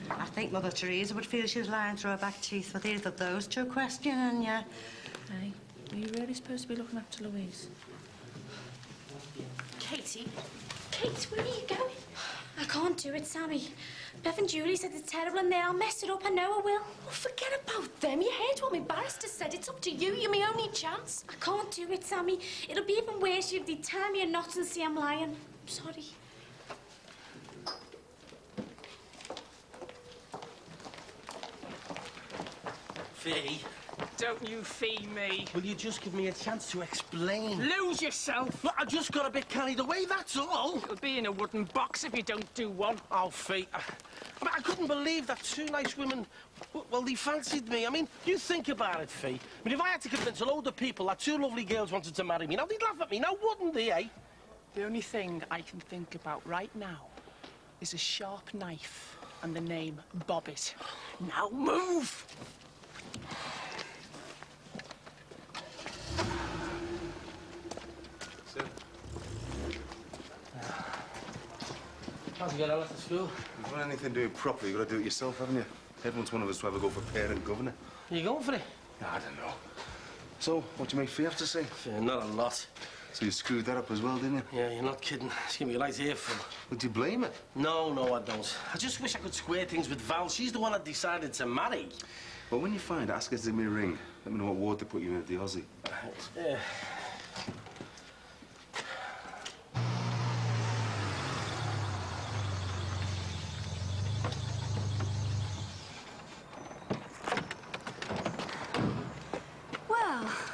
Speaker 24: I think Mother Teresa would feel she was lying through her back teeth with either of those two questioning you.
Speaker 11: Hey, are you really supposed to be looking after Louise?
Speaker 15: Katie. Kate, where are you going?
Speaker 23: I can't do it, Sammy. Bev and Julie said it's terrible and they'll mess it up. I know I will.
Speaker 15: Oh, forget about them. You heard what my barrister said. It's up to you. You're my only chance.
Speaker 23: I can't do it, Sammy. It'll be even worse if they tie me in knots and see I'm lying. I'm sorry.
Speaker 17: Fee.
Speaker 16: Don't you fee me.
Speaker 17: Will you just give me a chance to explain?
Speaker 16: Lose yourself.
Speaker 17: Look, I just got a bit carried away, that's all.
Speaker 16: It'll be in a wooden box if you don't do one.
Speaker 17: Oh, Fee, I couldn't believe that two nice women, well, they fancied me. I mean, you think about it, Fee. I mean, if I had to convince a load of people that two lovely girls wanted to marry me, now they'd laugh at me, now wouldn't they, eh?
Speaker 16: The only thing I can think about right now is a sharp knife and the name Bobbit. Now move!
Speaker 17: How's it going out after school?
Speaker 12: If you want anything doing properly, you've got to do it yourself, haven't you? Everyone's one of us to have a go for parent governor.
Speaker 17: Are you going for it?
Speaker 12: I don't know. So, what do you make Fee have to say?
Speaker 17: Not a lot.
Speaker 12: So you screwed that up as well, didn't you?
Speaker 17: Yeah, you're not kidding. She's giving me a right earful.
Speaker 12: Would you blame her?
Speaker 17: No, I don't. I just wish I could square things with Val. She's the one that decided to marry.
Speaker 12: Well, when you find her, ask her to give me a ring. Let me know what ward they put you in at the Aussie.
Speaker 17: Yeah.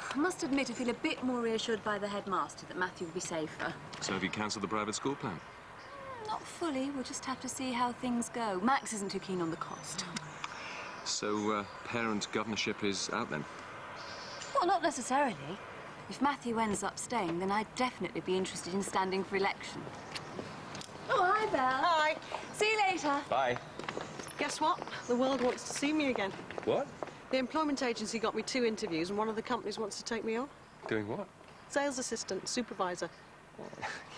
Speaker 18: I must admit I feel a bit more reassured by the headmaster that Matthew will be safer.
Speaker 6: So have you cancelled the private school plan?
Speaker 18: Not fully. We'll just have to see how things go. Max isn't too keen on the cost.
Speaker 6: So, parent governorship is out then?
Speaker 18: Well, not necessarily. If Matthew ends up staying, then I'd definitely be interested in standing for election. Oh, hi, Belle.
Speaker 10: Hi.
Speaker 18: See you later.
Speaker 6: Bye.
Speaker 10: Guess what? The world wants to see me again.
Speaker 6: What?
Speaker 10: The employment agency got me 2 interviews and one of the companies wants to take me on.
Speaker 6: Doing what?
Speaker 10: Sales assistant, supervisor.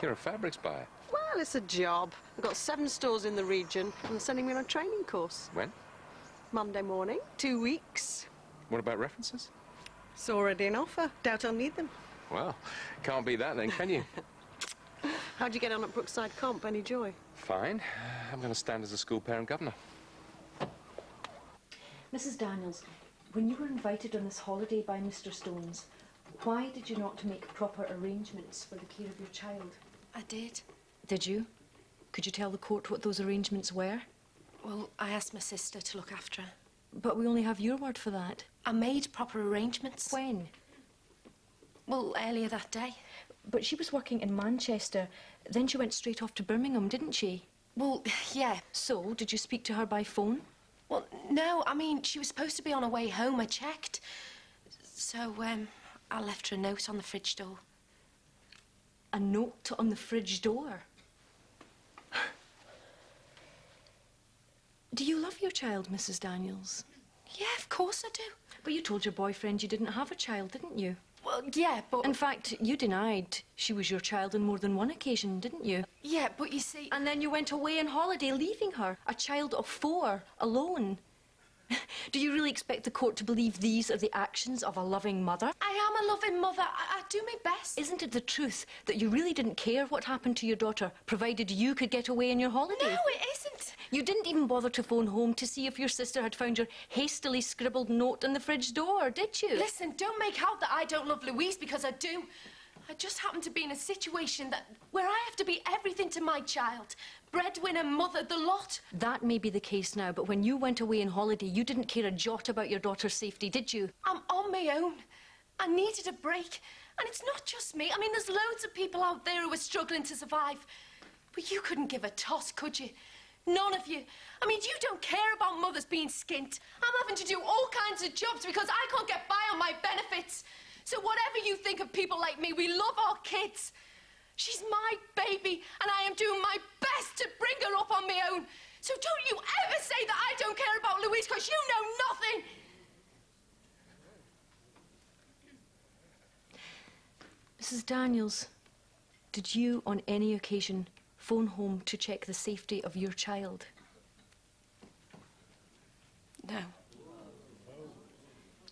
Speaker 6: You're a fabrics buyer.
Speaker 10: Well, it's a job. I've got 7 stores in the region and they're sending me on a training course.
Speaker 6: When?
Speaker 10: Monday morning, 2 weeks.
Speaker 6: What about references?
Speaker 10: It's already an offer. Doubt I'll need them.
Speaker 6: Well, can't beat that then, can you?
Speaker 10: How'd you get on at Brookside Comp? Any joy?
Speaker 6: Fine. I'm going to stand as a school parent governor.
Speaker 8: Mrs. Daniels, when you were invited on this holiday by Mr. Stones, why did you not make proper arrangements for the care of your child?
Speaker 15: I did.
Speaker 8: Did you? Could you tell the court what those arrangements were?
Speaker 15: Well, I asked my sister to look after her.
Speaker 8: But we only have your word for that.
Speaker 15: I made proper arrangements.
Speaker 8: When?
Speaker 15: Well, earlier that day.
Speaker 8: But she was working in Manchester. Then she went straight off to Birmingham, didn't she?
Speaker 15: Well, yeah.
Speaker 8: So, did you speak to her by phone?
Speaker 15: Well, no, I mean, she was supposed to be on her way home. I checked. So, I left her a note on the fridge door.
Speaker 8: A note on the fridge door? Do you love your child, Mrs. Daniels?
Speaker 15: Yeah, of course I do.
Speaker 8: But you told your boyfriend you didn't have a child, didn't you?
Speaker 15: Well, yeah, but...
Speaker 8: In fact, you denied she was your child on more than one occasion, didn't you?
Speaker 15: Yeah, but you see...
Speaker 8: And then you went away on holiday, leaving her, a child of 4, alone. Do you really expect the court to believe these are the actions of a loving mother?
Speaker 15: I am a loving mother. I do my best.
Speaker 8: Isn't it the truth that you really didn't care what happened to your daughter, provided you could get away on your holiday?
Speaker 15: No, it isn't.
Speaker 8: You didn't even bother to phone home to see if your sister had found your hastily scribbled note on the fridge door, did you?
Speaker 15: Listen, don't make out that I don't love Louise, because I do. I just happen to be in a situation where I have to be everything to my child. Breadwinner, mother, the lot.
Speaker 8: That may be the case now, but when you went away on holiday, you didn't care a jot about your daughter's safety, did you?
Speaker 15: I'm on my own. I needed a break. And it's not just me. I mean, there's loads of people out there who are struggling to survive. But you couldn't give a toss, could you? None of you. I mean, you don't care about mothers being skint. I'm having to do all kinds of jobs because I can't get by on my benefits. So whatever you think of people like me, we love our kids. She's my baby, and I am doing my best to bring her up on my own. So don't you ever say that I don't care about Louise, because you know nothing.
Speaker 8: Mrs. Daniels, did you on any occasion phone home to check the safety of your child?
Speaker 15: No.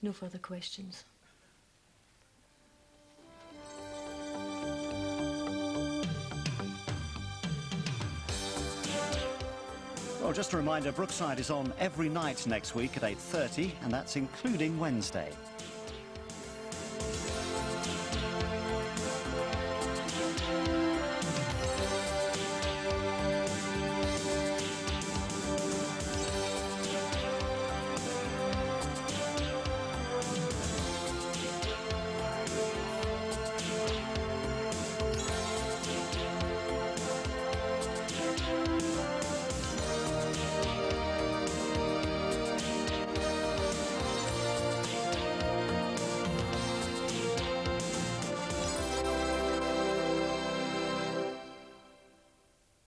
Speaker 8: No further questions.
Speaker 14: Well, just a reminder, Brookside is on every night next week at 8:30, and that's including Wednesday.